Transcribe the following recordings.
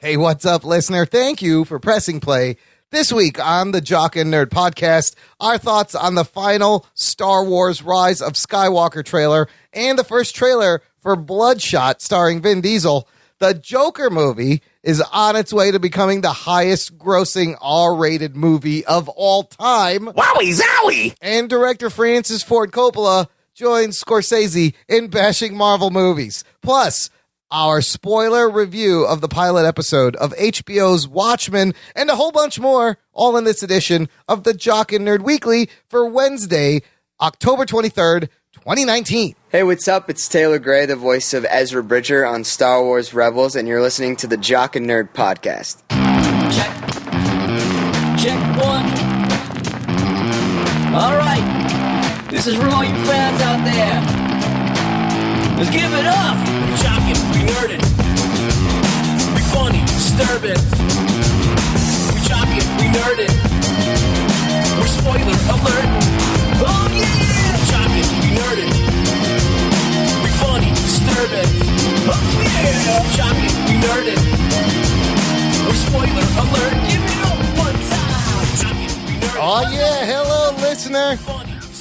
Hey, what's up, listener? Thank you for pressing play. This week on the Jock and Nerd podcast, our thoughts on the final Star Wars Rise of Skywalker trailer and the first trailer for Bloodshot starring Vin Diesel. The Joker movie is on its way to becoming the highest grossing R-rated movie of all time. Wowie zowie! And director Francis Ford Coppola joins Scorcese in bashing Marvel movies. Plus, our spoiler review of the pilot episode of HBO's Watchmen, and a whole bunch more, all in this edition of the Jock and Nerd Weekly for Wednesday, October 23rd, 2019. Hey, what's up? It's Taylor Gray, the voice of Ezra Bridger on Star Wars Rebels, and you're listening to the Jock and Nerd podcast. Check. Check one. All right. This is for all you fans out there. Let's give it up. We're jocking, we nerding. We funny, disturbing. We jocking, we nerding. We're spoiler alert. Oh yeah! Jocking, we nerding. We funny, disturbing. Oh yeah! Jocking, we nerding. We're spoiler alert. Give it up one time. Jocking, we nerding. Oh yeah, hello listener.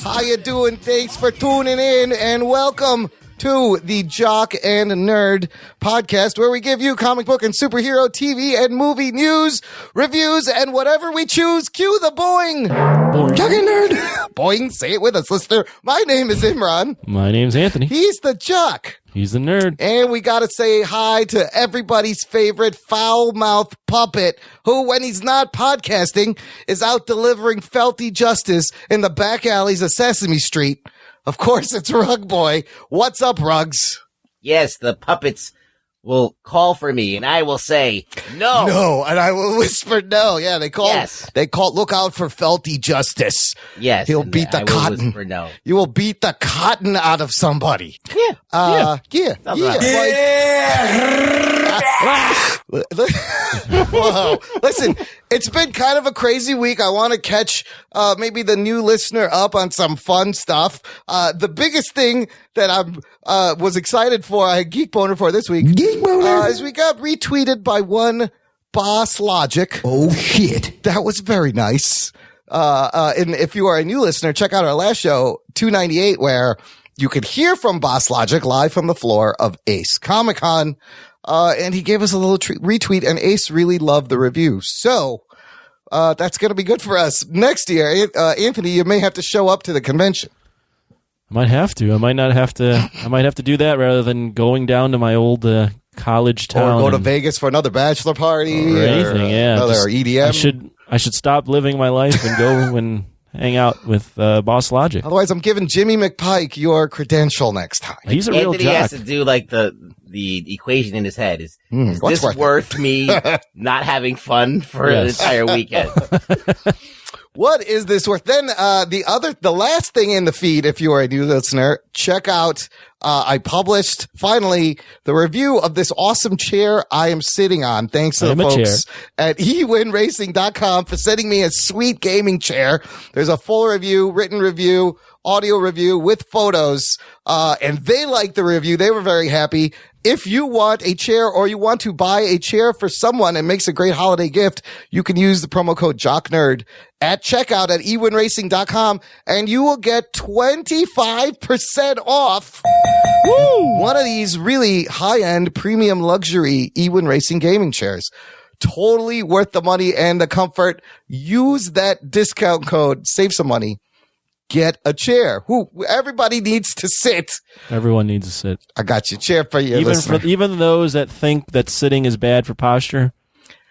How you doing? Thanks for tuning in and welcome to the Jock and Nerd podcast, where we give you comic book and superhero TV and movie news, reviews, and whatever we choose. Cue the boing. Boing. Jock and Nerd. Boing. Say it with us, listener. My name is Imran. My name's Anthony. He's the Jock. He's the nerd. And we got to say hi to everybody's favorite foul-mouthed puppet who, when he's not podcasting, is out delivering felty justice in the back alleys of Sesame Street. Of course, it's Rug Boy. What's up, Rugs? Yes, the puppets will call for me, and I will say, no. No, and I will whisper no. Yeah, they call, Yes. look out for felty justice. Yes. He'll and beat the I will cotton. whisper no. You will beat the cotton out of somebody. Yeah. Yeah. Whoa. Listen, it's been kind of a crazy week. I want to catch maybe the new listener up on some fun stuff. The biggest thing that I was excited for, I had Geek Boner for this week, is we got retweeted by one Boss Logic. Oh, shit. That was very nice. And if you are a new listener, check out our last show, 298, where you could hear from Boss Logic live from the floor of Ace Comic-Con. And he gave us a little retweet, and Ace really loved the review. So, that's going to be good for us next year. Anthony, you may have to show up to the convention. I might have to. I might have to do that rather than going down to my old college town. Or go to Vegas for another bachelor party. Or anything, yeah. Another EDM. I should stop living my life and go and hang out with Boss Logic. Otherwise, I'm giving Jimmy McPike your credential next time. He's a real Anthony jock. has to do like the equation in his head. Is what's this worth me not having fun for an entire weekend? What is this worth? Then the last thing in the feed, if you are a new listener, check out, I published finally the review of this awesome chair I am sitting on. Thanks to the folks at ewinracing.com for sending me a sweet gaming chair. There's a full review, written review, audio review with photos, and they liked the review. They were very happy. If you want a chair or you want to buy a chair for someone and makes a great holiday gift, you can use the promo code JOCKNERD at checkout at ewinracing.com and you will get 25% off one of these really high-end premium luxury Ewin Racing gaming chairs. Totally worth the money and the comfort. Use that discount code. Save some money. Get a chair. Everybody needs to sit. Everyone needs to sit. I got your chair for you, Even those that think that sitting is bad for posture,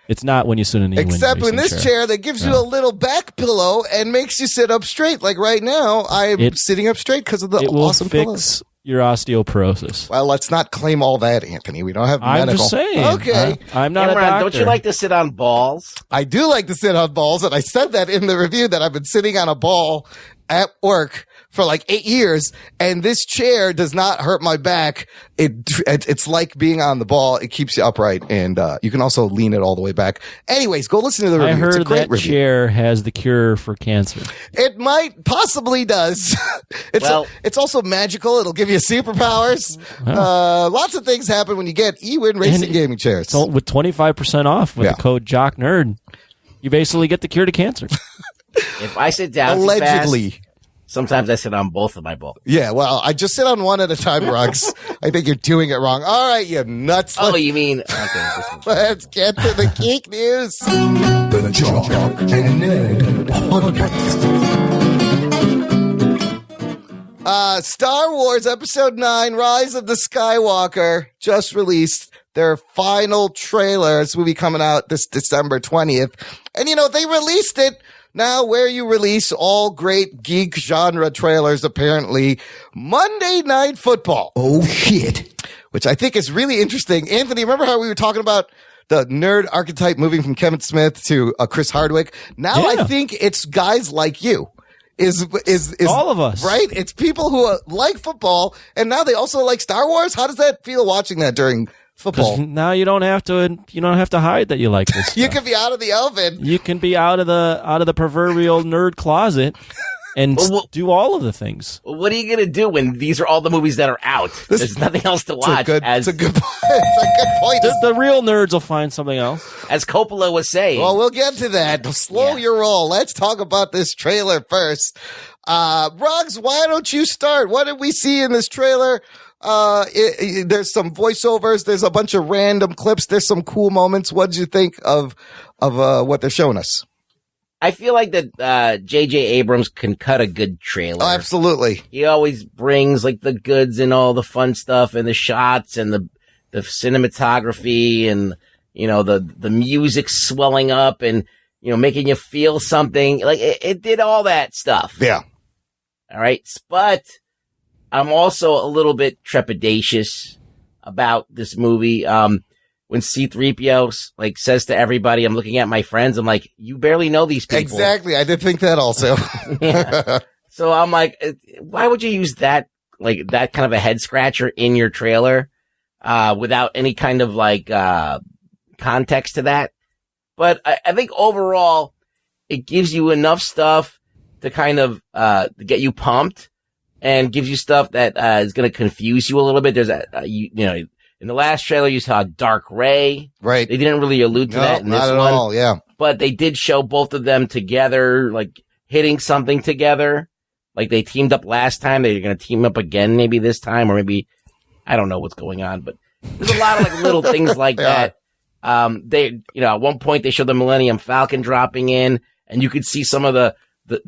it's not when you sit in the Except in this chair that gives you a little back pillow and makes you sit up straight. Like right now, I'm sitting up straight because of the awesome pillow. It will fix your osteoporosis. Well, let's not claim all that, Anthony. We don't have medical. I'm just saying. Okay. I'm not a doctor. Don't you like to sit on balls? I do like to sit on balls, and I said that in the review that I've been sitting on a ball at work for like 8 years, and this chair does not hurt my back. It's like being on the ball. It keeps you upright, and you can also lean it all the way back. Anyways, go listen to the review. I heard it's a great that review. chair has the cure for cancer. It might possibly does. It's also magical. It'll give you superpowers. Lots of things happen when you get eWin racing gaming chairs. So with 25% off with the code JOCKNERD, you basically get the cure to cancer. If I sit down Allegedly. too fast, sometimes I sit on both of my balls. Yeah, well, I just sit on one at a time, Ruggs. I think you're doing it wrong. All right, you nuts. Oh, you mean... Okay, Let's get to the geek news. The Jock and Nerd Podcast. Star Wars Episode 9, Rise of the Skywalker, just released their final trailer. This movie coming out this December 20th. And, they released it now where you release all great geek genre trailers, apparently. Monday Night Football. Oh, shit. Which I think is really interesting. Anthony, remember how we were talking about the nerd archetype moving from Kevin Smith to Chris Hardwick? Now I think it's guys like you. Is all of us, right? It's people who like football, and now they also like Star Wars. How does that feel watching that during football? Now you don't have to hide that you like this stuff. You can be out of the oven. You can be out of the proverbial nerd closet and do all of the things. What are you going to do when these are all the movies that are out? There's nothing else to watch. It's a good point. The real nerds will find something else. As Coppola was saying. Well, we'll get to that. Slow your roll. Let's talk about this trailer first. Ruggs, why don't you start? What did we see in this trailer? There's some voiceovers. There's a bunch of random clips. There's some cool moments. What did you think of what they're showing us? I feel like that J.J. Abrams can cut a good trailer. Oh, absolutely. He always brings like the goods and all the fun stuff and the shots and the cinematography and, the music swelling up and, making you feel something. Like it did all that stuff. Yeah. All right. But I'm also a little bit trepidatious about this movie. When C-3PO says to everybody, I'm looking at my friends, I'm like, you barely know these people. Exactly. I did think that also. Yeah. So I'm like, why would you use that kind of a head scratcher in your trailer, without any kind of context to that? But I think overall, it gives you enough stuff to kind of, get you pumped and gives you stuff that, is going to confuse you a little bit. There's in the last trailer, you saw Dark Ray. Right. They didn't really allude to that in this one. Not at all, yeah. But they did show both of them together, hitting something together. They teamed up last time. They're going to team up again maybe this time, or maybe, I don't know what's going on. But there's a lot of little things like that. They, at one point they showed the Millennium Falcon dropping in, and you could see some of the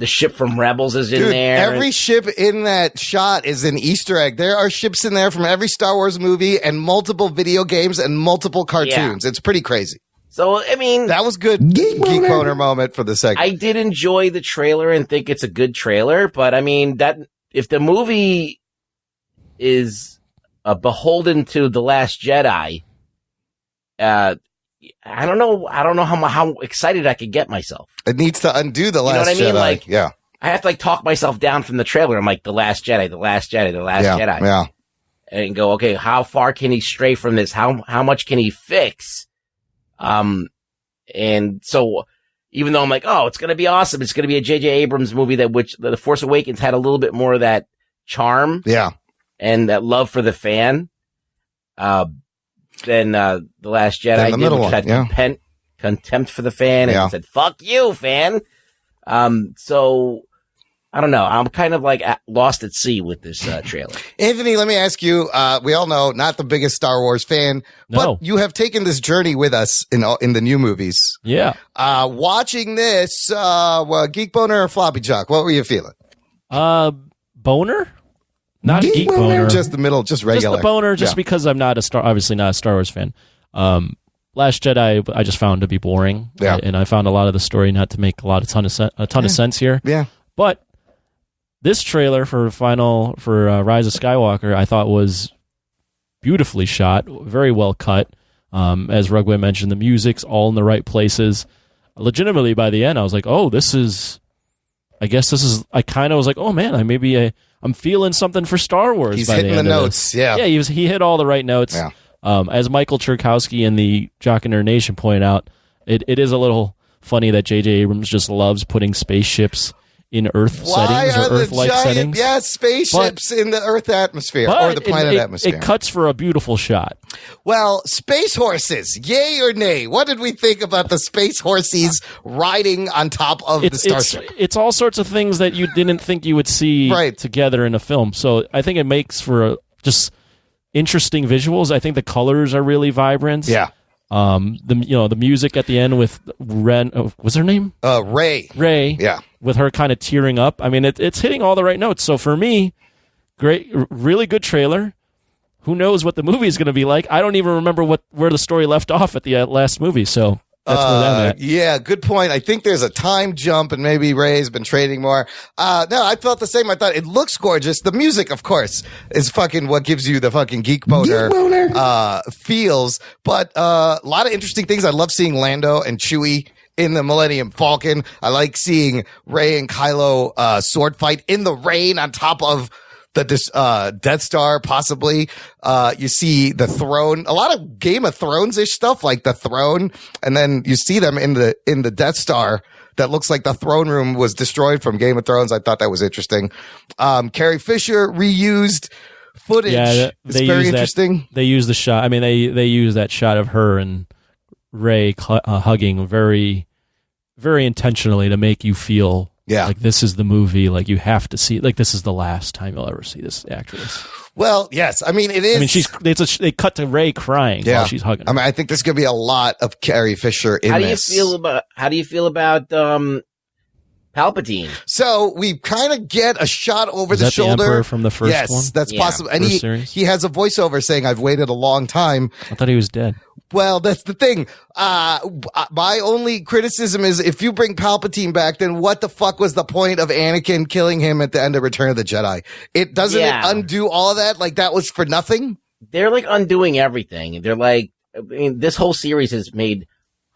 ship from Rebels is in there. Every ship in that shot is an Easter egg. There are ships in there from every Star Wars movie and multiple video games and multiple cartoons. Yeah. It's pretty crazy. So, I mean, that was good Geek Boner moment for the segment. I did enjoy the trailer and think it's a good trailer, but I mean, that if the movie is beholden to The Last Jedi, I don't know how excited I could get myself. It needs to undo The Last Jedi. You know what I mean? Yeah. I have to talk myself down from the trailer. I'm like, The Last Jedi, The Last Jedi, The Last Jedi. Yeah. And go, okay, how far can he stray from this? How much can he fix? And so even though I'm like, oh, it's going to be awesome. It's going to be a J.J. Abrams movie which The Force Awakens had a little bit more of that charm. Yeah. And that love for the fan. Than The Last Jedi the middle one, had contempt for the fan and said, fuck you, fan. So I don't know. I'm kind of lost at sea with this trailer. Anthony, let me ask you, we all know not the biggest Star Wars fan, but you have taken this journey with us in the new movies. Yeah. Watching this, Geek Boner or Floppy Jock, what were you feeling? Boner? Not Geek a geek boner. Just the middle, just regular. Just the boner, because I'm obviously not a Star Wars fan. Last Jedi, I just found to be boring. Yeah. And I found a lot of the story not to make a ton of sense here. Yeah. But this trailer for Rise of Skywalker, I thought was beautifully shot, very well cut. As Rugway mentioned, the music's all in the right places. Legitimately, by the end, I was like, oh, this is I guess this is. I kind of was like, oh man, I'm feeling something for Star Wars. He's by hitting the end the of notes. this. Yeah, he hit all the right notes. Yeah. As Michael Cherkowski and the Jock and Nerd Nation pointed out, it is a little funny that J.J. Abrams just loves putting spaceships in Earth settings or Earth-like settings. Yes, spaceships in the Earth atmosphere or the planet atmosphere. It cuts for a beautiful shot. Well, space horses, yay or nay? What did we think about the space horses riding on top of the starship? It's all sorts of things that you didn't think you would see together in a film. So I think it makes for just interesting visuals. I think the colors are really vibrant. Yeah. The music at the end with Ren, what's her name? Ray. Yeah. With her kind of tearing up. I mean, it's hitting all the right notes. So for me, great, really good trailer. Who knows what the movie is going to be like? I don't even remember where the story left off at the last movie. So that's where I'm at. Yeah, good point. I think there's a time jump, and maybe Ray's been trading more. No, I felt the same. I thought it looks gorgeous. The music, of course, is fucking what gives you the fucking geek boner feels. But a lot of interesting things. I love seeing Lando and Chewie in the Millennium Falcon. I like seeing Rey and Kylo sword fight in the rain on top of the Death Star, possibly. You see the throne, a lot of Game of Thrones-ish stuff, like the throne, and then you see them in the Death Star that looks like the throne room was destroyed from Game of Thrones. I thought that was interesting. Carrie Fisher reused footage. Yeah, it's very interesting. They use the shot. I mean, they use that shot of her and Rey hugging very, very intentionally to make you feel like this is the movie. Like you have to see. Like this is the last time you'll ever see this actress. Well, yes. I mean, it is. I mean, they cut to Rey crying while she's hugging her. I mean, I think there's going to be a lot of Carrie Fisher in this. How do you feel about Palpatine? So we kind of get a shot over the shoulder. The Emperor from the first one? Yes, that's possible. And he has a voiceover saying, "I've waited a long time." I thought he was dead. Well, that's the thing. My only criticism is if you bring Palpatine back, then what the fuck was the point of Anakin killing him at the end of Return of the Jedi? It doesn't undo all of that? Like that was for nothing? They're like undoing everything. They're like, I mean, this whole series has made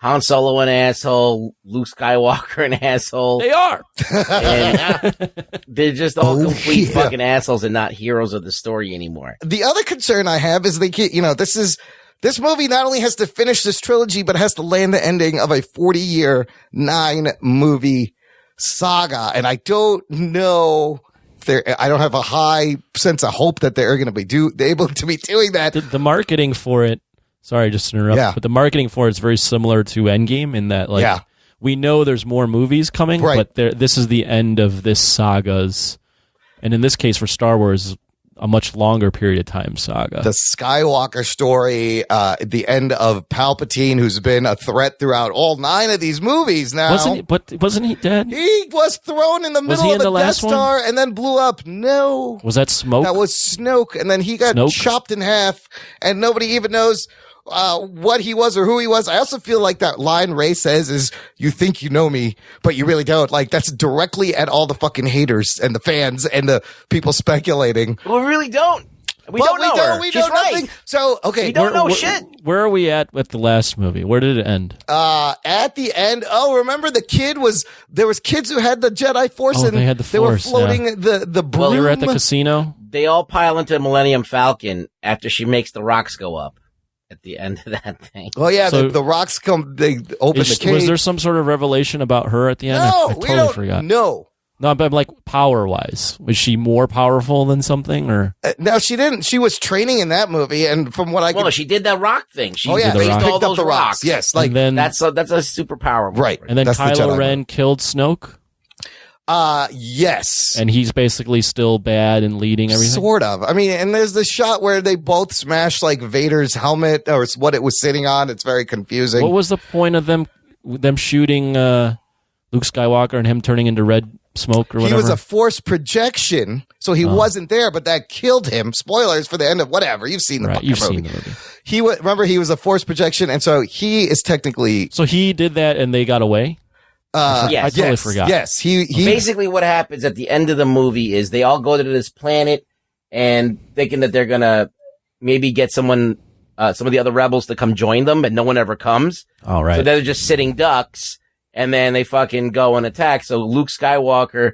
Han Solo an asshole, Luke Skywalker an asshole. They are. And they're just all complete fucking assholes and not heroes of the story anymore. The other concern I have is this movie not only has to finish this trilogy, but has to land the ending of a 40-year, 9-movie saga. And I don't know I don't have a high sense of hope that they're going to be able to be doing that. The marketing for it, sorry, just to interrupt, but the marketing for it is very similar to Endgame in that, we know there's more movies coming, but this is the end of this saga's, and in this case for Star Wars, a much longer period of time saga. The Skywalker story, the end of Palpatine, who's been a threat throughout all 9 of these movies now. Wasn't he dead? He was thrown in the middle of the Death Star and then blew up. No. Was that Snoke? That was Snoke. And then he got chopped in half and nobody even knows what he was or who he was. I also feel like that line Rey says is, "You think you know me, but you really don't." Like that's directly at all the fucking haters and the fans and the people speculating. Well, we really don't. We don't know her. We She's know nothing. right. So, okay. We don't know shit. Where are we at with the last movie? Where did it end? At the end, remember there was kids who had the Jedi Force and they had the Force, they were floating the broom. Well, they were at the casino. They all pile into Millennium Falcon after she makes the rocks go up. At the end of that thing. Well, yeah, so the rocks come, they open the cage. Was there some sort of revelation about her at the end? No, I totally forgot. No, but like power-wise, was she more powerful than something? Or no, she didn't. She was training in that movie, and from what she did that rock thing. She raised all those rocks. Yes, like then, that's a superpower, right? And then Kylo Ren killed Snoke. Yes. And he's basically still bad and leading everything? Sort of. I mean, and there's the shot where they both smash like Vader's helmet or what it was sitting on. It's very confusing. What was the point of them shooting Luke Skywalker and him turning into red smoke or whatever? He was a force projection, so he wasn't there, but that killed him. Spoilers for the end of whatever. You've seen the fucking movie. Seen the movie. Remember, he was a force projection, and so he is technically... So he did that and they got away? I totally forgot. Yes, he basically what happens at the end of the movie is they all go to this planet and thinking that they're gonna maybe get some of the other rebels to come join them, but no one ever comes. All right. So they're just sitting ducks, and then they fucking go and attack. So Luke Skywalker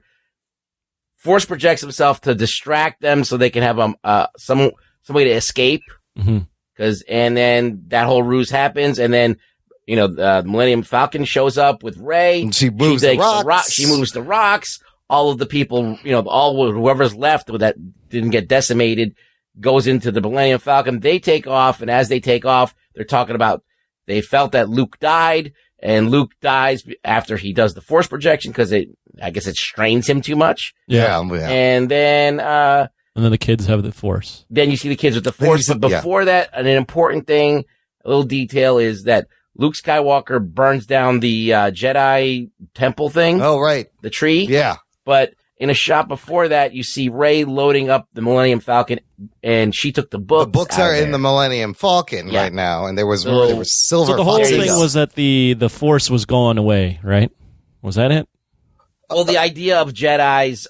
force projects himself to distract them so they can have some way to escape. And then that whole ruse happens, and then the Millennium Falcon shows up with Rey. She moves the rocks. She moves the rocks. All of the people, whoever's left that didn't get decimated, goes into the Millennium Falcon. They take off, and as they take off, they're talking about they felt that Luke died, and Luke dies after he does the force projection because I guess it strains him too much. Yeah. And then the kids have the force. Then you see the kids with the force. But before that, an important thing, a little detail is that Luke Skywalker burns down the Jedi temple thing. Oh, right. The tree. Yeah. But in a shot before that, you see Rey loading up the Millennium Falcon, and she took the books. The books are in the Millennium Falcon right now, and there was silver. So the whole thing was that the force was going away, right? Was that it? Well, the idea of Jedis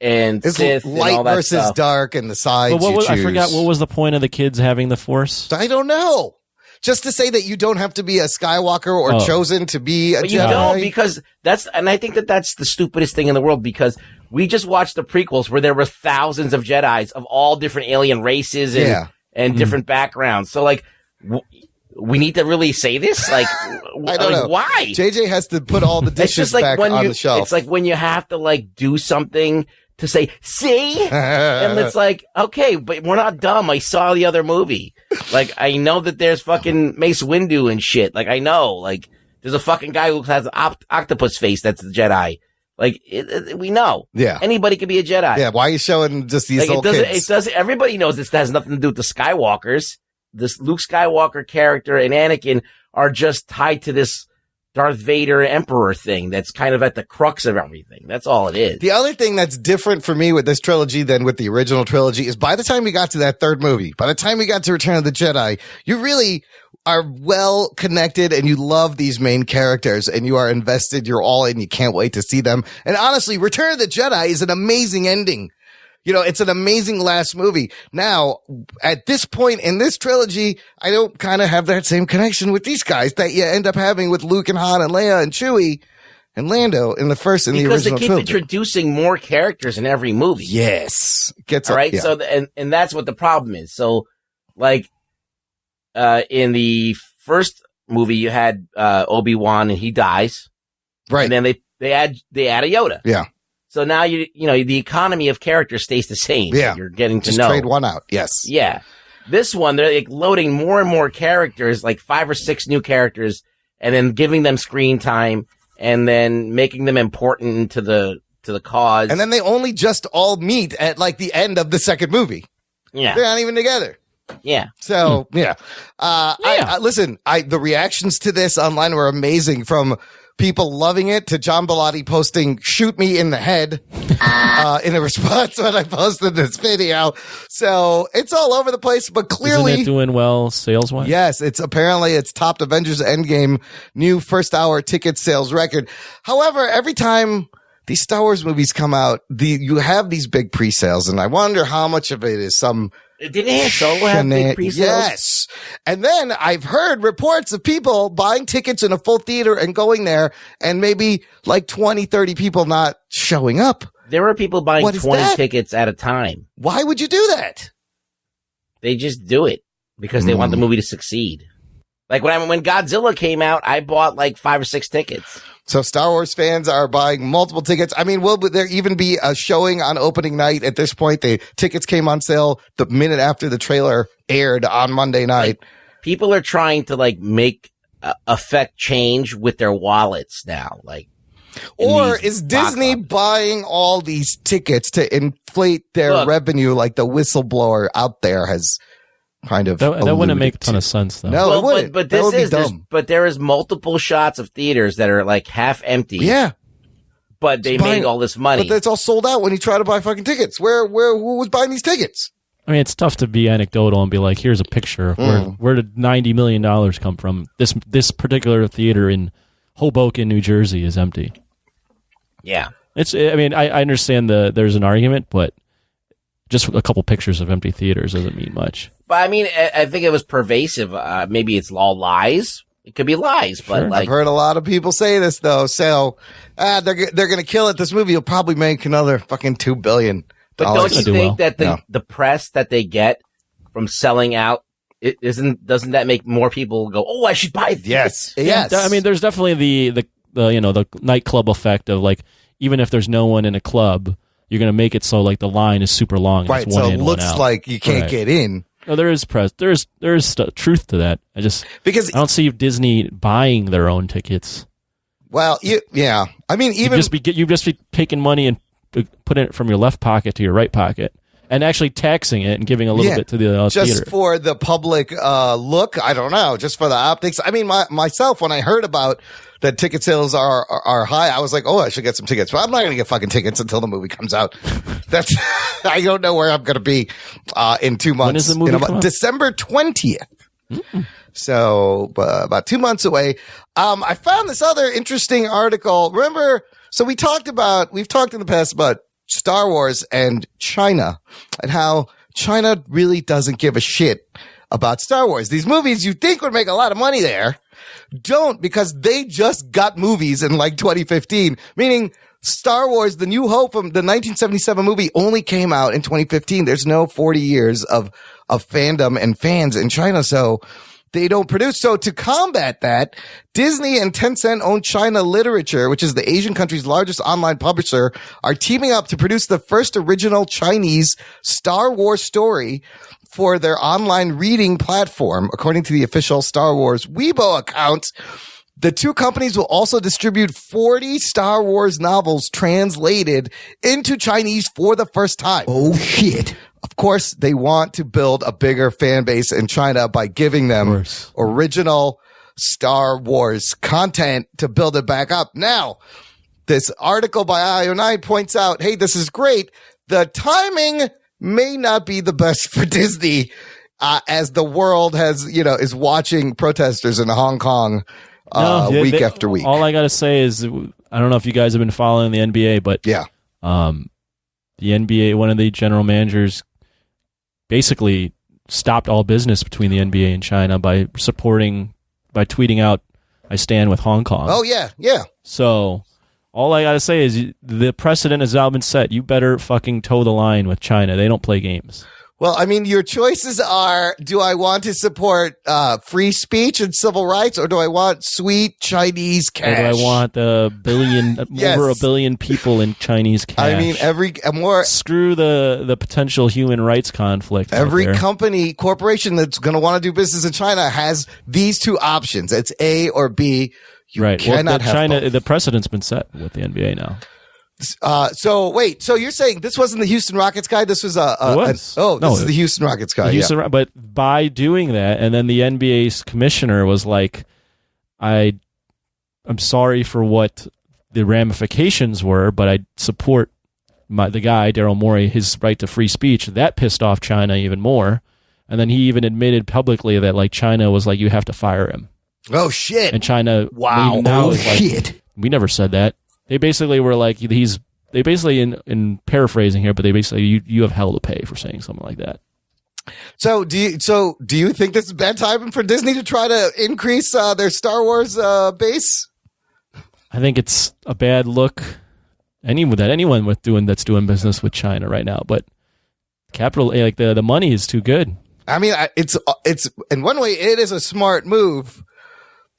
and it's Sith light and all that versus stuff. Dark and the sides But you choose. I forgot, what was the point of the kids having the force? I don't know. Just to say that you don't have to be a Skywalker or chosen to be a Jedi. You don't, because and I think that's the stupidest thing in the world, because we just watched the prequels where there were thousands of Jedis of all different alien races and different backgrounds. So we need to really say this? I don't know. Why? JJ has to put all the dishes back on the shelf. It's like when you have to do something to say, see? And it's like, okay, but we're not dumb. I saw the other movie. I know that there's fucking Mace Windu and shit. I know. There's a fucking guy who has an octopus face that's the Jedi. We know. Yeah. Anybody could be a Jedi. Yeah, why are you showing just these old kids? Everybody knows this has nothing to do with the Skywalkers. This Luke Skywalker character and Anakin are just tied to this Darth Vader Emperor thing that's kind of at the crux of everything. That's all it is. The other thing that's different for me with this trilogy than with the original trilogy is by the time we got to that third movie, by the time we got to Return of the Jedi, you really are well connected and you love these main characters and you are invested. You're all in. You can't wait to see them. And honestly, Return of the Jedi is an amazing ending. It's an amazing last movie. Now, at this point in this trilogy, I don't kind of have that same connection with these guys that you end up having with Luke and Han and Leia and Chewie and Lando in the original trilogy. Because they keep introducing more characters in every movie. Yes. All right. Yeah. So, and that's what the problem is. So, in the first movie, you had Obi-Wan and he dies. Right. And then they add a Yoda. Yeah. So now the economy of characters stays the same. Yeah. You're getting to just know. Trade one out. Yes. Yeah. This one, they're loading more and more characters, 5 or 6 new characters, and then giving them screen time and then making them important to the cause. And then they only just all meet at the end of the second movie. Yeah. They're not even together. Yeah. So, yeah. Listen, the reactions to this online were amazing, from people loving it to John Bellotti posting "shoot me in the head" in a response when I posted this video. So it's all over the place, but clearly isn't it doing well sales wise? Yes, it's topped Avengers Endgame new first hour ticket sales record. However, every time these Star Wars movies come out, you have these big pre-sales, and I wonder how much of it is some. Didn't Han Solo have big pre-sales? Yes. And then I've heard reports of people buying tickets in a full theater and going there, and maybe 20, 30 people not showing up. There were people buying 20 tickets at a time. Why would you do that? They just do it because they want the movie to succeed. When Godzilla came out, I bought 5 or 6 tickets. So Star Wars fans are buying multiple tickets. I mean, will there even be a showing on opening night at this point? The tickets came on sale the minute after the trailer aired on Monday night. People are trying to make affect change with their wallets now. Or is Disney buying all these tickets to inflate their revenue like the whistleblower out there has kind of that wouldn't make a ton of sense though. No, it wouldn't. But there is multiple shots of theaters that are half empty. Yeah. But they made all this money. But it's all sold out when you try to buy fucking tickets. Who was buying these tickets? I mean, it's tough to be anecdotal and be like, here's a picture. Where did $90 million come from? This particular theater in Hoboken, New Jersey is empty. Yeah. I understand there's an argument, but just a couple pictures of empty theaters doesn't mean much. But I think it was pervasive. Maybe it's all lies. It could be lies, but I've heard a lot of people say this though. So they're going to kill it. This movie will probably make another fucking $2 billion. But don't you think that the press that they get from selling out, doesn't that make more people go, oh, I should buy this? Yes. I mean, there's definitely the nightclub effect of like, even if there's no one in a club, you're going to make it so like the line is super long. And right. It's one So in, it looks like you can't get in. No, there is press. There is truth to that. I don't see Disney buying their own tickets. Well, yeah. I mean, even you just be taking money and putting it from your left pocket to your right pocket, and actually taxing it and giving a little bit to the just theater. For the public look. I don't know, just for the optics. I mean, myself, when I heard about that ticket sales are high, I was like, oh, I should get some tickets. But I'm not going to get fucking tickets until the movie comes out. I don't know where I'm going to be in 2 months. When is the movie come out? December 20th. Mm-mm. So about 2 months away. I found this other interesting article. Remember, so we've talked in the past about Star Wars and China and how China really doesn't give a shit about Star Wars. These movies you think would make a lot of money there don't, because they just got movies in like 2015, meaning Star Wars, The New Hope from the 1977 movie only came out in 2015. There's no 40 years of fandom and fans in China. So they don't produce. So to combat that, Disney and Tencent owned China Literature, which is the Asian country's largest online publisher, are teaming up to produce the first original Chinese Star Wars story for their online reading platform. According to the official Star Wars Weibo account, the two companies will also distribute 40 Star Wars novels translated into Chinese for the first time. Oh, shit. Of course, they want to build a bigger fan base in China by giving them original Star Wars content to build it back up. Now, this article by IO9 points out, hey, this is great. The timing may not be the best for Disney, as the world is watching protesters in Hong Kong week after week. All I got to say is, I don't know if you guys have been following the NBA, but the NBA, one of the general managers basically stopped all business between the NBA and China by tweeting out, I stand with Hong Kong. Oh, yeah. So all I got to say is the precedent has now been set. You better fucking toe the line with China. They don't play games. Well, I mean, your choices are, do I want to support free speech and civil rights, or do I want sweet Chinese cash? Or do I want over a billion people in Chinese cash? I mean, screw the potential human rights conflict. Every corporation that's going to want to do business in China has these two options. It's A or B. You cannot have China. both. The precedent's been set with the NBA now. So you're saying this wasn't the Houston Rockets guy? This was this is the Houston Rockets guy. But by doing that, and then the NBA's commissioner was like, I'm sorry for what the ramifications were, but I support the guy, Daryl Morey, his right to free speech. That pissed off China even more. And then he even admitted publicly that like China was like, you have to fire him. Oh shit. And China, wow. Now is like, we never said that. They basically were like, they basically, in paraphrasing here, but they basically, you have hell to pay for saying something like that. So do you think this is bad timing for Disney to try to increase their Star Wars base? I think it's a bad look. Anyone that's doing business with China right now, but the money is too good. I mean, it's in one way it is a smart move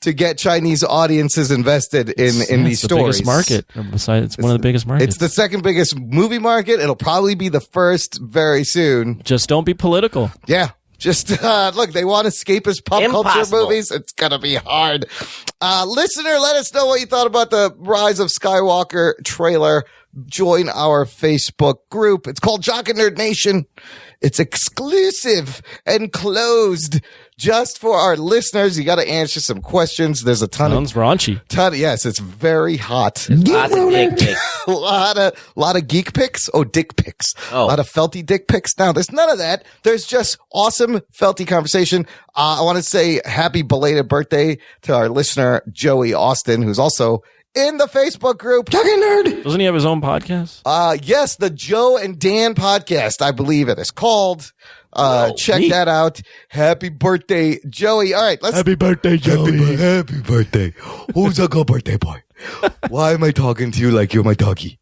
to get Chinese audiences invested in these stories. Biggest market. Besides, it's one of the biggest markets. It's the second biggest movie market. It'll probably be the first very soon. Just don't be political. Yeah. Just look, they want escapist pop culture movies. It's gonna be hard. Listener, let us know what you thought about the Rise of Skywalker trailer. Join our Facebook group. It's called Jock and Nerd Nation. It's exclusive and closed just for our listeners. You got to answer some questions. There's a ton Sounds raunchy. Yes, it's very hot. Lots of dick pics. a lot of geek pics. Oh, dick pics. A lot of felty dick pics. Now, there's none of that. There's just awesome felty conversation. I want to say happy belated birthday to our listener, Joey Austin, who's also in the Facebook group. Jock and Nerd. Doesn't he have his own podcast? Yes, the Joe and Dan podcast, I believe it is called. Check that out. Happy birthday, Joey. All right, let's. Happy birthday, Joey. Happy birthday. Who's a good birthday boy? Why am I talking to you like you're my doggy?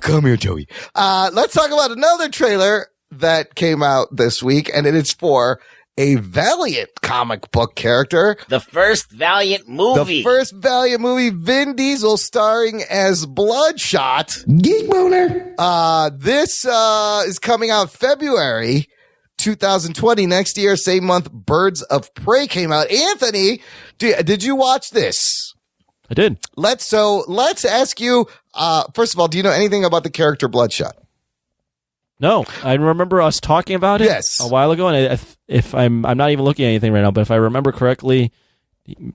Come here, Joey. Let's talk about another trailer that came out this week, and it is for a Valiant comic book character. The first Valiant movie. The first Valiant movie, Vin Diesel starring as Bloodshot. Geek boner. This is coming out February 2020, next year, same month. Birds of Prey came out. Anthony, did you watch this? I did. Let's ask you, first of all, do you know anything about the character Bloodshot? No, I remember us talking about it a while ago, and if I'm not even looking at anything right now, but if I remember correctly,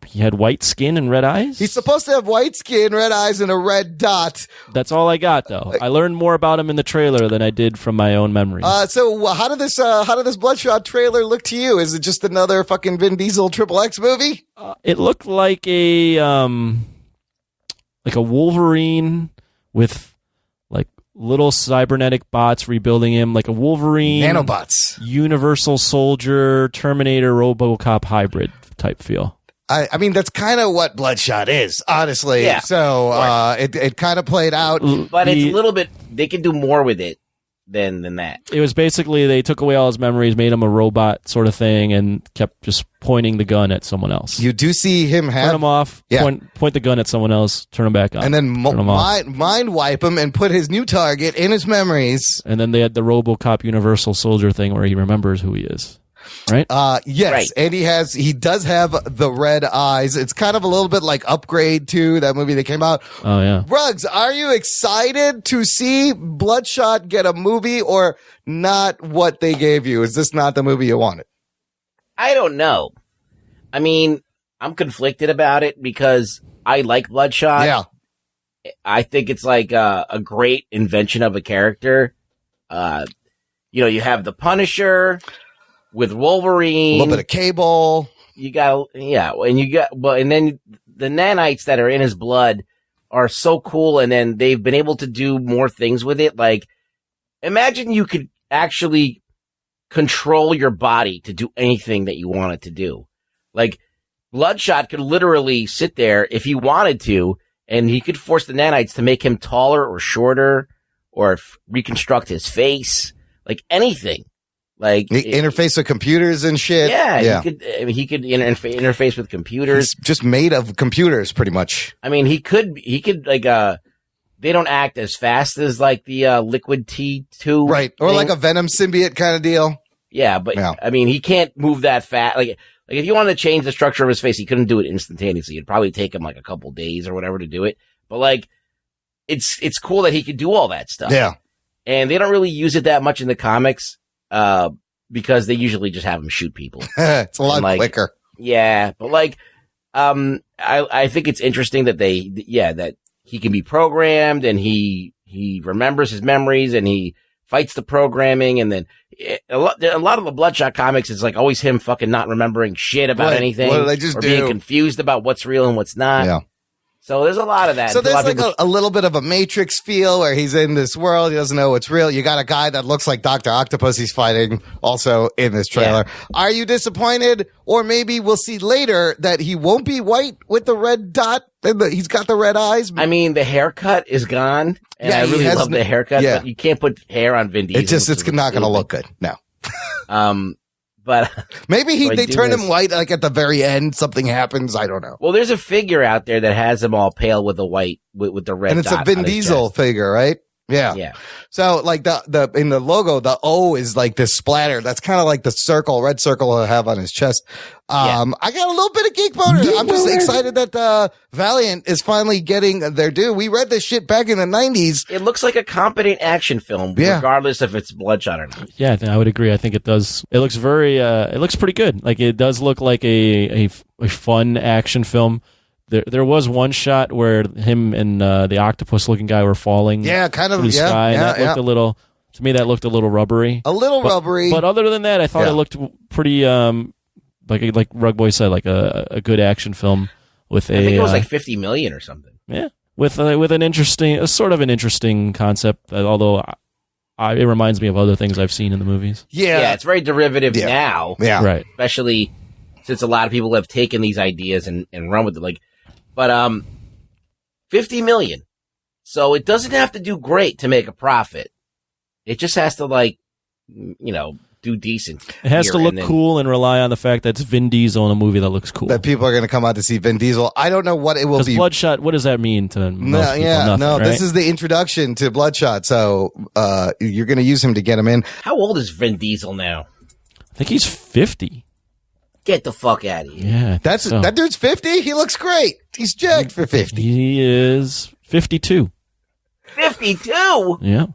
he had white skin and red eyes. He's supposed to have white skin, red eyes, and a red dot. That's all I got, though. I learned more about him in the trailer than I did from my own memory. So how did this Bloodshot trailer look to you? Is it just another fucking Vin Diesel XXX movie? It looked like a Wolverine with little cybernetic bots rebuilding him, like a Wolverine, nanobots, Universal Soldier, Terminator, RoboCop hybrid type feel. I mean, that's kind of what Bloodshot is, honestly. Yeah. So it kind of played out, but it's a little bit. They could do more with it than that. It was basically they took away all his memories, made him a robot sort of thing, and kept just pointing the gun at someone else. You do see him turn him off, point the gun at someone else, turn him back on, and then mind wipe him and put his new target in his memories. And then they had the RoboCop Universal Soldier thing where he remembers who he is. Right? Yes. Right. And he does have the red eyes. It's kind of a little bit like Upgrade 2, that movie that came out. Oh, yeah. Ruggs, are you excited to see Bloodshot get a movie or not what they gave you? Is this not the movie you wanted? I don't know. I mean, I'm conflicted about it because I like Bloodshot. Yeah. I think it's like a great invention of a character. You have the Punisher with Wolverine, a little bit of Cable. You got, and then the nanites that are in his blood are so cool. And then they've been able to do more things with it. Like, imagine you could actually control your body to do anything that you want it to do. Like, Bloodshot could literally sit there if he wanted to, and he could force the nanites to make him taller or shorter or reconstruct his face, like anything. Like interface with computers and shit. Yeah. He could interface with computers. It's just made of computers, pretty much. I mean, he could like they don't act as fast as like the Liquid T2, right? Or thing. like a Venom symbiote kind of deal. Yeah, but I mean, he can't move that fast. Like if you wanted to change the structure of his face, he couldn't do it instantaneously. It'd probably take him like a couple days or whatever to do it. But like, it's cool that he could do all that stuff. Yeah, and they don't really use it that much in the comics. Because they usually just have him shoot people. It's a lot quicker. Yeah, but like, I think it's interesting that that he can be programmed and he remembers his memories and he fights the programming, and then a lot of the Bloodshot comics is like always him fucking not remembering shit about anything. What did I just do? Being confused about what's real and what's not. Yeah. So there's a lot of that. So there's like a little bit of a Matrix feel where he's in this world. He doesn't know what's real. You got a guy that looks like Dr. Octopus he's fighting also in this trailer. Yeah. Are you disappointed? Or maybe we'll see later that he won't be white with the red dot. He's got the red eyes. I mean, the haircut is gone. And I really love the haircut, but you can't put hair on Vin Diesel. It's not going to look good. No. But maybe they turn him white like at the very end. Something happens. I don't know. Well, there's a figure out there that has him all pale with the white with the red. And it's a Vin Diesel figure, right? Yeah. Yeah. So like the in the logo, the O is like this splatter. That's kind of like the red circle he'll have on his chest. I got a little bit of geek boner. I'm just excited that Valiant is finally getting their due. We read this shit back in the 90s. It looks like a competent action film, regardless if it's Bloodshot or not. Yeah, I would agree. I think it does. It looks it looks pretty good. Like it does look like a fun action film. There was one shot where him and the octopus-looking guy were falling. Yeah, kind of. Through the sky. And that looked a little. To me, that looked a little rubbery. Rubbery. But other than that, I thought it looked pretty. Like Rug Boy said, like a good action film with I think it was like $50 million or something. Yeah, with an interesting concept. Although it reminds me of other things I've seen in the movies. Yeah, it's very derivative now. Yeah, right. Especially since a lot of people have taken these ideas and run with it. But $50 million. So it doesn't have to do great to make a profit. It just has to do decent. It has to look cool and rely on the fact that it's Vin Diesel in a movie that looks cool. That people are going to come out to see Vin Diesel. I don't know what it will be. Bloodshot, what does that mean to most people? Nothing, right? This is the introduction to Bloodshot. So you're going to use him to get him in. How old is Vin Diesel now? I think he's 50. Get the fuck out of here. Yeah. That dude's 50? He looks great. He's jacked for 50. He is 52. 52? Yeah.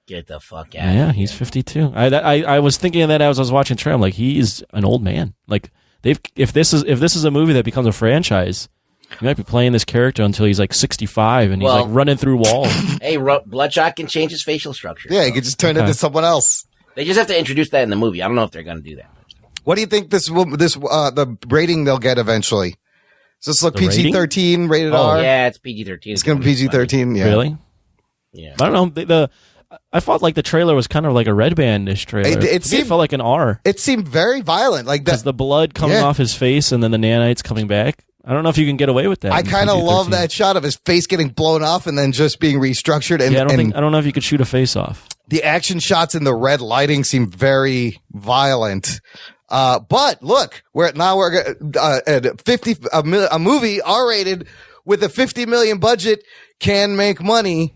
Get the fuck out of here. Yeah, he's 52. I was thinking of that as I was watching the trailer. I'm like, he's an old man. Like, if this is a movie that becomes a franchise, he might be playing this character until he's like 65 and he's like running through walls. Hey, Bloodshot can change his facial structure. Yeah, he could just turn into someone else. They just have to introduce that in the movie. I don't know if they're going to do that. What do you think the rating they'll get eventually? Does this look PG-13, rated R? Yeah, it's PG-13. It's going to be PG-13, yeah. Really? Yeah. I don't know. I felt like the trailer was kind of like a Red Band-ish trailer. It felt like an R. It seemed very violent. Like because the blood coming off his face and then the nanites coming back. I don't know if you can get away with that. I kind of love that shot of his face getting blown off and then just being restructured. And, I don't know if you could shoot a face off. The action shots in the red lighting seem very violent. But look, we're at 50 a movie R-rated with a $50 million budget can make money,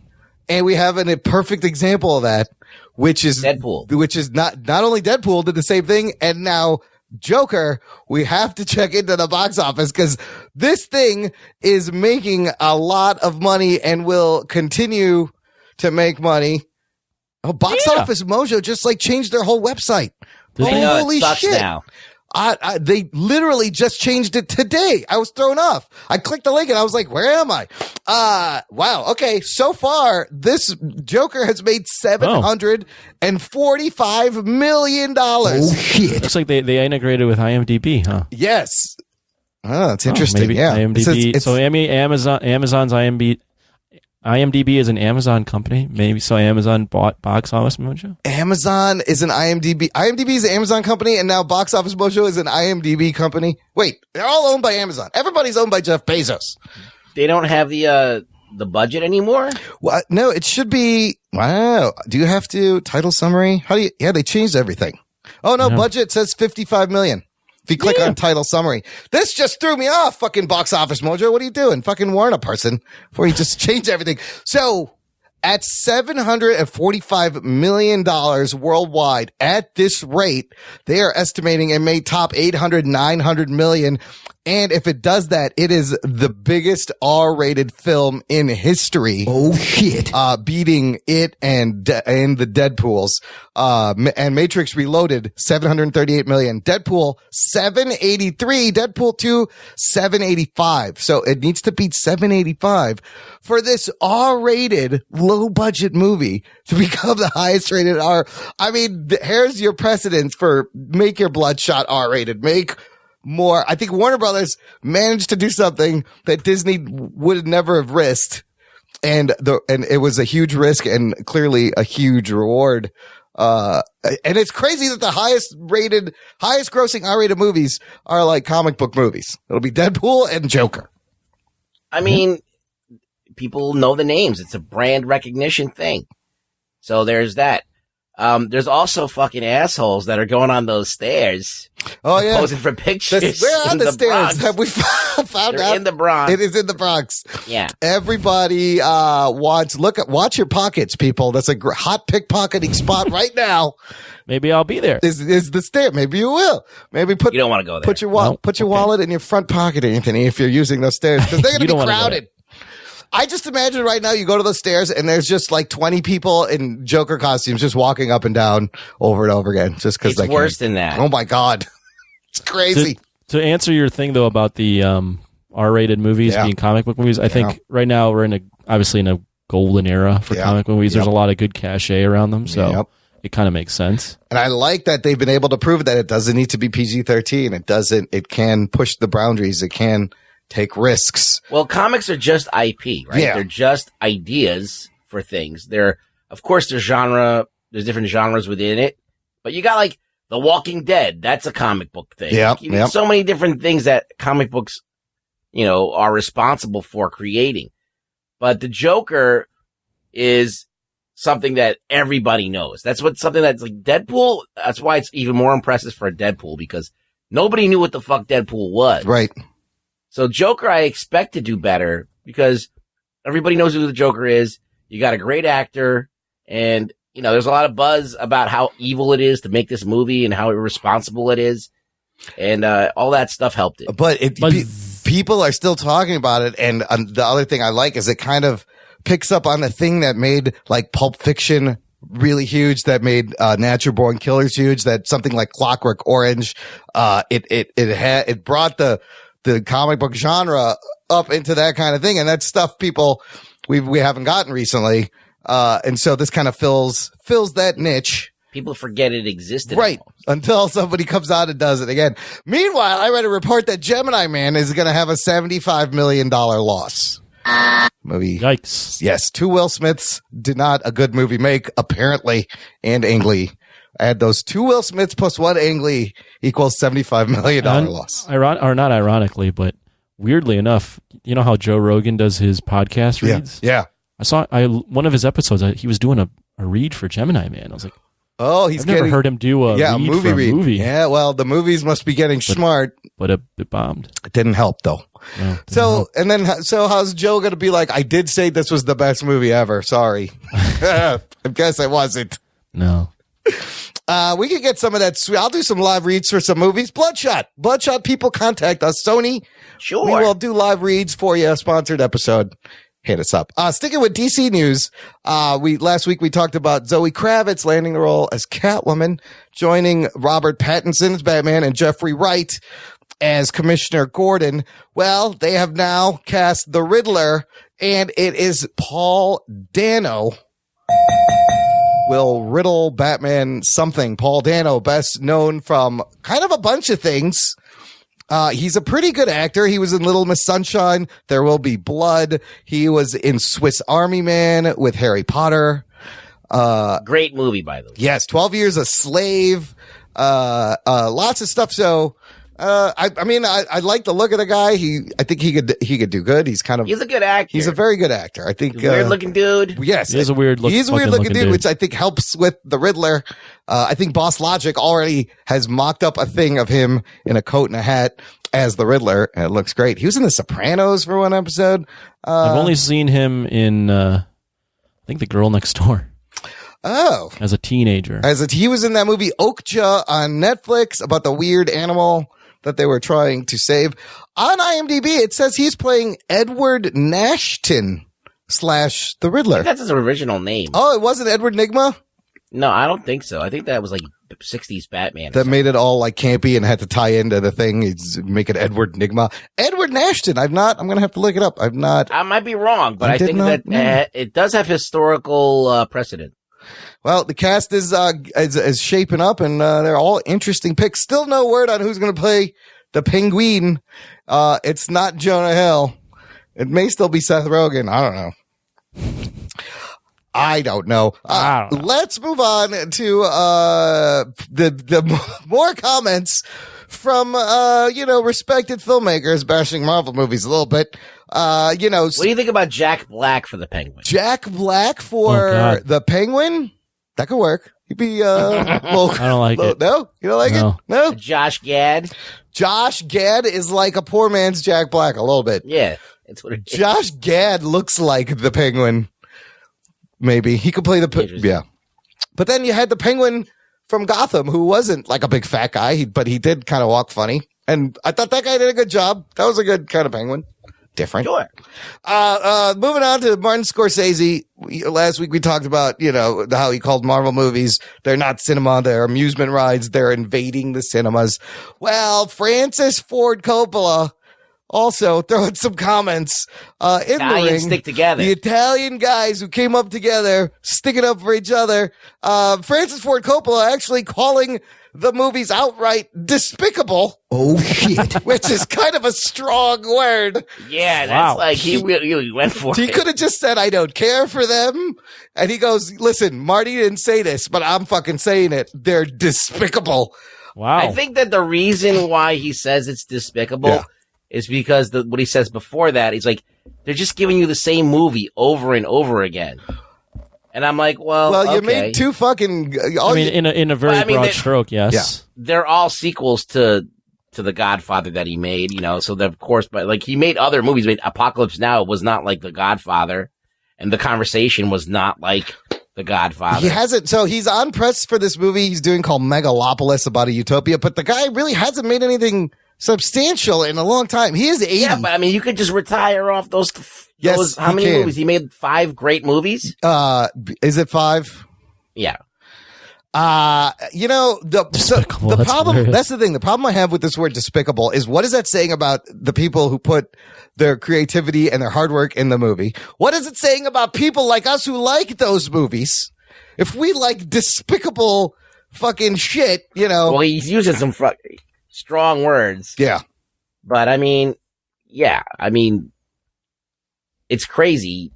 and we have a perfect example of that, which is Deadpool, which is not only Deadpool did the same thing, and now Joker. We have to check into the box office because this thing is making a lot of money and will continue to make money. Oh, Box Office Mojo just changed their whole website. Holy shit. Now. They literally just changed it today. I was thrown off. I clicked the link and I was like, where am I? Wow. Okay. So far, this Joker has made $745 million. Oh, shit. Looks like they integrated with IMDb, huh? Yes. Oh, that's interesting. Maybe IMDb. So Amazon's IMDb is an Amazon company. Maybe so Amazon bought Box Office Mojo? Amazon is an IMDb. IMDb is an Amazon company, and now Box Office Mojo is an IMDb company. Wait, they're all owned by Amazon. Everybody's owned by Jeff Bezos. They don't have the budget anymore? Well, no, it should be. Wow. Do you have to title summary? Yeah, they changed everything. Oh, no, budget says $55 million. If you click on title summary, this just threw me off. Fucking Box Office Mojo. What are you doing? Fucking warn a person before you just change everything. So at $745 million worldwide at this rate, they are estimating it may top 800, 900 million. And if it does that, it is the biggest R-rated film in history. Oh shit! Beating it and the Deadpools. And Matrix Reloaded 738 million. Deadpool 783. Deadpool 2 785. So it needs to beat 785 for this R-rated low budget movie to become the highest rated R. I mean, here's your precedence for make your Bloodshot R-rated. Make more. I think Warner Brothers managed to do something that Disney would never have risked. And it was a huge risk and clearly a huge reward. And it's crazy that the highest grossing R-rated movies are like comic book movies. It'll be Deadpool and Joker. I mean, people know the names. It's a brand recognition thing. So there's that. There's also fucking assholes that are going on those stairs. Oh yeah, posing for pictures. Where are the stairs? Bronx. Have we found out? In the Bronx. It is in the Bronx. Yeah. Everybody watch your pockets, people. That's a hot pickpocketing spot right now. Maybe I'll be there. Is the stair? Maybe you will. Maybe you don't want to go there. Put your wallet in your front pocket, Anthony, if you're using those stairs because they're going to be crowded. I just imagine right now you go to those stairs and there's just like 20 people in Joker costumes just walking up and down over and over again just because it's worse than that. Oh my God. It's crazy. To answer your thing though about the R-rated movies being comic book movies, I think right now we're obviously in a golden era for comic movies. There's a lot of good cachet around them, so it kind of makes sense. And I like that they've been able to prove that it doesn't need to be PG-13. It can push the boundaries. It can take risks. Well, comics are just IP, right? Yeah. They're just ideas for things. They're of course, there's different genres within it, but you got like The Walking Dead. That's a comic book thing. Yeah. So many different things that comic books, are responsible for creating. But the Joker is something that everybody knows. Something that's like Deadpool. That's why it's even more impressive for Deadpool, because nobody knew what the fuck Deadpool was. Right. So Joker, I expect to do better because everybody knows who the Joker is. You got a great actor, and there's a lot of buzz about how evil it is to make this movie and how irresponsible it is, and all that stuff helped it. But people are still talking about it, and the other thing I like is it kind of picks up on the thing that made like Pulp Fiction really huge, that made Natural Born Killers huge, that something like Clockwork Orange, it brought the comic book genre up into that kind of thing, and that's stuff we haven't gotten recently, and so this kind of fills that niche. People forget it existed. Right. Until somebody comes out and does it again. Meanwhile, I read a report that Gemini Man is going to have a $75 million loss. Movie. Yikes. Yes. 2 Will Smiths did not a good movie make, apparently, and Ang Lee. I had those 2 Will Smiths plus 1 Ang Lee equals $75 million loss. Not ironically, but weirdly enough, you know how Joe Rogan does his podcast reads? Yeah. I saw one of his episodes, he was doing a read for Gemini Man. I was like, oh, I've never heard him do a movie. Yeah, well, the movies must be getting smart. But it bombed. It didn't help, though. No, so how's Joe going to be like, I did say this was the best movie ever. Sorry. I guess I wasn't. No. We could get some of that. I'll do some live reads for some movies. Bloodshot people, contact us. Sony. Sure. We will do live reads for you. A sponsored episode. Hit us up. Sticking with DC news, last week we talked about Zoe Kravitz landing the role as Catwoman, joining Robert Pattinson as Batman and Jeffrey Wright as Commissioner Gordon. Well, they have now cast the Riddler, and it is Paul Dano will riddle Batman something. Paul Dano, best known from kind of a bunch of things. He's a pretty good actor. He was in Little Miss Sunshine, There Will Be Blood. He was in Swiss Army Man with Harry Potter. Great movie, by the way. Yes, 12 Years a Slave. Lots of stuff. So, I like the look of the guy. I think he could do good. He's a good actor. He's a very good actor. I think weird looking dude. Yes, he's a weird looking dude, which I think helps with the Riddler. I think Boss Logic already has mocked up a thing of him in a coat and a hat as the Riddler, and it looks great. He was in The Sopranos for one episode. I've only seen him in, I think, The Girl Next Door. Oh, as a teenager. He was in that movie Okja on Netflix about the weird animal that they were trying to save. On IMDb, it says he's playing Edward Nashton / the Riddler. I think that's his original name. Oh, it wasn't Edward Nigma? No, I don't think so. I think that was like 60s Batman. That made it all like campy and had to tie into the thing. Make it Edward Nigma. Edward Nashton. I'm going to have to look it up. I might be wrong, but I think that it does have historical precedent. Well, the cast is shaping up, and they're all interesting picks. Still no word on who's going to play the Penguin. It's not Jonah Hill. It may still be Seth Rogen. I don't know. Let's move on to the more comments from respected filmmakers bashing Marvel movies a little bit. What do you think about Jack Black for the Penguin? Jack Black for the Penguin? That could work. He'd be I don't like it. No? You don't like it? No? Josh Gad? Josh Gad is like a poor man's Jack Black a little bit. Yeah, that's what it is. Josh Gad looks like the Penguin. Maybe. He could play yeah. But then you had the Penguin from Gotham, who wasn't like a big fat guy, but he did kind of walk funny. And I thought that guy did a good job. That was a good kind of Penguin. Different. Sure. Moving on to Martin Scorsese. Last week we talked about, how he called Marvel movies. They're not cinema. They're amusement rides. They're invading the cinemas. Well, Francis Ford Coppola also throwing some comments in Italians the ring. stick together. The Italian guys who came up together, sticking up for each other. Francis Ford Coppola actually calling the movies outright despicable. Oh, shit. Which is kind of a strong word. Yeah, that's like he really went for it. He could have just said, I don't care for them. And he goes, listen, Marty didn't say this, but I'm fucking saying it. They're despicable. Wow. I think that the reason why he says it's despicable is because what he says before that, he's like, they're just giving you the same movie over and over again. And I'm like, well, you okay. made two fucking. In a very broad stroke, yes. Yeah. They're all sequels to The Godfather that he made, so of course, but like he made other movies. He made Apocalypse Now was not like The Godfather, and The Conversation was not like The Godfather. He hasn't. So he's on press for this movie he's doing called Megalopolis about a utopia, but the guy really hasn't made anything substantial in a long time. He is 80. Yeah, but I mean, you could just retire off those. Yes, how many movies? He made 5 great movies. Is it 5? Yeah. The problem, that's the thing. The problem I have with this word despicable is what is that saying about the people who put their creativity and their hard work in the movie? What is it saying about people like us who like those movies? If we like despicable fucking shit, Well, he's using some strong words. Yeah. But I mean, it's crazy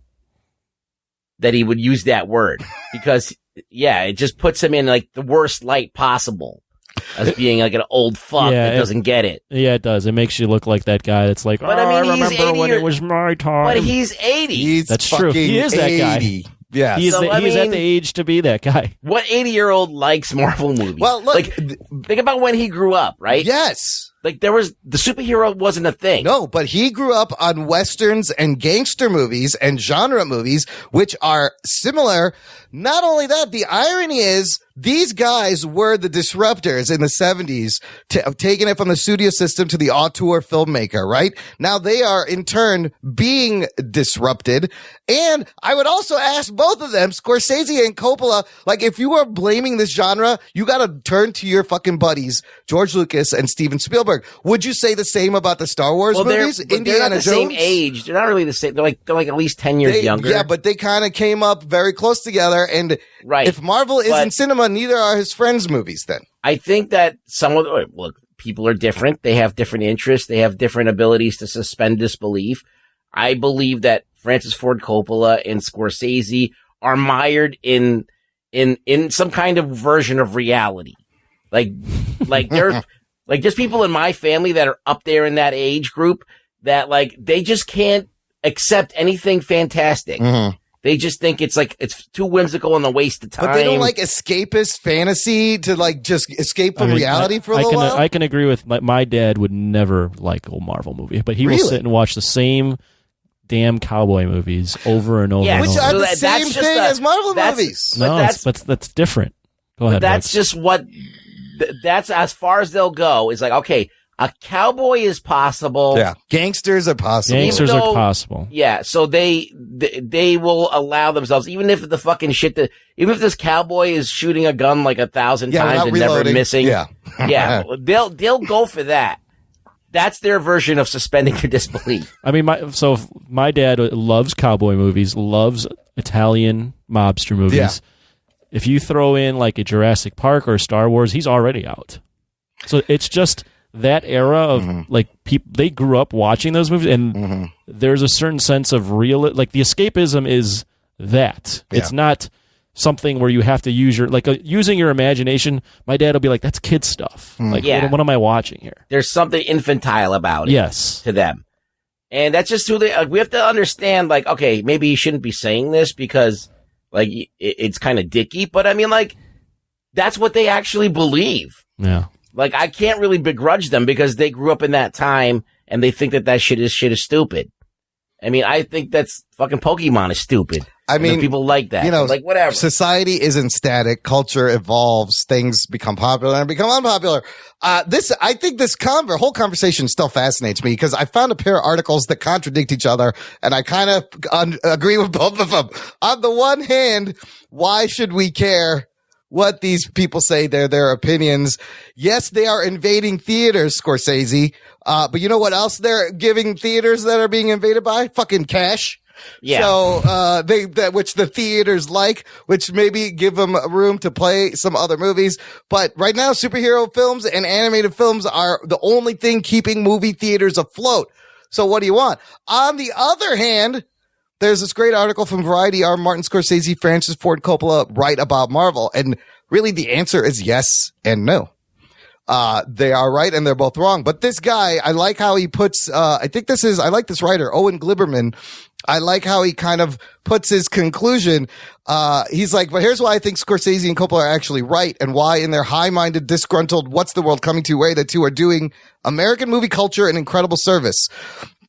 that he would use that word because, it just puts him in like the worst light possible as being like an old fuck that doesn't get it. Yeah, it does. It makes you look like that guy that's like, but I remember when it was my time. But he's 80. That's true. He is that guy. Yeah, he's at the age to be that guy. What 80-year-old likes Marvel movies? Well, look, think about when he grew up, right? Yes. Like the superhero wasn't a thing. No, but he grew up on westerns and gangster movies and genre movies, which are similar. Not only that, the irony is these guys were the disruptors in the 70s taking it from the studio system to the auteur filmmaker, right? Now they are in turn being disrupted. And I would also ask both of them, Scorsese and Coppola, like if you are blaming this genre, you got to turn to your fucking buddies, George Lucas and Steven Spielberg. Would you say the same about the Star Wars movies? They're not the same age. They're not really the same. They're like at least 10 years younger. Yeah, but they kind of came up very close together. And if Marvel isn't cinema, neither are his friends' movies then. I think that people are different. They have different interests. They have different abilities to suspend disbelief. I believe that Francis Ford Coppola and Scorsese are mired in some kind of version of reality. Like they're like just people in my family that are up there in that age group that like they just can't accept anything fantastic. Mm-hmm. They just think it's too whimsical and a waste of time. But they don't like escapist fantasy to like just escape from reality for a little while? I can agree with my dad would never like a Marvel movie, but he will sit and watch the same damn cowboy movies over and over and which over. are the same thing as Marvel movies. No, that's different. Go ahead. That's just what... That's as far as they'll go. It's like, okay, a cowboy is possible. Yeah. Gangsters are possible. Gangsters are possible. Yeah. So they will allow themselves, even if the fucking shit even if this cowboy is shooting a gun like 1,000 times and never missing. Yeah. Yeah. They'll go for that. That's their version of suspending your disbelief. I mean, my dad loves cowboy movies, loves Italian mobster movies. Yeah. If you throw in like a Jurassic Park or Star Wars, he's already out. So it's just that era of like people, they grew up watching those movies, and there's a certain sense of like the escapism is that. Yeah. It's not something where you have to use using your imagination. My dad will be like, that's kid stuff. Like, what am I watching here? There's something infantile about it. Yes. To them. And that's just who we have to understand, like, okay, maybe you shouldn't be saying this because like it's kind of dicky, but I mean, like, that's what they actually believe. Yeah. Like, I can't really begrudge them because they grew up in that time and they think that shit is stupid. I mean, I think that's fucking Pokemon is stupid. I mean, people like that. Like, whatever. Society isn't static. Culture evolves. Things become popular and become unpopular. I think this whole conversation still fascinates me because I found a pair of articles that contradict each other, and I kind of agree with both of them. On the one hand, why should we care what these people say? They're their opinions. Yes, they are invading theaters, Scorsese. But you know what else they're giving theaters that are being invaded by? Fucking cash. Yeah. So, which the theaters like, which maybe give them room to play some other movies. But right now, superhero films and animated films are the only thing keeping movie theaters afloat. So what do you want? On the other hand, there's this great article from Variety. Are Martin Scorsese, Francis Ford Coppola right about Marvel? And really the answer is yes and no. They are right and they're both wrong. But this guy, I like how he puts, I like this writer, Owen Gleiberman. I like how he kind of puts his conclusion. He's like, but here's why I think Scorsese and Coppola are actually right, and why in their high-minded, disgruntled, what's the world coming to way, the two are doing American movie culture an incredible service.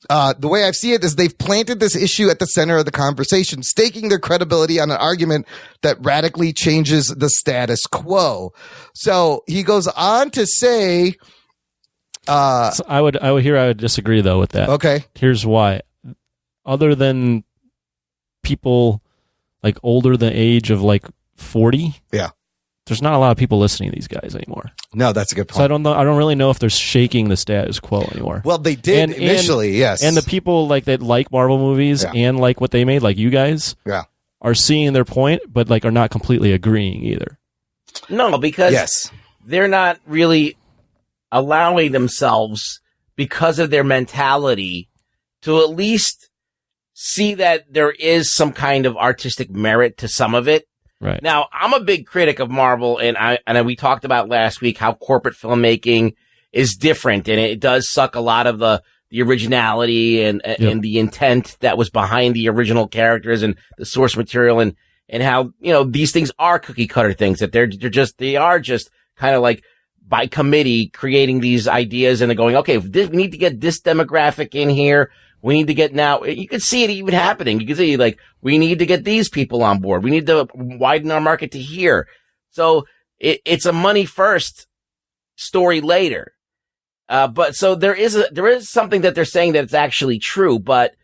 The way I see it is they've planted this issue at the center of the conversation, staking their credibility on an argument that radically changes the status quo. So he goes on to say, so I would disagree though with that. Okay. Here's why. Other than people like older than age of like 40, yeah, there's not a lot of people listening to these guys anymore. No, that's a good point. So I don't know. I don't really know if they're shaking the status quo anymore. Well, they did initially, yes. And the people like that like Marvel movies and like what they made, like you guys, are seeing their point, but like are not completely agreeing either. No, because they're not really allowing themselves, because of their mentality, to at least see that there is some kind of artistic merit to some of it. Right. Now, I'm a big critic of Marvel, and we talked about last week how corporate filmmaking is different, and it does suck a lot of the originality and the intent that was behind the original characters and the source material, and how, you know, these things are cookie cutter things, that they are just kind of like by committee creating these ideas, and they're going, okay, we need to get this demographic in here. We need to get now, you can see it even happening. You can see like, we need to get these people on board. We need to widen our market to here. So it's a money first, story later. But so there is something that they're saying that it's actually true, but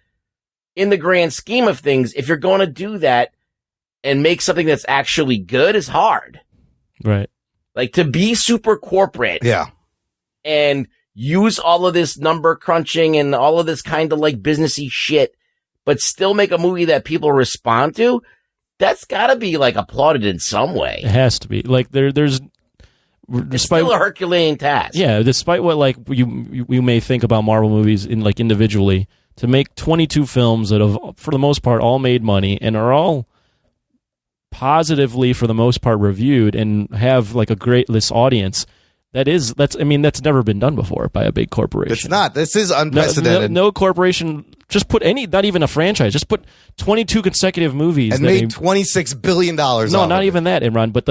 in the grand scheme of things, if you're going to do that and make something that's actually good is hard. Right. Like to be super corporate. Yeah. And use all of this number crunching and all of this kind of like businessy shit, but still make a movie that people respond to. That's got to be like applauded in some way. It has to be. Like there's it's still a Herculean task. Yeah, despite what like you may think about Marvel movies in like individually, to make 22 films that have for the most part all made money and are all positively for the most part reviewed and have like a great list audience. That's never been done before by a big corporation. It's not. This is unprecedented. No corporation, just put not even a franchise, just put 22 consecutive movies. And made $26 billion. No, not even that, Imran, but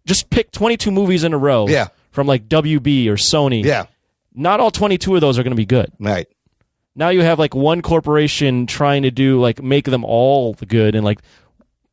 just pick 22 movies in a row. Yeah. From like WB or Sony. Yeah. Not all 22 of those are going to be good. Right. Now you have like one corporation trying to do like make them all good and like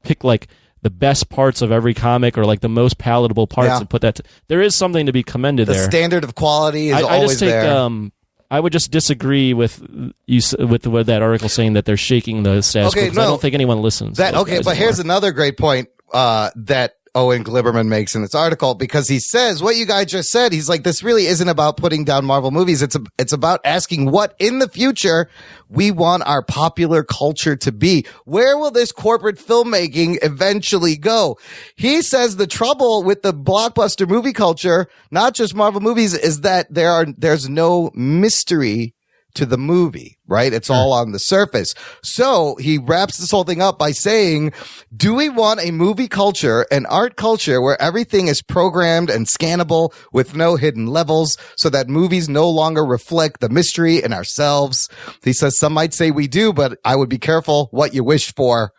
pick like the best parts of every comic or like the most palatable parts and put that. There is something to be commended there. The standard of quality is always there. I would just disagree with that article saying that they're shaking the status quo. I don't think anyone listens. But here's another great point that Owen Gleiberman makes in this article, because he says what you guys just said. He's like, this really isn't about putting down Marvel movies. It's about asking what in the future we want our popular culture to be. Where will this corporate filmmaking eventually go? He says the trouble with the blockbuster movie culture, not just Marvel movies, is that there's no mystery to the movie, right? It's all on the surface. So he wraps this whole thing up by saying, do we want a movie culture, an art culture where everything is programmed and scannable with no hidden levels so that movies no longer reflect the mystery in ourselves? He says some might say we do, but I would be careful what you wish for.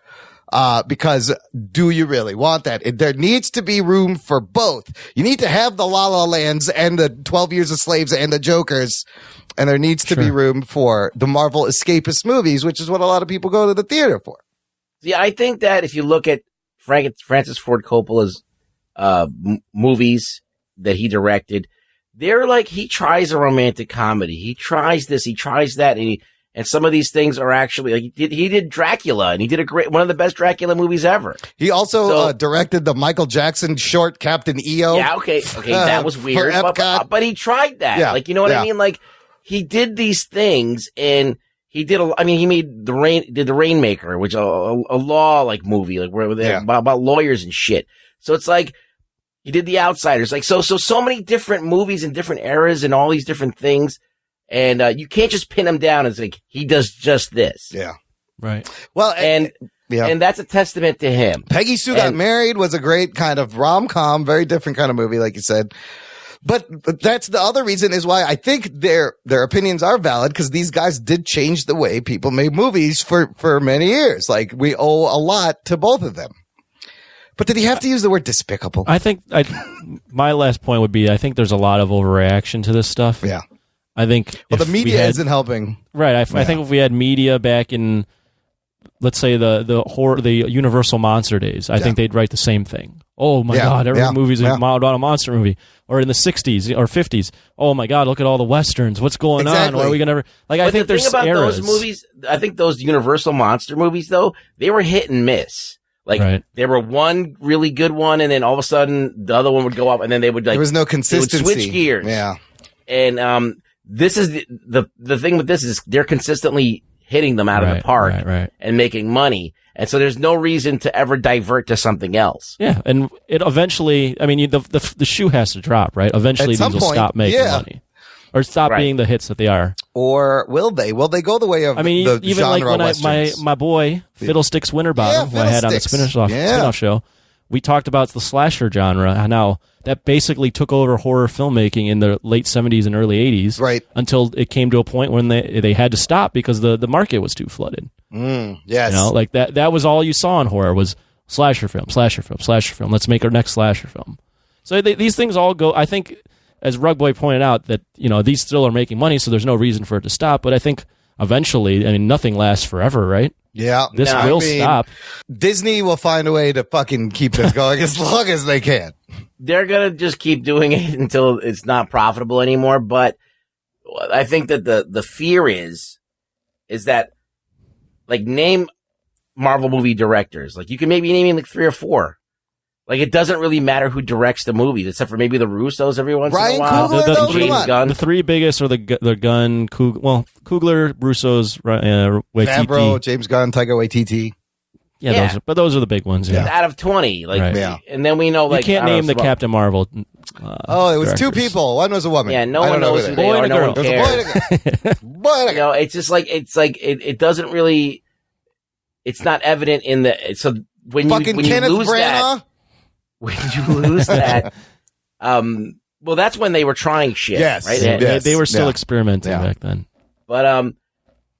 Because do you really want that? There needs to be room for both. You need to have the La La Lands and the 12 Years a Slaves and the Jokers. And there needs to be room for the Marvel escapist movies, which is what a lot of people go to the theater for. Yeah, I think that if you look at Francis Ford Coppola's movies that he directed, they're like, he tries a romantic comedy. He tries this, he tries that, and some of these things are actually like he did Dracula, and he did one of the best Dracula movies ever. He also directed the Michael Jackson short Captain EO. Yeah, okay, that was weird, but he tried that. Yeah, like, you know what I mean? Like, he did these things, and he made the Rainmaker, which a law like movie, like where they're about lawyers and shit. So it's like he did The Outsiders, like so many different movies in different eras and all these different things, and you can't just pin him down as like he does just this. Yeah, right. Well, and that's a testament to him. Peggy Sue Got Married was a great kind of rom-com, very different kind of movie, like you said. But that's the other reason is why I think their opinions are valid, because these guys did change the way people made movies for many years. Like, we owe a lot to both of them. But did he have to use the word despicable? I think my last point would be I think there's a lot of overreaction to this stuff. Yeah. I think the media isn't helping. Right. I think if we had media back in, let's say the Universal Monster days, I think they'd write the same thing. Oh my God! Every movie's about a monster movie. Or in the 60s or 50s. Oh my God! Look at all the westerns. What's going on? Why are we gonna like? I think there's eras. Those movies. I think those Universal monster movies, though, they were hit and miss. Like there were one really good one, and then all of a sudden the other one would go up, and then they would like there was no consistency. They would switch gears. Yeah. And this is the thing with this is they're consistently hitting them out of the park and making money. And so there's no reason to ever divert to something else. Yeah, and it eventually, I mean, the shoe has to drop, right? Eventually these will stop making money. Or stop being the hits that they are. Or will they? Will they go the way of the even genre like when my boy, Fiddlesticks Winterbottom, who I had on the spin-off show, we talked about the slasher genre, how that basically took over horror filmmaking in the late 70s and early 80s. Right. Until it came to a point when they had to stop because the market was too flooded. Yes. You know, like that was all you saw in horror was slasher film. Let's make our next slasher film. So these things all go, I think, as Rug Boy pointed out, that, you know, these still are making money, so there's no reason for it to stop. But I think eventually, I mean, nothing lasts forever, right? Yeah. This will stop. Disney will find a way to fucking keep this going as long as they can. They're going to just keep doing it until it's not profitable anymore. But I think that the fear is that, like, name Marvel movie directors. Like, you can maybe name like 3 or 4. Like, it doesn't really matter who directs the movies, except for maybe the Russos every once in a while. James Gunn. The 3 biggest are the Gunn, Coogler, Russos, Waititi. Favreau, James Gunn, Taika Waititi. Yeah. Those are the big ones. Yeah. Out of 20, and then we know, like, you can't name the Captain Marvel. It was directors. 2 people. One was a woman. Yeah, no one knows who they are. No one cares. Boy and a girl. You know, it's just like it doesn't really. It's not evident in the so when you lose that. When you lose that, well, that's when they were trying shit. Yes, right. They were still experimenting back then. But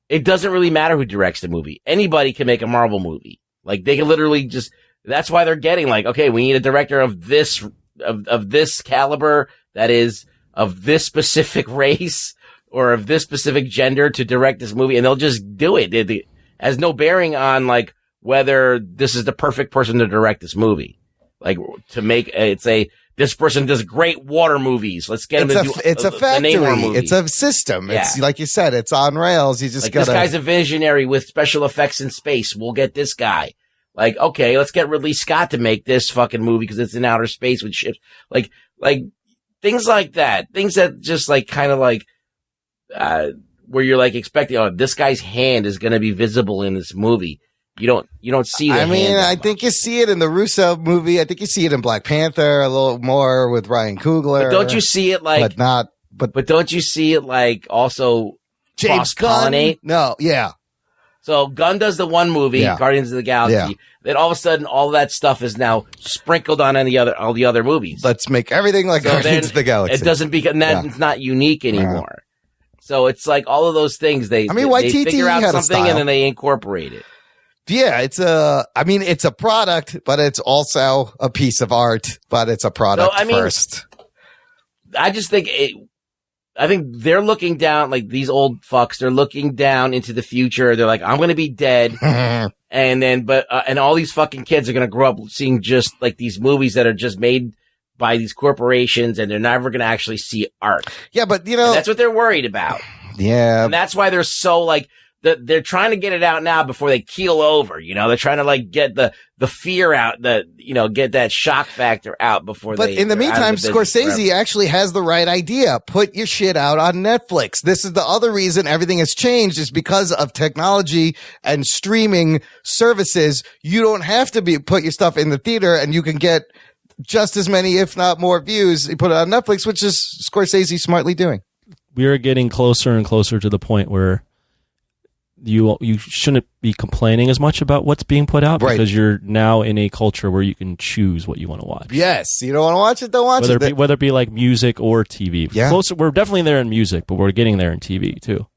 it doesn't really matter who directs the movie. Anybody can make a Marvel movie. Like, they can literally just. That's why they're getting like, okay, we need a director of this caliber, that is of this specific race or of this specific gender to direct this movie, and they'll just do it. It has no bearing on like whether this is the perfect person to direct this movie. Like, to make this person does great water movies. Let's get him to do it's a factory. It's a system. It's like you said, it's on rails. You just this guy's a visionary with special effects in space. We'll get this guy. Like, okay, let's get Ridley Scott to make this fucking movie because it's in outer space with ships. Like things like that. Things that just like kind of like where you're like expecting, oh, this guy's hand is going to be visible in this movie. You don't see that. I mean, I think you see it in the Russo movie. I think you see it in Black Panther a little more with Ryan Coogler. But don't you see it like? But don't you see it like also James Gunn? No, yeah. So Gunn does the one movie, Guardians of the Galaxy. Yeah. Then all of a sudden, all that stuff is now sprinkled on all the other movies. Let's make everything like Guardians of the Galaxy. It doesn't become it's not unique anymore. So it's like all of those things. They figure out something and then they incorporate it. Yeah, it's a product, but it's also a piece of art, but it's a product first. I just think I think they're looking down, like these old fucks, they're looking down into the future. They're like, I'm going to be dead. And then, and all these fucking kids are going to grow up seeing just like these movies that are just made by these corporations, and they're never going to actually see art. Yeah, but that's what they're worried about. Yeah. And that's why they're so like, they're trying to get it out now before they keel over. They're trying to like get the fear out, get that shock factor out before. But in the meantime, Scorsese actually has the right idea. Put your shit out on Netflix. This is the other reason everything has changed, is because of technology and streaming services. You don't have to put your stuff in the theater, and you can get just as many, if not more, views. You put it on Netflix, which is Scorsese smartly doing. We are getting closer and closer to the point where you shouldn't be complaining as much about what's being put out, because you're now in a culture where you can choose what you want to watch. Yes, you don't want to watch it, don't watch it. Whether it be like music or TV. Yeah. Closer, we're definitely there in music, but we're getting there in TV too.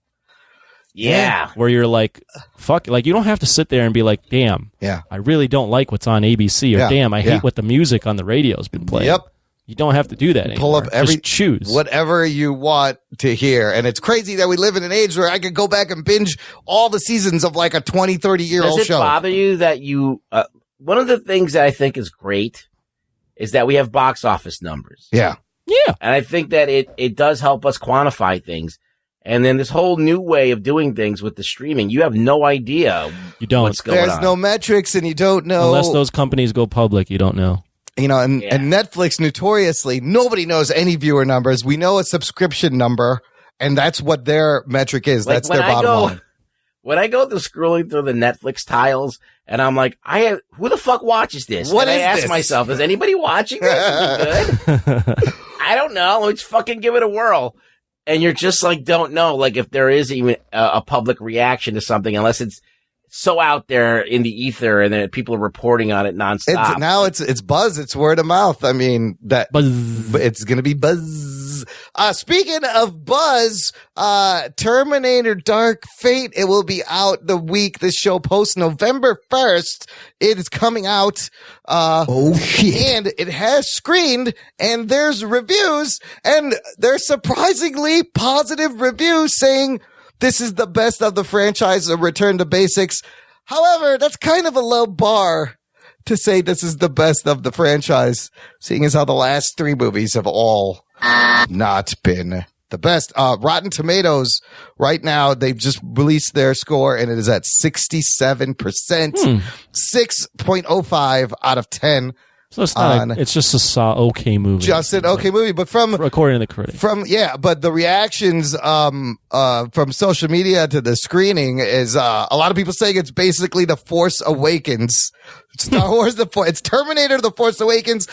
Yeah. Where you're like, fuck, like you don't have to sit there and be like, damn, I really don't like what's on ABC, or damn, I hate what the music on the radio has been playing. Yep. You don't have to do that anymore. Pull up just choose whatever you want to hear. And it's crazy that we live in an age where I could go back and binge all the seasons of like a 20, 30-year-old show. Does it bother you that one of the things that I think is great is that we have box office numbers. Yeah. Yeah. And I think that it does help us quantify things. And then this whole new way of doing things with the streaming, you have no idea what's going on. There's no metrics, and you don't know. Unless those companies go public, you don't know. And Netflix, notoriously, nobody knows any viewer numbers. We know a subscription number, and that's what their metric is. That's their bottom line. When I go through scrolling through the Netflix tiles, and I'm like, who the fuck watches this? What and is I ask this? myself, is anybody watching this? Is it good? I don't know. Let's fucking give it a whirl. And you're just like, don't know, like if there is even a public reaction to something, unless it's so out there in the ether and then people are reporting on it nonstop. It's buzz. It's word of mouth. I mean, it's going to be buzz. Speaking of buzz, Terminator Dark Fate, it will be out the week this show posts November 1st. It is coming out. Shit. And it has screened, and there's reviews, and there's surprisingly positive reviews saying this is the best of the franchise, a return to basics. However, that's kind of a low bar to say this is the best of the franchise, seeing as how the last three movies have all not been the best. Rotten Tomatoes, right now, they've just released their score, and it is at 67%, 6.05 out of 10. So it's not. It's just a okay movie. Just an okay movie, but according to the critic. But the reactions from social media to the screening is a lot of people saying it's basically The Force Awakens. Star Wars, it's Terminator, The Force Awakens.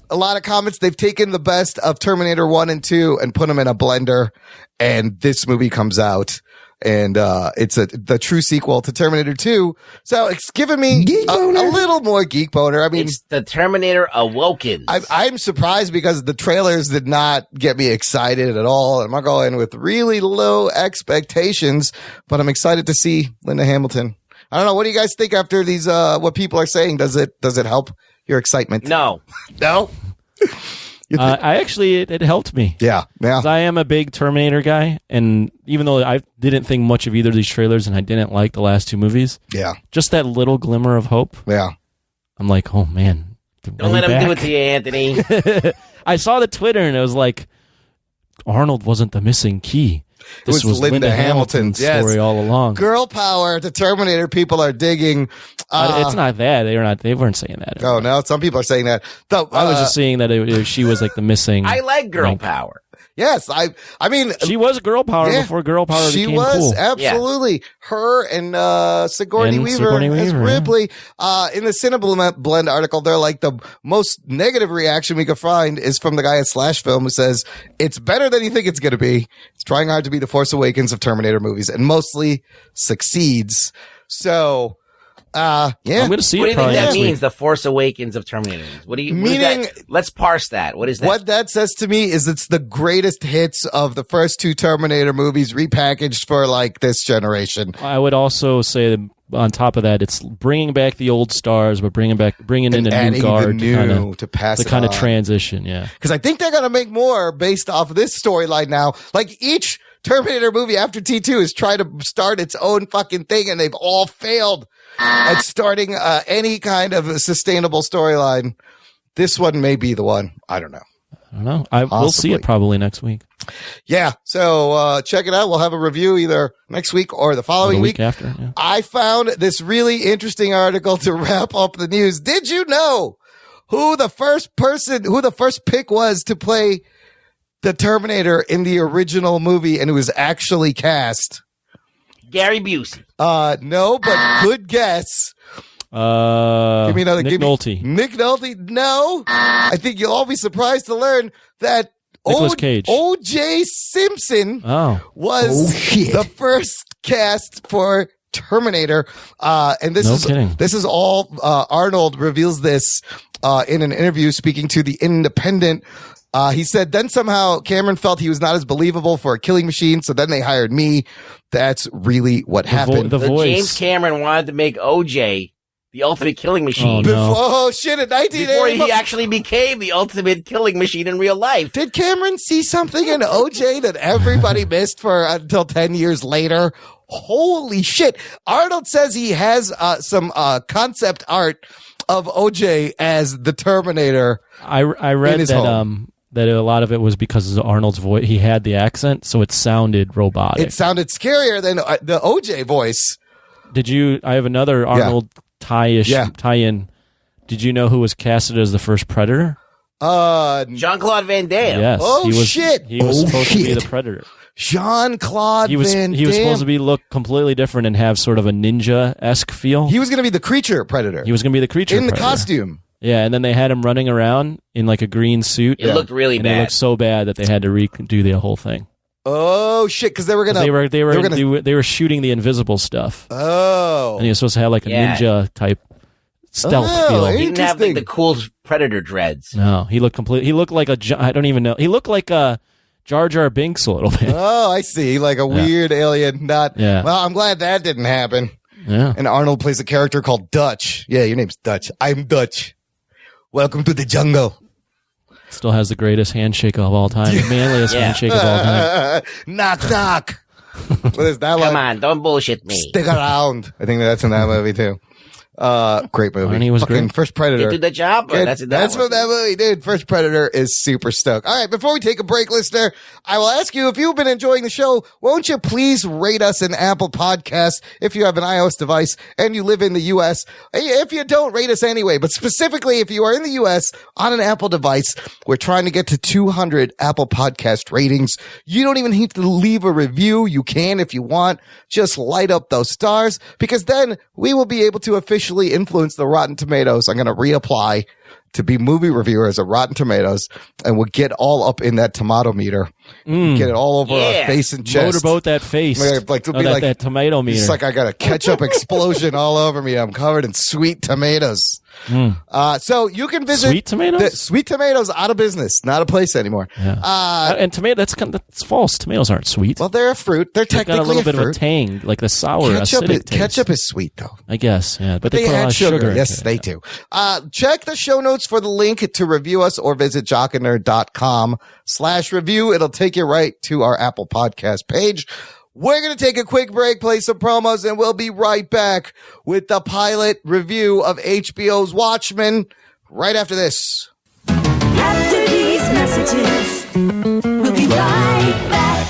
A lot of comments. They've taken the best of Terminator 1 and 2 and put them in a blender, and this movie comes out. And it's the true sequel to Terminator 2. So it's given me a little more geek boner. I mean, it's the Terminator Awokens. I'm surprised because the trailers did not get me excited at all. I'm not going with really low expectations, but I'm excited to see Linda Hamilton. I don't know. What do you guys think after these? What people are saying? Does it help your excitement? No. It helped me. Yeah. 'Cause I am a big Terminator guy, and even though I didn't think much of either of these trailers, and I didn't like the last two movies, just that little glimmer of hope. Yeah, I'm like, oh man, don't let him do it to you, Anthony. I saw the Twitter, and it was like, Arnold wasn't the missing key. This was Linda Hamilton's story all along. Girl power to Terminator. People are digging. It's not that they weren't saying that. Oh no, some people are saying that. I was just saying that she was like the missing. I like girl power. Yes, I mean, she was girl power before girl power became cool. She was absolutely her and Sigourney Weaver as Ripley. In the Cineblend article, they're like the most negative reaction we could find is from the guy at Slash Film who says it's better than you think it's going to be. It's trying hard to be the Force Awakens of Terminator movies and mostly succeeds. So. I'm going to see what it. What do you think that means? Week. The Force Awakens of Terminator. What do you mean? Let's parse that. What is that? What that says to me is it's the greatest hits of the first two Terminator movies repackaged for like this generation. I would also say that on top of that, it's bringing back the old stars, but bringing in a new guard to kind of transition. Yeah, because I think they're going to make more based off of this storyline now. Like each Terminator movie after T2 is trying to start its own fucking thing, and they've all failed at starting any kind of a sustainable storyline. This one may be the one. I don't know. I don't know. We'll see it probably next week. Yeah. So check it out. We'll have a review either next week or the following week after. Yeah. I found this really interesting article to wrap up the news. Did you know who the first pick was to play the Terminator in the original movie and who was actually cast? Gary Busey. No, but good guess. Give me another. Nick Nolte. Nick Nolte. No, I think you'll all be surprised to learn that Nicolas Cage. O.J. Simpson was the first cast for Terminator. And this is all Arnold reveals this in an interview speaking to The Independent. He said, then somehow Cameron felt he was not as believable for a killing machine, so then they hired me. That's really what happened. The voice. James Cameron wanted to make O.J. the ultimate killing machine. Oh, shit, in 1980. Before he actually became the ultimate killing machine in real life. Did Cameron see something in O.J. that everybody missed for until 10 years later? Holy shit. Arnold says he has some concept art of O.J. as the Terminator. I read that a lot of it was because of Arnold's voice. He had the accent, so it sounded robotic. It sounded scarier than the O.J. voice. I have another Arnold tie-in. Did you know who was casted as the first Predator? Jean-Claude Van Damme. Yes. Shit. He was supposed to be the Predator. Jean-Claude Van Damme. He was supposed to look completely different and have sort of a ninja-esque feel. He was going to be the creature Predator. He was going to be the creature in Predator. The costume. Yeah, and then they had him running around in like a green suit. It looked really bad. It looked so bad that they had to redo the whole thing. Oh shit! Because they were gonna they were shooting the invisible stuff. Oh, and he was supposed to have like a ninja type stealth feel. He didn't have like the cool Predator dreads. No, he looked He looked like I don't even know. He looked like a Jar Jar Binks a little bit. Oh, I see. Like a weird alien. Yeah. Well, I'm glad that didn't happen. Yeah. And Arnold plays a character called Dutch. Yeah, your name's Dutch. I'm Dutch. Welcome to the jungle. Still has the greatest handshake of all time. The manliest handshake of all time. Knock, knock. What is that one? Come on, don't bullshit me. Stick around. I think that's in that movie, too. Great movie. And he was great. First Predator. Did the job? That's from that movie, dude. First Predator is super stoked. All right, before we take a break, listener, I will ask you, if you've been enjoying the show, won't you please rate us an Apple Podcast if you have an iOS device and you live in the U.S. If you don't, rate us anyway. But specifically, if you are in the U.S. on an Apple device, we're trying to get to 200 Apple Podcast ratings. You don't even need to leave a review. You can if you want. Just light up those stars, because then we will be able to officially influence the Rotten Tomatoes. I'm going to reapply to be movie reviewers of Rotten Tomatoes, and we'll get all up in that tomato meter. Get it all over our face and chest. Motorboat that face. That tomato meter. It's like I got a ketchup explosion all over me. I'm covered in sweet tomatoes. So you can visit Sweet Tomatoes? Sweet Tomatoes out of business, not a place anymore. Yeah. And tomato, that's false. Tomatoes aren't sweet. Well, they're a fruit. They're technically got a little bit fruit. of a tang, like the sour acidic taste. Ketchup is sweet, though. I guess, yeah. But they put a add lot of sugar into Yes, it. they do. Check the show notes for the link to review us, or visit jockandnerd.com/review. It'll take you right to our Apple Podcast page. We're going to take a quick break, play some promos, and we'll be right back with the pilot review of HBO's Watchmen right after this. After these messages, we'll be right back.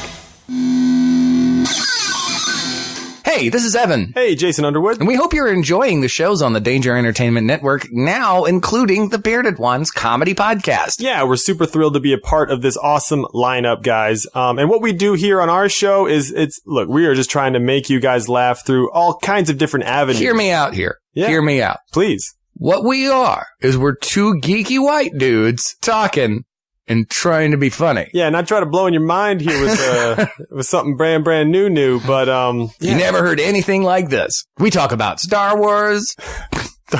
Hey, this is Evan. Hey, Jason Underwood. And we hope you're enjoying the shows on the Danger Entertainment Network, now including the Bearded Ones comedy podcast. Yeah, we're super thrilled to be a part of this awesome lineup, guys. And what we do here on our show is, look, we are just trying to make you guys laugh through all kinds of different avenues. Hear me out here. Yeah. Hear me out. Please. What we are is we're two geeky white dudes talking and trying to be funny. Yeah, not try to blow in your mind here with with something brand new, but You never heard anything like this. We talk about Star Wars. We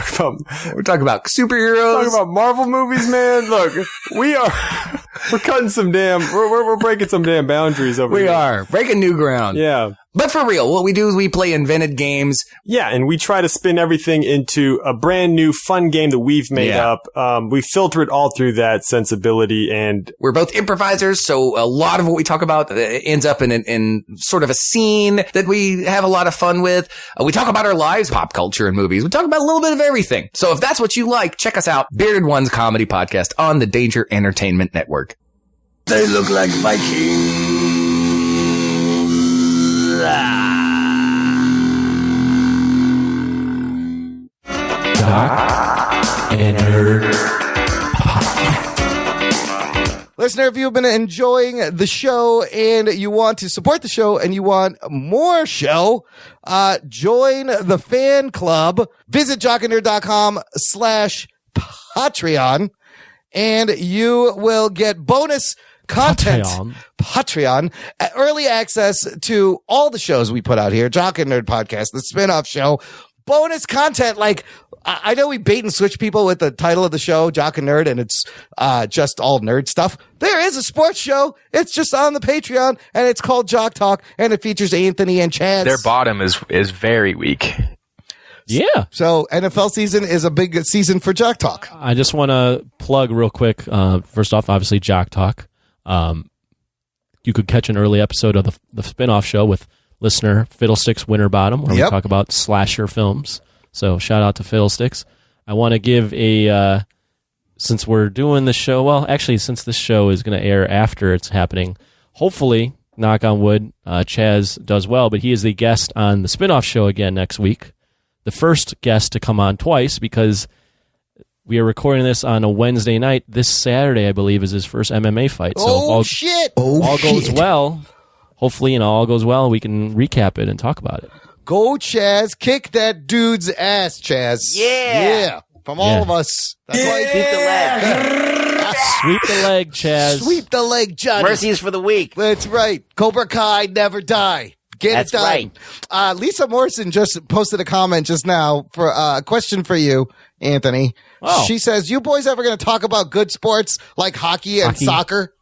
talk about superheroes. Talk about Marvel movies, man. Look, we're cutting some we're breaking some damn boundaries over here. We are breaking new ground. Yeah. But for real, what we do is we play invented games. Yeah, and we try to spin everything into a brand new fun game that we've made up. We filter it all through that sensibility, and we're both improvisers, so a lot of what we talk about ends up in sort of a scene that we have a lot of fun with. We talk about our lives, pop culture, and movies. We talk about a little bit of everything. So if that's what you like, check us out, Bearded One's comedy podcast on the Danger Entertainment Network. They look like Vikings. Listener, if you've been enjoying the show and you want to support the show and you want more show, join the fan club. Visit jockandnerd.com/Patreon and you will get bonus content, Patreon, early access to all the shows we put out here, Jock and Nerd Podcast, the spin-off show, bonus content. Like, I know we bait and switch people with the title of the show, Jock and Nerd, and it's just all nerd stuff. There is a sports show. It's just on the Patreon, and it's called Jock Talk, and it features Anthony and Chaz. Their bottom is very weak. Yeah. So NFL season is a big season for Jock Talk. I just want to plug real quick. First off, obviously, Jock Talk. You could catch an early episode of the spin-off show with listener Fiddlesticks Winterbottom, where we talk about slasher films. So shout out to Fiddlesticks. I want to give since we're doing the show, well, actually, since this show is going to air after it's happening, hopefully, knock on wood, Chaz does well, but he is the guest on the spin-off show again next week. The first guest to come on twice, because we are recording this on a Wednesday night. This Saturday, I believe, is his first MMA fight. So all goes well. Hopefully, all goes well, we can recap it and talk about it. Go, Chaz. Kick that dude's ass, Chaz. Yeah. From all of us. That's why Sweep the leg. Sweep the leg, Chaz. Sweep the leg, Johnny. Mercies for the weak. That's right. Cobra Kai never die. Get it done. Right. Lisa Morrison just posted a comment just now for a question for you, Anthony. Oh. She says, you boys ever going to talk about good sports like hockey and soccer?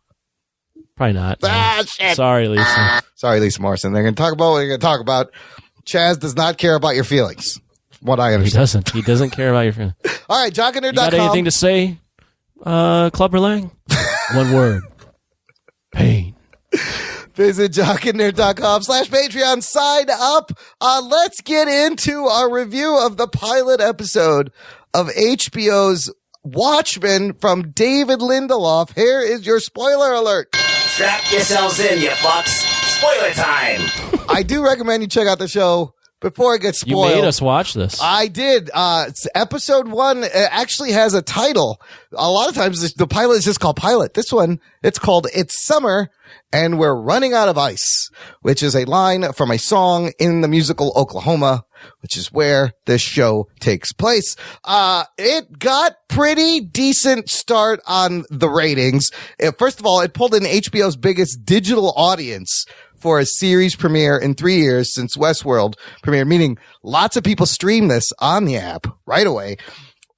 Probably not. Shit. Sorry, Lisa. Sorry, Lisa Morrison. They're going to talk about what they're going to talk about. Chaz does not care about your feelings, from what I understand. He doesn't care about your feelings. All right, jockandnerd.com. You got anything to say, Clubber Lang? One word. Pain. Visit jockandnerd.com/Patreon. Sign up. Let's get into our review of the pilot episode of HBO's Watchmen from David Lindelof. Here is your spoiler alert. Strap yourselves in, you fucks. Spoiler time. I do recommend you check out the show before it gets spoiled. You made us watch this. I did. It's episode 1 actually has a title. A lot of times the pilot is just called Pilot. This one, it's called It's Summer and We're Running Out of Ice, which is a line from a song in the musical Oklahoma, which is where this show takes place. It got pretty decent start on the ratings. First of all, it pulled in HBO's biggest digital audience for a series premiere in 3 years since Westworld premiere, meaning lots of people stream this on the app right away.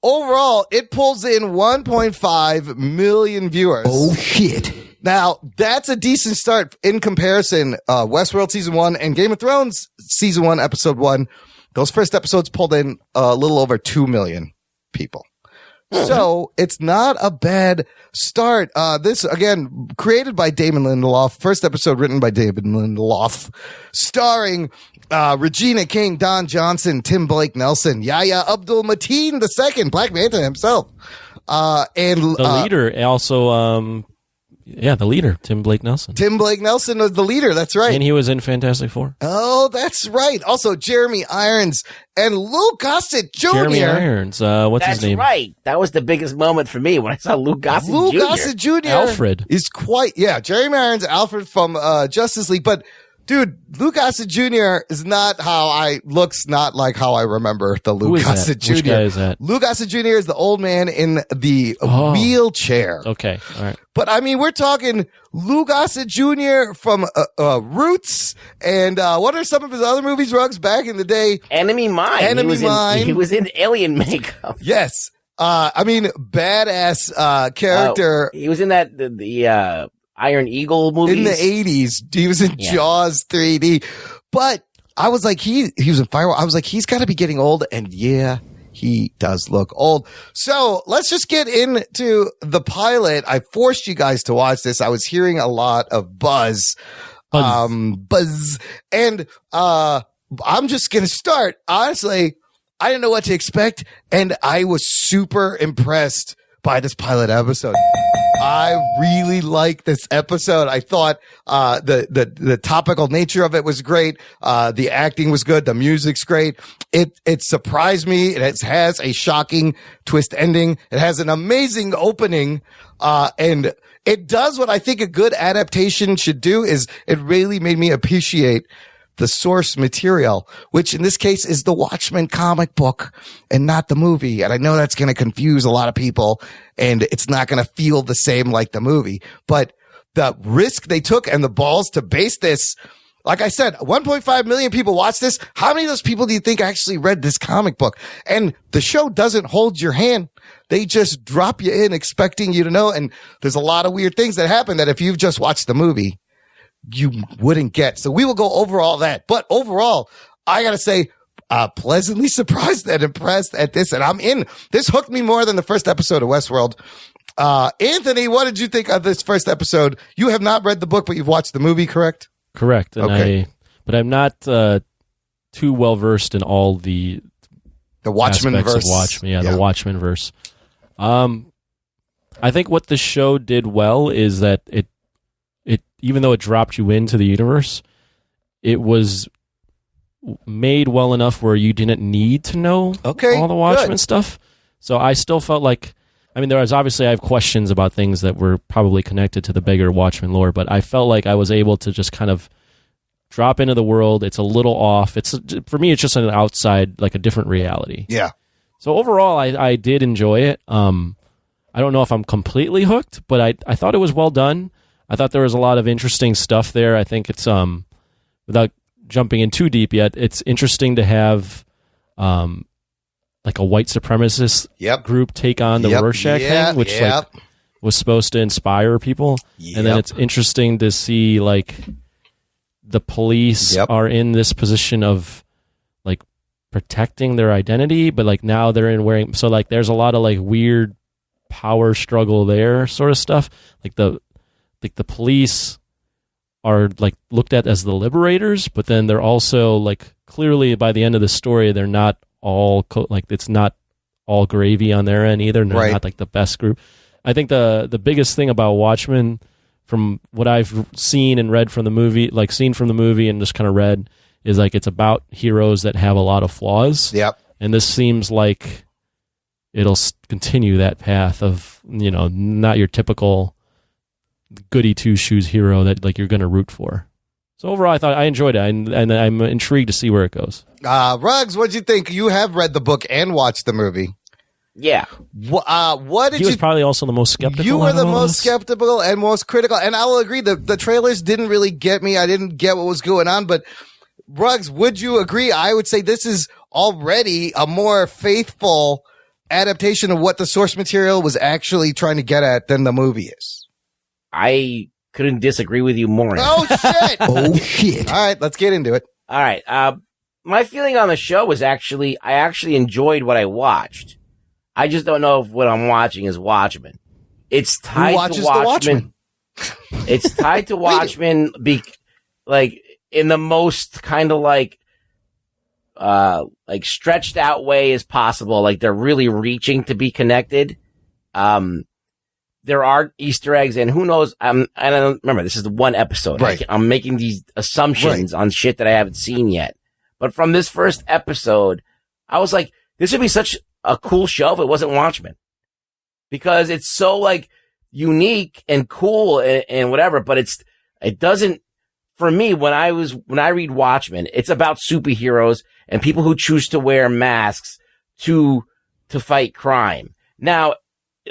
Overall, it pulls in 1.5 million viewers. Oh, shit. Now, that's a decent start in comparison. Westworld season 1 and Game of Thrones season 1, episode 1. Those first episodes pulled in a little over 2 million people. So it's not a bad start. This, again, created by Damon Lindelof. First episode written by David Lindelof. Starring Regina King, Don Johnson, Tim Blake Nelson, Yahya Abdul-Mateen II, Black Manta himself. And the leader also... the leader, Tim Blake Nelson. Tim Blake Nelson was the leader. That's right. And he was in Fantastic Four. Oh, that's right. Also, Jeremy Irons and Lou Gossett Jr. Jeremy Irons. What's his name? That's right. That was the biggest moment for me when I saw Lou Gossett Jr. Lou Gossett Jr. Alfred. is quite, Jeremy Irons, Alfred from Justice League. But, dude, Lou Gossett Jr. is not looks not like how I remember the Lou Gossett Jr. Which guy is that? Lou Gossett Jr. is the old man in the wheelchair. Okay. All right. But I mean, we're talking Lou Gossett Jr. from Roots, and what are some of his other movies? Ruggs back in the day, Enemy Mine. He was in alien makeup. Yes, I mean, badass character. He was in that the Iron Eagle movies in the 80s. He was in Jaws 3D. But I was like, he was in Firewall. I was like, he's got to be getting old. And yeah, he does look old. So let's just get into the pilot. I forced you guys to watch this. I was hearing a lot of buzz. And, I'm just going to start. Honestly, I didn't know what to expect. And I was super impressed by this pilot episode. I really like this episode. I thought, the topical nature of it was great. The acting was good. The music's great. It surprised me. It has a shocking twist ending. It has an amazing opening. And it does what I think a good adaptation should do is it really made me appreciate the source material, which in this case is the Watchmen comic book and not the movie. And I know that's going to confuse a lot of people and it's not going to feel the same like the movie, but the risk they took and the balls to base this, like I said, 1.5 million people watch this. How many of those people do you think actually read this comic book? And the show doesn't hold your hand. They just drop you in expecting you to know. And there's a lot of weird things that happen that if you've just watched the movie, you wouldn't get. So we will go over all that. But overall, I got to say, pleasantly surprised and impressed at this. And I'm in. This hooked me more than the first episode of Westworld. Anthony, what did you think of this first episode? You have not read the book, but you've watched the movie, correct? Correct. And okay. But I'm not too well versed in all the Watchmen verse. Watchmen, the Watchmen verse. I think what the show did well is that it even though it dropped you into the universe, it was made well enough where you didn't need to know all the Watchmen stuff. So I still felt like, I mean, I have questions about things that were probably connected to the bigger Watchmen lore, but I felt like I was able to just kind of drop into the world. It's a little off. For me, it's just an outside, like a different reality. Yeah. So overall, I did enjoy it. I don't know if I'm completely hooked, but I thought it was well done. I thought there was a lot of interesting stuff there. I think it's, without jumping in too deep yet, it's interesting to have, like a white supremacist group take on the Rorschach thing, which like was supposed to inspire people. And then it's interesting to see like the police are in this position of like protecting their identity, but like now they're wearing, so like there's a lot of like weird power struggle there sort of stuff. Like the police are like looked at as the liberators, but then they're also like clearly by the end of the story, they're not all like it's not all gravy on their end either. They're not like the best group. I think the biggest thing about Watchmen, from what I've seen and read from the movie, like seen from the movie and just kind of read, is like it's about heroes that have a lot of flaws. Yep. And this seems like it'll continue that path of, you know, not your typical goody two shoes hero that like you're going to root for. So overall, I thought I enjoyed it, and I'm intrigued to see where it goes. Ruggs, what'd you think? You have read the book and watched the movie. Yeah. What did he was probably also the most skeptical. You were the most skeptical and most critical, and I will agree. The trailers didn't really get me. I didn't get what was going on. But Ruggs, would you agree? I would say this is already a more faithful adaptation of what the source material was actually trying to get at than the movie is. I couldn't disagree with you more. Oh, shit. Oh, shit. All right, let's get into it. All right. My feeling on the show was I actually enjoyed what I watched. I just don't know if what I'm watching is Watchmen. It's tied to Watchmen. It's tied to Watchmen, like in the most kind of like stretched out way as possible. Like they're really reaching to be connected. There are Easter eggs, and who knows? I don't remember. This is the one episode. Right. I'm making these assumptions on shit that I haven't seen yet. But from this first episode, I was like, this would be such a cool show if it wasn't Watchmen, because it's so like unique and cool and whatever. But it doesn't, for me, when I read Watchmen, it's about superheroes and people who choose to wear masks to fight crime. Now,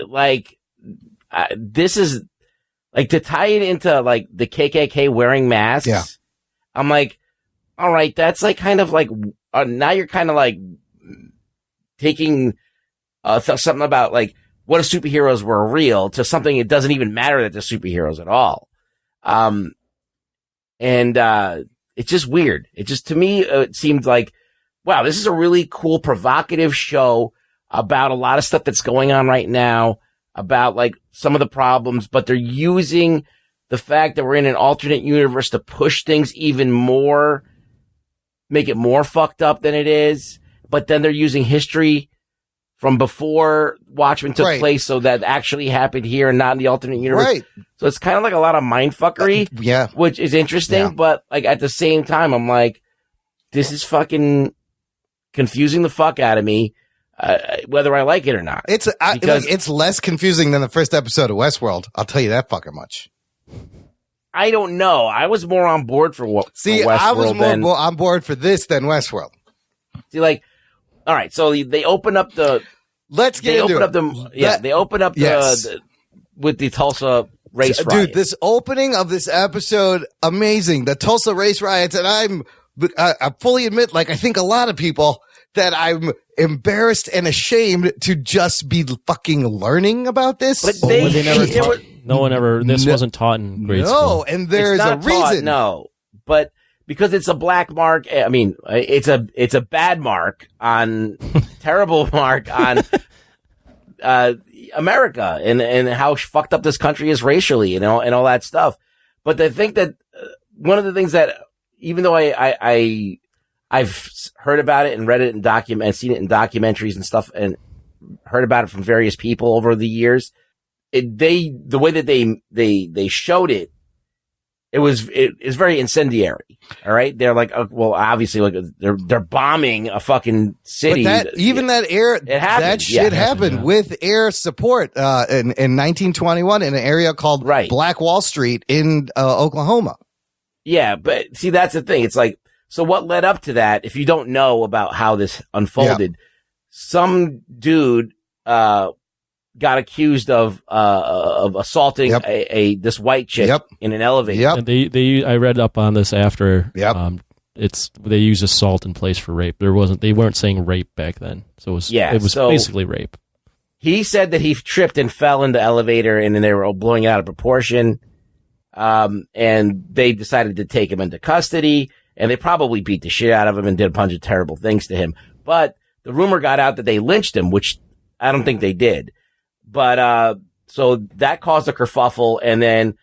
like, this is like to tie it into like the KKK wearing masks. Yeah. I'm like, all right, that's like kind of like, now you're kind of like taking something about like what if superheroes were real to something it doesn't even matter that they're superheroes at all. And it's just weird. It just, to me, it seemed like, wow, this is a really cool, provocative show about a lot of stuff that's going on right now, about like some of the problems, but they're using the fact that we're in an alternate universe to push things even more, make it more fucked up than it is. But then they're using history from before Watchmen took place, so that actually happened here and not in the alternate universe. Right. So it's kind of like a lot of mindfuckery, which is interesting. But like at the same time, I'm like, this is fucking confusing the fuck out of me, whether I like it or not. It's less confusing than the first episode of Westworld. I'll tell you that fucking much. I don't know. I was more on board for what. See, I was more on board for this than Westworld. See, like, all right. So they open up the. Let's get into it. They open up the with the Tulsa race riot. Dude, this opening of this episode, amazing. The Tulsa race riots, and I fully admit, like I think a lot of people, that I'm embarrassed and ashamed to just be fucking learning about this. But this wasn't taught in grade school. No, and there's a reason. No, but because it's a black mark. I mean, it's a bad mark on, terrible mark on America and how fucked up this country is racially, and all that stuff. But I think that one of the things that, even though I've heard about it and read it and seen it in documentaries and stuff, and heard about it from various people over the years, the way that they showed it, it's very incendiary. All right. They're like, well, obviously, like they're bombing a fucking city. But that shit happened with air support, in 1921 in an area called Black Wall Street in, Oklahoma. Yeah. But see, that's the thing. It's like, so what led up to that? If you don't know about how this unfolded, some dude, got accused of assaulting this white chick in an elevator. And I read up on this after. They use assault in place for rape. They weren't saying rape back then, so it was basically rape. He said that he tripped and fell in the elevator, and then they were blowing it out of proportion. And they decided to take him into custody, and they probably beat the shit out of him and did a bunch of terrible things to him. But the rumor got out that they lynched him, which I don't think they did. But, so that caused a kerfuffle, and then,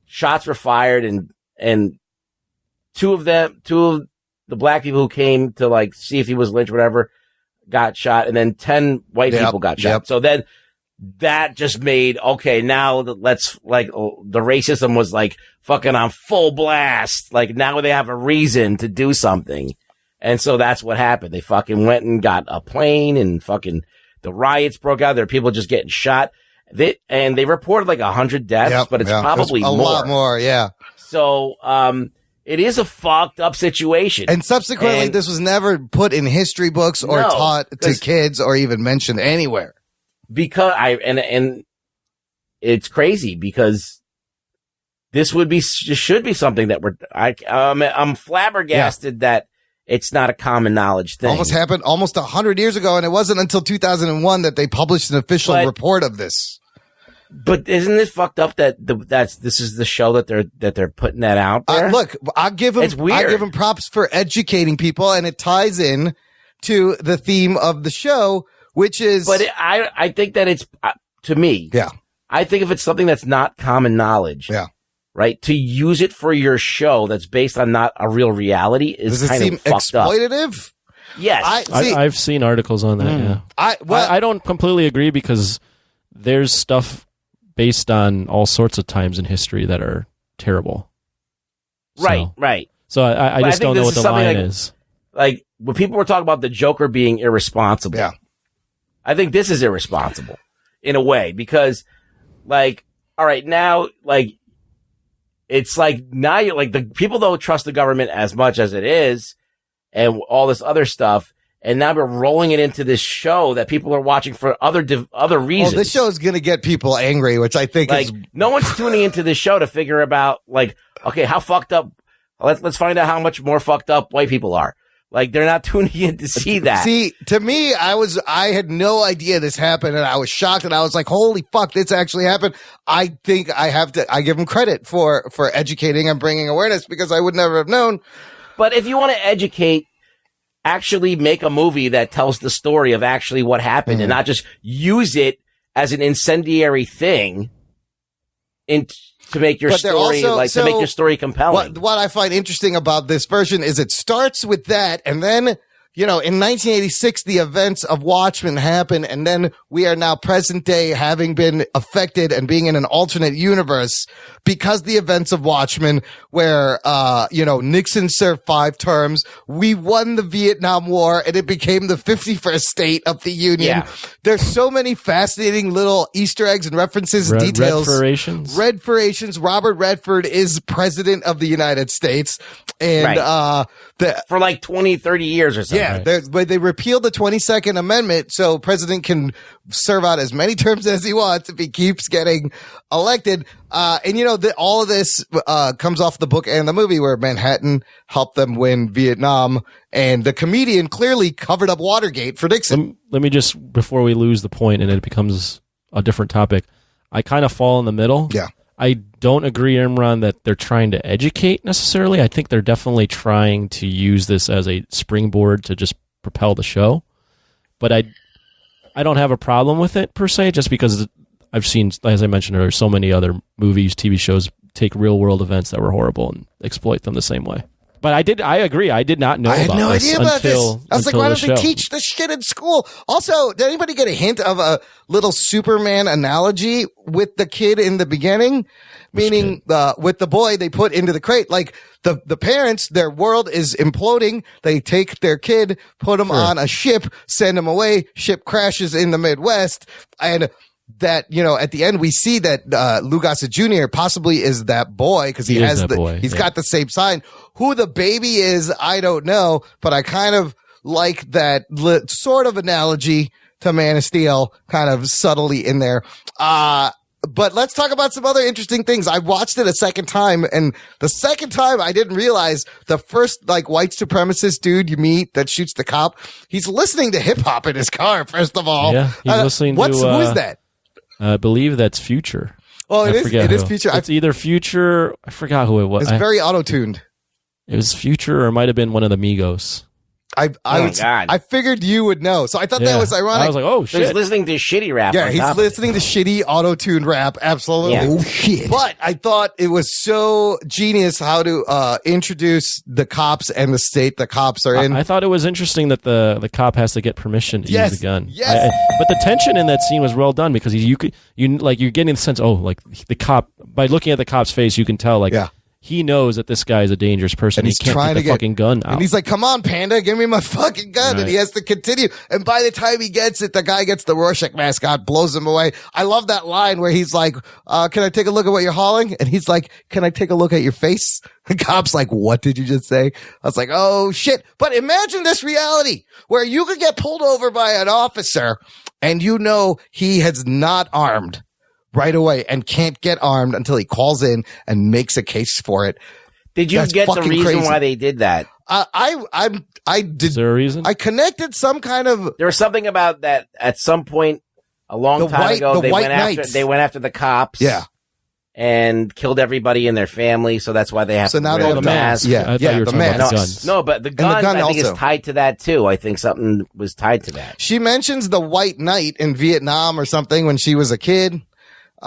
shots were fired, and two of the black people who came to like see if he was lynched or whatever got shot, and then 10 white people got shot. So then that just made, okay, now let's like, the racism was like fucking on full blast. Like now they have a reason to do something. And so that's what happened. They fucking went and got a plane, and fucking the riots broke out. There are people just getting shot. They reported like 100 deaths, but it's probably a lot more. Yeah. So, it is a fucked up situation. And subsequently, this was never put in history books or taught to kids or even mentioned anywhere. Because and it's crazy because this should be something that I'm flabbergasted that it's not a common knowledge thing. Almost happened almost 100 years ago, and it wasn't until 2001 that they published an official report of this. But isn't it fucked up that this is the show that they're putting that out there? Look, I give them props for educating people, and it ties in to the theme of the show, which is. But I think that it's to me. Yeah. I think if it's something that's not common knowledge. Yeah. Right, to use it for your show that's based on not a real reality is kind of fucked exploitative? Up. Yes, I've seen articles on that. Yeah, I don't completely agree because there's stuff based on all sorts of times in history that are terrible. Right. So I just don't know what the line is. Like when people were talking about the Joker being irresponsible, I think this is irresponsible in a way because, like, all right, now, like. It's like now you're like the people don't trust the government as much as it is and all this other stuff. And now we're rolling it into this show that people are watching for other reasons. Well, this show is going to get people angry, which I think is no one's tuning into this show to figure about like, okay, how fucked up. Let's find out how much more fucked up white people are. Like, they're not tuning in to see that. See, to me, I had no idea this happened, and I was shocked, and I was like, holy fuck, this actually happened. I think I give them credit for educating and bringing awareness, because I would never have known. But if you want to educate, actually make a movie that tells the story of actually what happened and not just use it as an incendiary thing to make your story to make your story compelling. What I find interesting about this version is it starts with that, and then, you know, in 1986, the events of Watchmen happen, and then we are now present day, having been affected and being in an alternate universe because the events of Watchmen, where, Nixon served 5 terms, we won the Vietnam War, and it became the 51st state of the Union. Yeah. There's so many fascinating little Easter eggs and references and details. Redferations. Robert Redford is president of the United States. And, for like 20, 30 years or something. Yeah. But they repealed the 22nd Amendment, so president can serve out as many terms as he wants if he keeps getting elected. All of this comes off the book and the movie, where Manhattan helped them win Vietnam, and the comedian clearly covered up Watergate for Nixon. Let me just, before we lose the point and it becomes a different topic, I kind of fall in the middle. Yeah. I don't agree, Imran, that they're trying to educate necessarily. I think they're definitely trying to use this as a springboard to just propel the show. But I don't have a problem with it per se, just because I've seen, as I mentioned, there are so many other movies, TV shows take real world events that were horrible and exploit them the same way. But I agree. I did not know I had about no this idea about until, this. I was like, why don't they teach this shit in school? Also, did anybody get a hint of a little Superman analogy with the kid in the beginning? Meaning, with the boy they put into the crate, like the parents, their world is imploding. They take their kid, put him on a ship, send him away. Ship crashes in the Midwest, and that, at the end we see that Lou Gossett Jr. possibly is that boy, because he's got the same sign. Who the baby is, I don't know, but I kind of like that sort of analogy to Man of Steel, kind of subtly in there. But let's talk about some other interesting things. I watched it a second time, and the second time I didn't realize the first white supremacist dude you meet that shoots the cop, he's listening to hip hop in his car, first of all. Yeah, he's listening to who is that? I believe that's Future. Oh, it is Future. It's either Future, I forgot who it was. It's very auto-tuned. It was Future, or it might have been one of the Migos. I figured you would know, so I thought that was ironic. I was like, oh shit. He's listening to shitty rap. Yeah, he's listening to shitty auto-tuned rap. Absolutely. Yeah. Oh shit. But I thought it was so genius how to introduce the cops and the state the cops are in. I thought it was interesting that the cop has to get permission to use the gun. Yes. But the tension in that scene was well done, because you're getting the sense, the cop, by looking at the cop's face, you can tell he knows that this guy is a dangerous person. And he can't get the fucking gun out. And he's like, come on, Panda, give me my fucking gun. Right. And he has to continue. And by the time he gets it, the guy gets the Rorschach mascot, blows him away. I love that line where he's like, can I take a look at what you're hauling? And he's like, can I take a look at your face? The cop's like, what did you just say? I was like, oh shit. But imagine this reality where you could get pulled over by an officer and he has not armed right away and can't get armed until he calls in and makes a case for it. Did you get the reason why they did that? I did. Is there a reason? I connected some kind of. There was something about that at some point a long time ago. They went after the cops. Yeah. And killed everybody in their family, so that's why they have to now wear the mask. Yeah, the mask. No, but the gun I think is tied to that too. I think something was tied to that. She mentions the White Knight in Vietnam or something when she was a kid.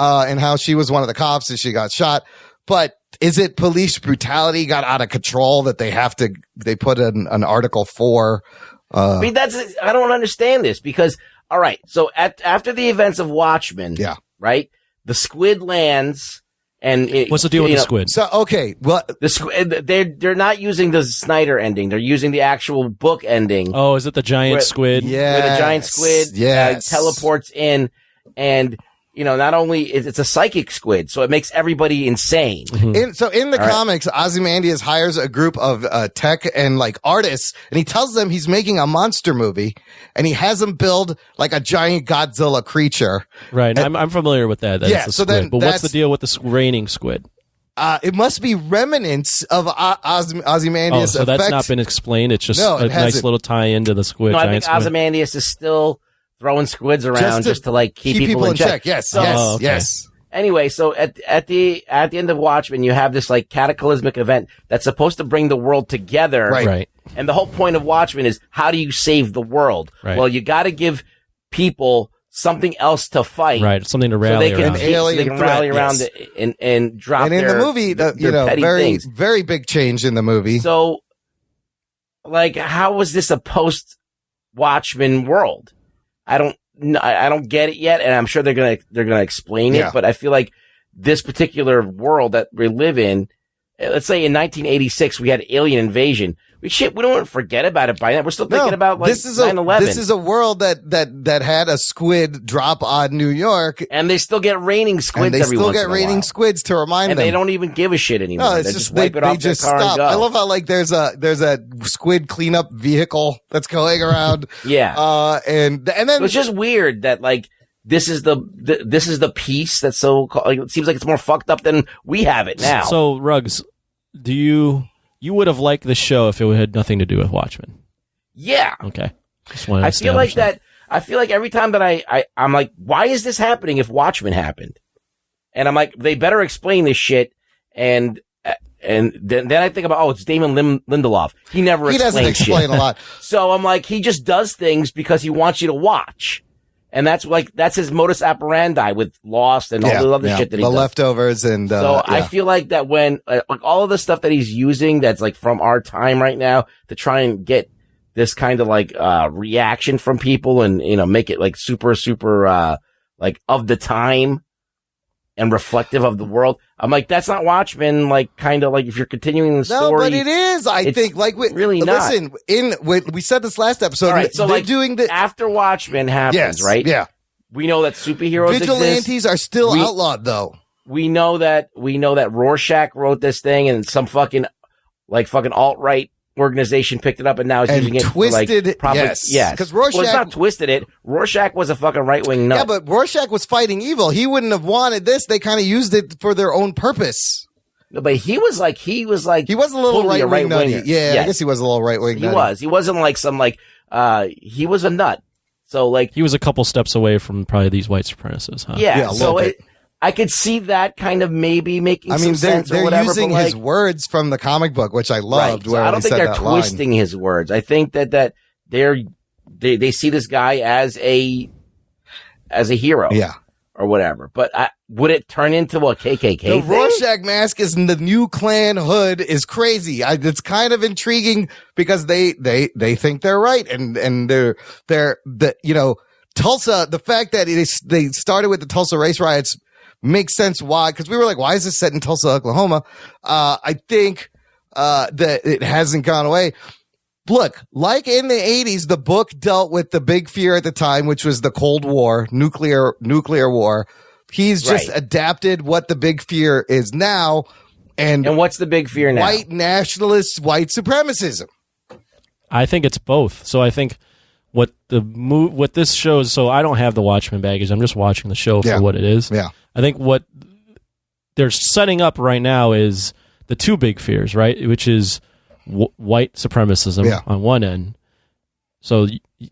And how she was one of the cops and she got shot. But is it police brutality got out of control that they put an article for? I mean, I don't understand this because, all right. So after the events of Watchmen, right? The squid lands and what's the deal with the squid? So, okay. Well, the squid, they're not using the Snyder ending. They're using the actual book ending. Oh, is it the giant squid? Yeah. Where the giant squid teleports in and, not only it's a psychic squid, so it makes everybody insane. Mm-hmm. In the comics, Ozymandias hires a group of tech and artists, and he tells them he's making a monster movie, and he has them build a giant Godzilla creature. Right, and I'm familiar with that. It's a squid. But what's the deal with the raining squid? It must be remnants of Ozymandias. So that's not been explained. It's just a nice little tie into the squid. No, I think Ozymandias is still throwing squids around just to like keep people in check. Yes, So, yes. Anyway, so at the end of Watchmen, you have this like cataclysmic event that's supposed to bring the world together. Right. And the whole point of Watchmen is how do you save the world? Right. Well, you got to give people something else to fight. Right. Something to rally around. So they can rally around and drop. And in the movie, very big change in the movie. So, like, how was this a post Watchmen world? I don't get it yet, and I'm sure they're gonna explain it. But I feel like this particular world that we live in, let's say in 1986 we had alien invasion. We don't forget about it by now. We're still thinking about like 9/11. This is a world that had a squid drop on New York, and they still get raining squids. And they still get raining squids to remind them. And they don't even give a shit anymore. No, it's just wipe it off their car and go. I love how like there's a squid cleanup vehicle that's going around. Yeah, and then it's just weird that like this is the piece that's so like, it seems like it's more fucked up than we have it now. So Ruggs, you would have liked the show if it had nothing to do with Watchmen. Yeah. Okay. I feel like that. I feel like every time that I'm like, why is this happening if Watchmen happened? And I'm like, they better explain this shit. And then I think about, it's Damon Lindelof. He doesn't explain a lot. So I'm like, he just does things because he wants you to watch. And that's his modus operandi with Lost and all the other shit that he does. The Leftovers and I feel like that when like all of the stuff that he's using that's like from our time right now to try and get this kind of like reaction from people and make it like super like of the time and reflective of the world. I'm like, that's not Watchmen. Like, kind of like if you're continuing the story. No, but it is. I think like really not. Listen, we said this last episode. All right, so like doing the after Watchmen happens, right? Yeah, we know that superheroes vigilantes are still outlawed, though. We know that Rorschach wrote this thing, and some fucking alt-right organization picked it up and now is using it twisted for like yes. Because Rorschach, well, it's not twisted it. Rorschach was a fucking right-wing nut. Yeah, but Rorschach was fighting evil. He wouldn't have wanted this. They kind of used it for their own purpose. No, but he was a little right-wing nutty. Yeah, yes. I guess he was a little right-wing nutty. He wasn't like some like he was a nut. So like he was a couple steps away from probably these white supremacists, huh? Yeah, so I could see that kind of maybe making some sense or whatever. They're using his words from the comic book, which I loved. Right. So I don't think they're twisting his words. I think that they see this guy as a hero, or whatever. But would it turn into a KKK? The Rorschach mask is in the new Klan hood is crazy. It's kind of intriguing because they think they're right, and they're Tulsa. The fact that they started with the Tulsa race riots makes sense why, because we were like, why is this set in Tulsa, Oklahoma? I think that it hasn't gone away. Look, like in the 80s, the book dealt with the big fear at the time, which was the Cold War, nuclear war. He's just adapted what the big fear is now. And what's the big fear now? White nationalists, white supremacism. I think it's both. So I think what this shows, so I don't have the Watchmen baggage. I'm just watching the show for what it is. Yeah. I think what they're setting up right now is the two big fears, right? Which is white supremacism on one end. So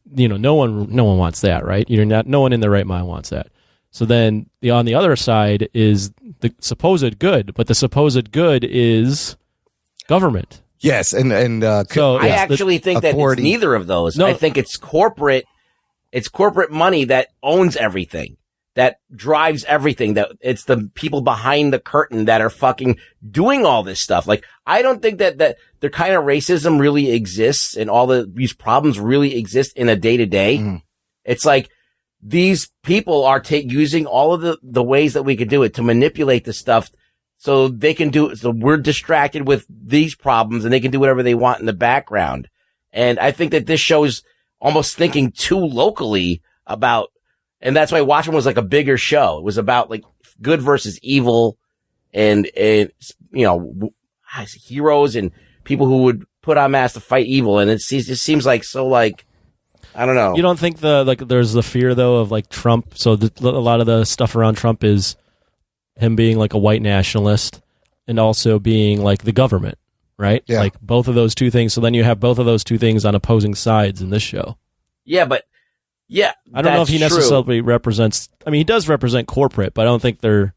no one wants that, right? No one in their right mind wants that. So then on the other side is the supposed good, but the supposed good is government. Yes, and so I actually think that it's neither of those. No. I think it's corporate money that owns everything, that drives everything, that it's the people behind the curtain that are fucking doing all this stuff. Like, I don't think that the kind of racism really exists and all these problems really exist in a day to day. It's like these people are using all of the ways that we could do it to manipulate the stuff. So they can so we're distracted with these problems and they can do whatever they want in the background. And I think that this show is almost thinking too locally about, and that's why Watchmen was like a bigger show. It was about like good versus evil and heroes and people who would put on masks to fight evil. And it just seems like so like, I don't know. You don't think there's the fear though of like Trump. So a lot of the stuff around Trump is him being like a white nationalist. and also being like the government, right? Yeah. Like both of those two things. So then you have both of those two things on opposing sides in this show. Yeah, but I don't know if he necessarily represents. I mean, he does represent corporate, but I don't think they're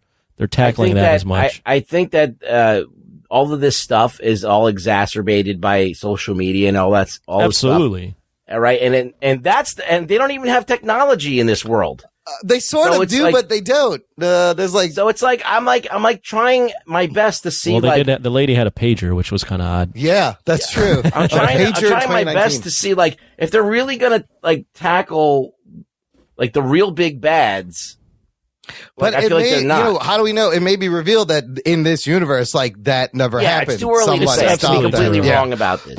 tackling that as much. I think that all of this stuff is all exacerbated by social media and all that's all absolutely. All right, and they don't even have technology in this world. They sort of do, but they don't. There's like so it's like I'm like trying my best to see. Well, the lady had a pager, which was kind of odd. Yeah, that's true. I'm trying my best to see like if they're really gonna like tackle like the real big bads. But I feel like they're not. You know, how do we know? It may be revealed that in this universe, like that never happened. It's too early to say. I could be completely wrong about this.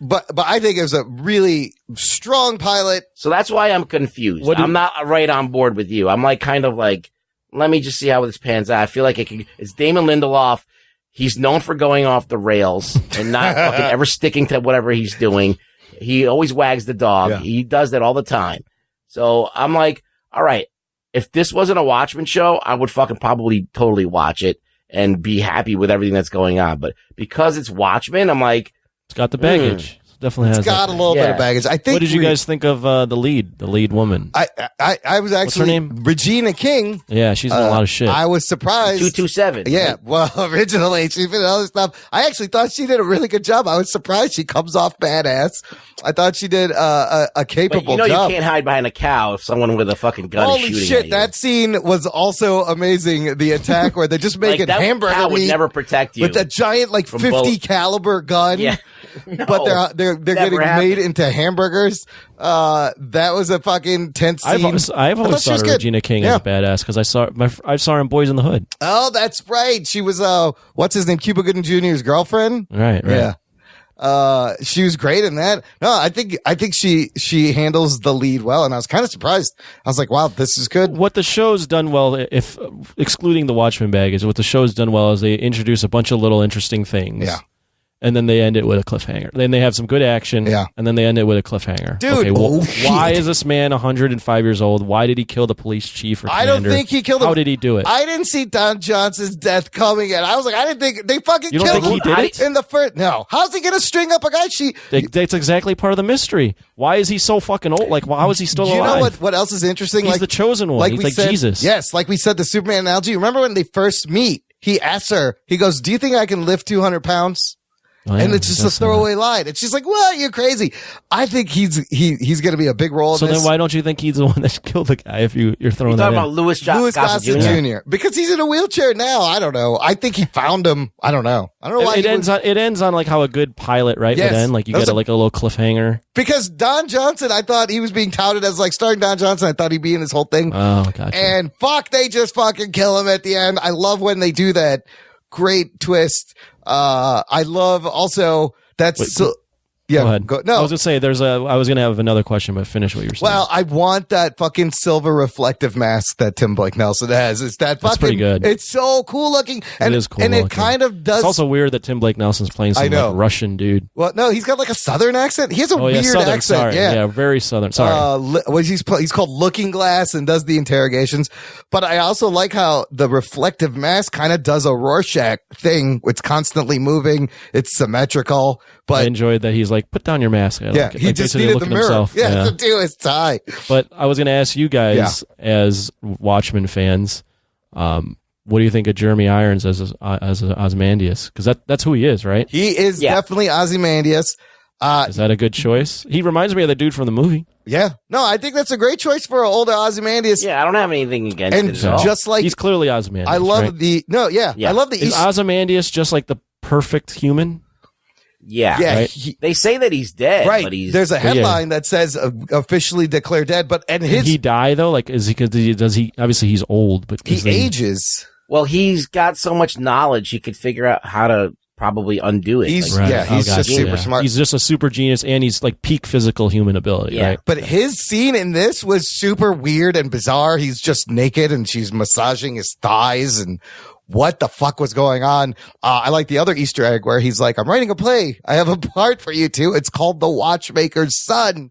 But I think it was a really strong pilot. So that's why I'm confused. I'm not right on board with you. I'm like kind of like, let me just see how this pans out. I feel like it's Damon Lindelof. He's known for going off the rails and not fucking ever sticking to whatever he's doing. He always wags the dog. Yeah. He does that all the time. So I'm like, all right, if this wasn't a Watchmen show, I would fucking probably totally watch it and be happy with everything that's going on. But because it's Watchmen, I'm like, it's got the baggage. Definitely has. It's got a little bit of baggage. I think. What did you guys think of the lead woman? I was actually. What's her name? Regina King. Yeah, she's in a lot of shit. I was surprised. 227. Yeah, well, originally she's been in other stuff. I actually thought she did a really good job. I was surprised she comes off badass. I thought she did a capable job. job. You can't hide behind a cow if someone with a fucking gun is shooting Holy shit, at you. that scene was also amazing. The attack where they're just making hamburger cow would meat never protect you with that giant 50 caliber gun. Yeah. No, but they're getting made into hamburgers. That was a fucking tense scene. I've always thought of Regina King as a badass because I saw her in Boys in the Hood. Oh, that's right. She was what's his name, Cuba Gooding Jr.'s girlfriend. Right. Yeah. She was great in that. No, I think she handles the lead well, and I was kind of surprised. I was like, wow, this is good. What the show's done well, if excluding the Watchmen baggage, what the show's done well is they introduce a bunch of little interesting things. Yeah. And then they end it with a cliffhanger. Then they have some good action. Yeah. And then they end it with a cliffhanger. Dude, okay, why is this man 105 years old? Why did he kill the police chief or commander? I don't think he killed him. How did he do it? I didn't see Don Johnson's death coming, and I was like, I didn't think they fucking killed him. You don't think he did it? In the first? No. How's he going to string up a guy? That's exactly part of the mystery. Why is he so fucking old? Like, how is he still alive? You know what else is interesting? He's the chosen one. He's like Jesus. Yes, like we said, the Superman analogy. Remember when they first meet, he asks her, he goes, do you think I can lift 200 pounds? Oh, yeah, and it's just a throwaway line. And she's like, well, you're crazy. I think he's going to be a big role in this. So then why don't you think he's the one that killed the guy if you're throwing that in? You're talking about Louis Gossett Jr. Because he's in a wheelchair now. I don't know. I think he found him. I don't know. I don't know why it ends on like how a good pilot, right? Yes. Would end. Like you get like a little cliffhanger. Because Don Johnson, I thought he was being touted as like starring Don Johnson. I thought he'd be in this whole thing. Oh, gotcha. And they just fucking kill him at the end. I love when they do that. Great twist. I love also yeah. Go ahead. No, I was gonna say I was gonna have another question, but finish what you were saying. Well, I want that fucking silver reflective mask that Tim Blake Nelson has. That's pretty good. It's so cool looking. And it is cool. And looking. It kind of does. It's also weird that Tim Blake Nelson's playing some like Russian dude. Well, no, he's got like a southern accent. He has a weird southern, accent. Sorry. Yeah, very southern. Sorry. He's called Looking Glass and does the interrogations. But I also like how the reflective mask kind of does a Rorschach thing. It's constantly moving. It's symmetrical. But I enjoyed that he's like, put down your mask. Yeah, he just needed the mirror. Himself. Yeah, to do his tie. But I was going to ask you guys, as Watchmen fans, what do you think of Jeremy Irons as Ozymandias? Because that's who he is, right? He is definitely Ozymandias. Is that a good choice? He reminds me of the dude from the movie. Yeah. No, I think that's a great choice for an older Ozymandias. Yeah, I don't have anything against it at all. Just like he's clearly Ozymandias. I love right? I love the Is Ozymandias just like the perfect human? Yeah. Right? They say that he's dead, right. but there's a headline that says officially declared dead, did he die though? Like, does he, obviously he's old, but he ages. Well, he's got so much knowledge, he could figure out how to probably undo it. He's just super smart. He's just a super genius, and he's like peak physical human ability, right? But his scene in this was super weird and bizarre. He's just naked and she's massaging his thighs and what the fuck was going on? I like the other Easter egg where he's like, I'm writing a play. I have a part for you two. It's called The Watchmaker's Son,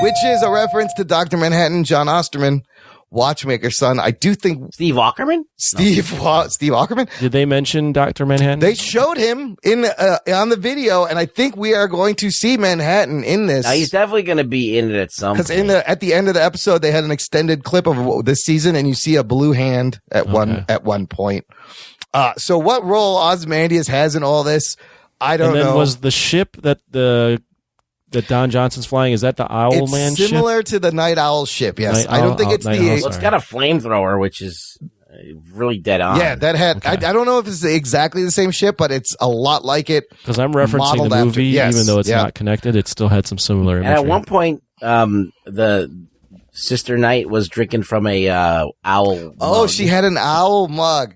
which is a reference to Dr. Manhattan, John Osterman, Watchmaker's son. I do think Steve Ackerman. Steve Ackerman. Did they mention Dr. Manhattan? They showed him in on the video, and I think we are going to see Manhattan in this. Now, he's definitely going to be in it at some point. Because at the end of the episode, they had an extended clip of this season, and you see a blue hand at one point. So what role Ozymandias has in all this, I don't know. And then was the ship that Don Johnson's flying, is that the Owl Man ship? It's similar to the Night Owl ship, yes. I don't think it's it's got a flamethrower, which is really dead on. Yeah, that had, I don't know if it's exactly the same ship, but it's a lot like it. Because I'm referencing the movie, even though it's not connected, it still had some similar imagery. And at one point, the Sister Knight was drinking from a owl mug. She had an owl mug.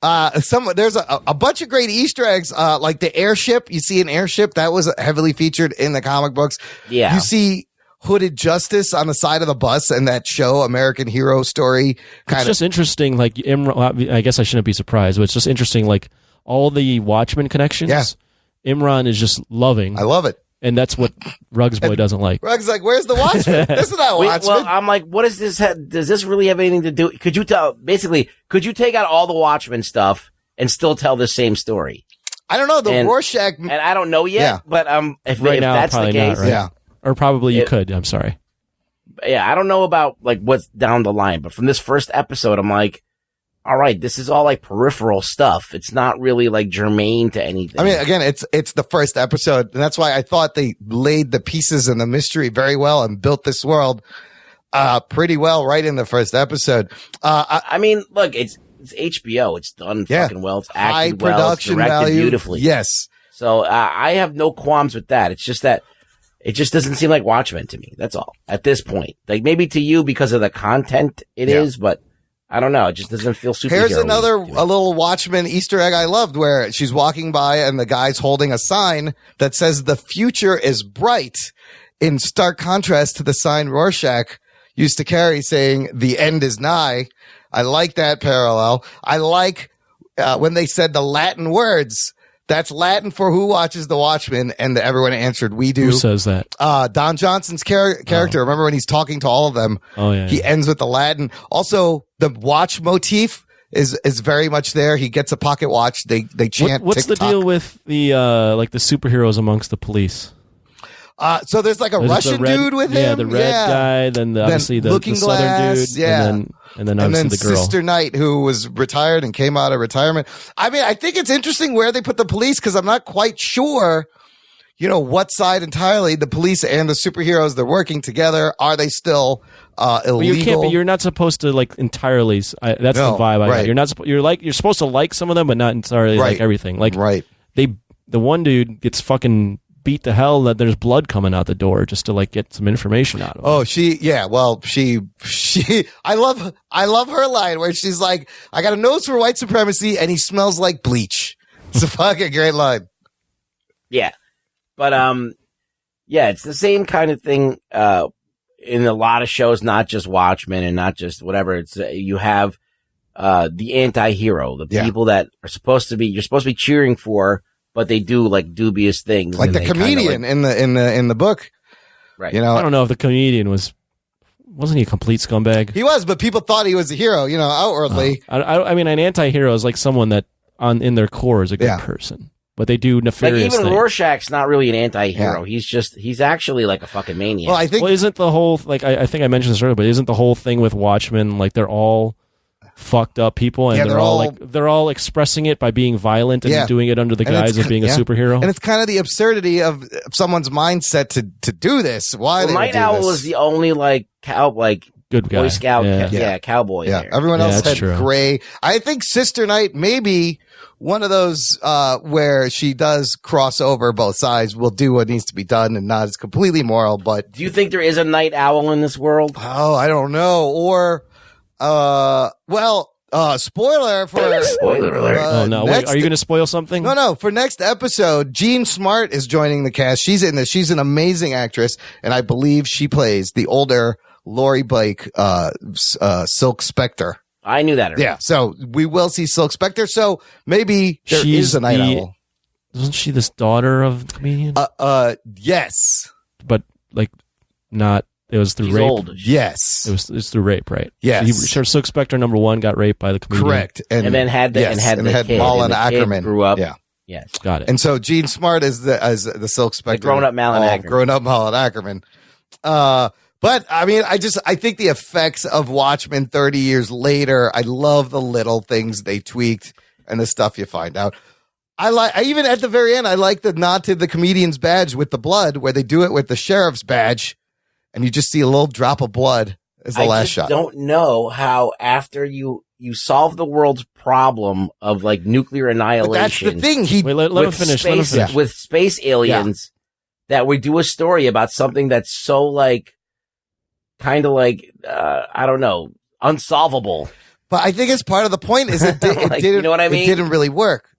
There's a bunch of great Easter eggs, like the airship. You see an airship that was heavily featured in the comic books. Yeah. You see Hooded Justice on the side of the bus and that show, American Hero Story. It's just interesting. Like, I guess I shouldn't be surprised, but it's just interesting. Like all the Watchmen connections. Yeah. Imran is just loving. I love it. And that's what Ruggs Boy doesn't like. Ruggs like, where's the Watchmen? This is not Watchmen. Well, I'm like, what is this? Does this really have anything to do? Could you take out all the Watchmen stuff and still tell the same story? I don't know. Rorschach. And I don't know yet, but if that's the case. Not, right? Yeah. Or probably you could. I'm sorry. Yeah. I don't know about like what's down the line, but from this first episode, I'm like, all right, this is all like peripheral stuff. It's not really like germane to anything. I mean, again, it's the first episode, and that's why I thought they laid the pieces and the mystery very well and built this world pretty well right in the first episode. I mean, look, it's HBO. It's done fucking well. It's acted well. Production it's directed value. Beautifully. Yes. So I have no qualms with that. It's just that it just doesn't seem like Watchmen to me. That's all. At this point, like maybe to you because of the content it is, but. I don't know. It just doesn't feel superhero. Here's a little Watchmen Easter egg I loved where she's walking by and the guy's holding a sign that says the future is bright, in stark contrast to the sign Rorschach used to carry saying the end is nigh. I like that parallel. I like when they said the Latin words. That's Latin for who watches the Watchmen, and everyone answered, we do. Who says that? Don Johnson's character. Remember when he's talking to all of them? Oh, yeah. He ends with the Latin. Also, the watch motif is very much there. He gets a pocket watch. They chant What's tick-tock. the deal with the like the superheroes amongst the police? So there's like there's Russian dude with him. Yeah, the red guy. Then obviously the southern dude. Yeah. And then obviously the girl. Sister Knight, who was retired and came out of retirement. I mean, I think it's interesting where they put the police because I'm not quite sure, what side entirely the police and the superheroes, they're working together. Are they still illegal? Well, you're not supposed to like entirely. That's the vibe I got. You're not. You're supposed to like some of them, but not entirely like everything. Like the one dude gets fucking beat to hell that there's blood coming out the door just to like get some information out of him. Oh, she I love her line where she's like, I got a nose for white supremacy and he smells like bleach. It's a fucking great line. Yeah. But it's the same kind of thing in a lot of shows, not just Watchmen and not just whatever. It's you have the anti-hero, the people that are you're supposed to be cheering for, but they do like dubious things, like the comedian in the book, right? I don't know if the comedian wasn't he a complete scumbag? He was, but people thought he was a hero, outwardly. I mean, an anti-hero is like someone that in their core is a good person, but they do nefarious things. Like even things. Rorschach's not really an anti-hero. Yeah. He's actually like a fucking maniac. Well, I think isn't the whole like I think I mentioned this earlier, but isn't the whole thing with Watchmen like they're all fucked up people and they're all expressing it by being violent and doing it under the guise of being a superhero. And it's kind of the absurdity of someone's mindset to do this. Why Night Owl was the only like good guy. Boy Scout cowboy there. Everyone else had gray. I think Sister Knight maybe one of those where she does cross over both sides, will do what needs to be done and not as completely moral. But do you think there is a Night Owl in this world? Oh, I don't know. Or spoiler for spoiler alert. Oh no! Wait, are you going to spoil something? No. For next episode, Jean Smart is joining the cast. She's in this. She's an amazing actress, and I believe she plays the older Laurie Blake, Silk Spectre. I knew that already. Yeah, so we will see Silk Spectre. So maybe there is a Night Owl. Isn't she this daughter of the comedian? Yes, but like not It was through She's rape. old. Yes. It was through rape, right? Yes. So Silk Spectre #1 got raped by the comedian. Correct. And then had the kid. Malin and the Ackerman. kid grew up. Yeah. Yes. Got it. And so Gene Smart is the Silk Spectre. The grown-up Malin Ackerman. Grown-up Malin Ackerman. But I mean, I think the effects of Watchmen 30 years later, I love the little things they tweaked and the stuff you find out. I even at the very end, I like the nod to the comedian's badge with the blood, where they do it with the sheriff's badge, and you just see a little drop of blood as the last shot. I don't know how after you solve the world's problem of like nuclear annihilation. But that's the thing. Let him finish. With space aliens, that we do a story about something that's so like, kind of like, I don't know, unsolvable. But I think it's part of the point is it didn't, you know what I mean? It didn't really work.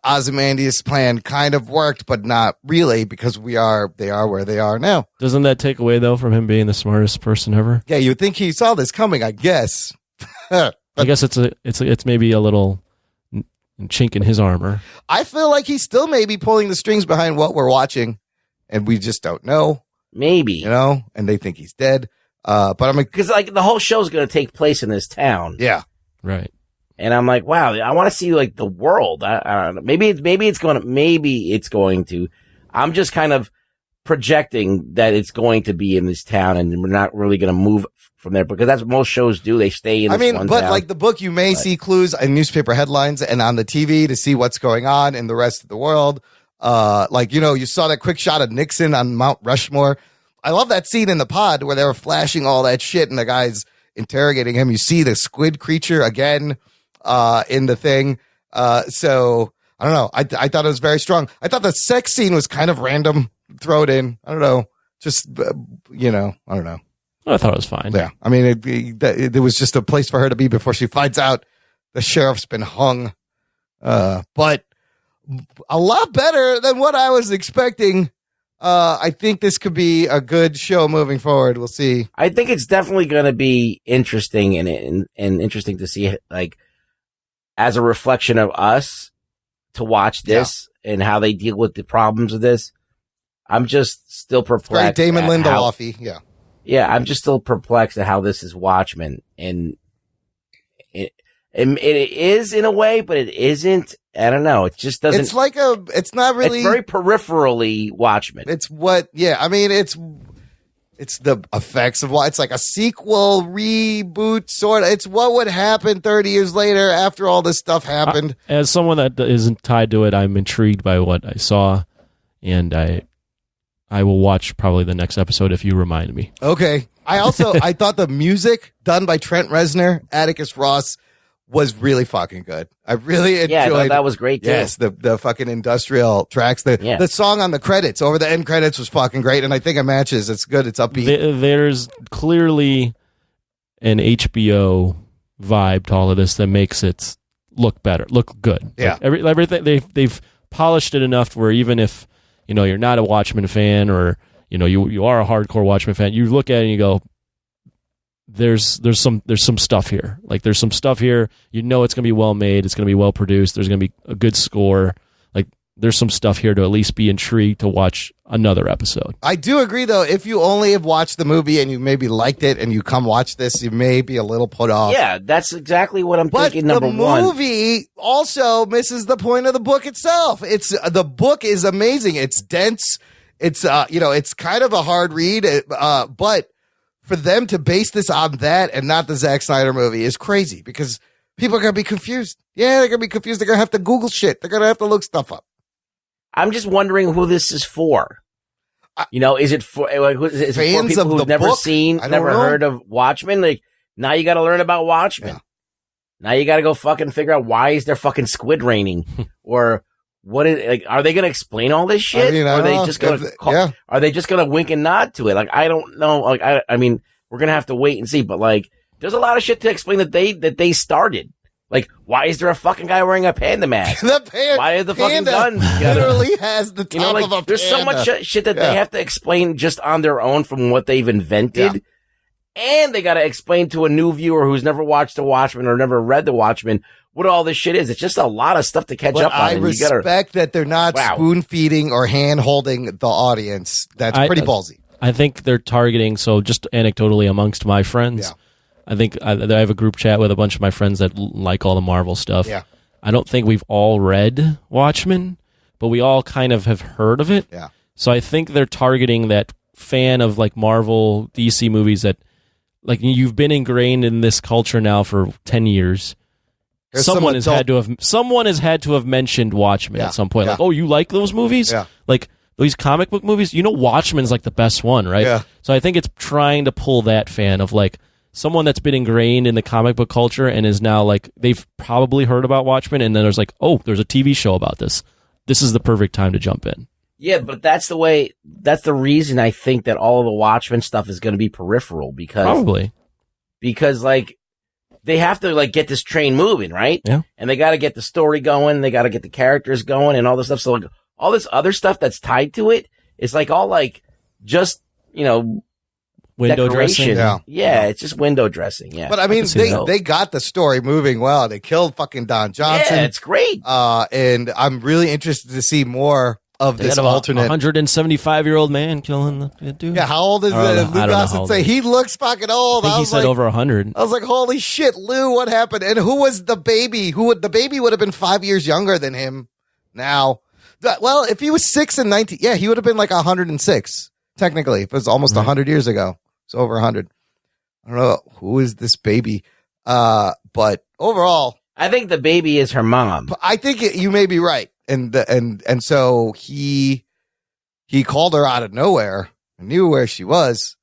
Ozymandias' plan kind of worked, but not really, because they are where they are now. Doesn't that take away though from him being the smartest person ever? Yeah, you would think he saw this coming, I guess. I guess it's maybe a little chink in his armor. I feel like he's still maybe pulling the strings behind what we're watching, and we just don't know. Maybe, and they think he's dead. But I'm because like the whole show's going to take place in this town. Yeah, right. And I'm like, wow, I want to see like the world. I don't know. Maybe it's going to. I'm just kind of projecting that it's going to be in this town, and we're not really going to move from there, because that's what most shows do. They stay in. This one town. Like the book, you may see clues in newspaper headlines and on the TV to see what's going on in the rest of the world. You saw that quick shot of Nixon on Mount Rushmore. I love that scene in the pod where they were flashing all that shit and the guy's interrogating him. You see the squid creature again in the thing. So I don't know. I thought it was very strong. I thought the sex scene was kind of random, throw it in. I don't know. Just, I don't know. I thought it was fine. Yeah. I mean, it was just a place for her to be before she finds out the sheriff's been hung. But a lot better than what I was expecting. I think this could be a good show moving forward. We'll see. I think it's definitely going to be interesting and interesting to see, like, as a reflection of us to watch this and how they deal with the problems of this. I'm just still perplexed. Great, Damon Lindelof. Yeah, I'm just still perplexed at how this is Watchmen, and it is in a way, but it isn't. I don't know. It just doesn't. It's not really. It's very peripherally Watchmen. It's the effects of it's like a sequel, reboot, sort of. It's what would happen 30 years later after all this stuff happened. As someone that isn't tied to it, I'm intrigued by what I saw, and I will watch probably the next episode if you remind me. Okay. I thought the music done by Trent Reznor, Atticus Ross, was really fucking good. I really enjoyed. Yeah, I thought that was great too. Yes, the fucking industrial tracks. The song on the credits, over the end credits, was fucking great, and I think it matches. It's good. It's upbeat. There's clearly an HBO vibe to all of this that makes it look better, look good. Yeah, like everything they've polished it enough where even if you're not a Watchmen fan, or you are a hardcore Watchmen fan, you look at it and you go, there's some stuff here. Like there's some stuff here. It's going to be well made. It's going to be well produced. There's going to be a good score. Like there's some stuff here to at least be intrigued to watch another episode. I do agree though. If you only have watched the movie and you maybe liked it and you come watch this, you may be a little put off. Yeah, that's exactly what I'm thinking. Number one, the movie also misses the point of the book itself. The book is amazing. It's dense. It's it's kind of a hard read, but for them to base this on that and not the Zack Snyder movie is crazy, because people are going to be confused. Yeah, they're going to be confused. They're going to have to Google shit. They're going to have to look stuff up. I'm just wondering who this is for. Is it for people who've never heard of Watchmen? Like, now you got to learn about Watchmen. Yeah. Now you got to go fucking figure out why is there fucking squid raining, or what is, like, are they going to explain all this shit? Are they just going to Are they just going to wink and nod to it? Like, I don't know. Like, I mean, we're going to have to wait and see. But like, there's a lot of shit to explain that they started. Like, why is there a fucking guy wearing a panda mask? Why are the fucking guns? Literally has the top of a panda. There's so much shit that they have to explain just on their own from what they've invented. Yeah. And they got to explain to a new viewer who's never watched The Watchmen or never read The Watchmen what all this shit is. It's just a lot of stuff to catch up on. I respect that they're not spoon feeding or hand holding the audience. That's pretty ballsy. I think they're targeting, so just anecdotally amongst my friends, I think I have a group chat with a bunch of my friends that like all the Marvel stuff. Yeah. I don't think we've all read Watchmen, but we all kind of have heard of it. Yeah. So I think they're targeting that fan of like Marvel, DC movies that like you've been ingrained in this culture now for 10 years. Someone has had to have mentioned Watchmen at some point. Like, oh, you like those movies? Yeah. Like these comic book movies? You know Watchmen's like the best one, right? Yeah. So I think it's trying to pull that fan of like someone that's been ingrained in the comic book culture and is now like, they've probably heard about Watchmen, and then there's like, oh, there's a TV show about this. This is the perfect time to jump in. Yeah, but that's the reason I think that all of the Watchmen stuff is going to be peripheral because like they have to like get this train moving, right? Yeah. And they got to get the story going. They got to get the characters going and all this stuff. So like all this other stuff that's tied to it is like all like just, window decoration. dressing. Yeah, it's just window dressing. Yeah. But I mean, they got the story moving well. They killed fucking Don Johnson. Yeah, it's great. And I'm really interested to see more of this alternate 175-year-old man killing the dude. Yeah, how old is Lou Gossett say? He looks fucking old. I think he said over 100. I was like, holy shit, Lou, what happened? And who was the baby? The baby would have been 5 years younger than him now. Well, if he was 6 and 19, yeah, he would have been like 106, technically. If it was almost 100 years ago. It's over 100. I don't know who is this baby. But overall, I think the baby is her mom. I think you may be right. And so he called her out of nowhere and knew where she was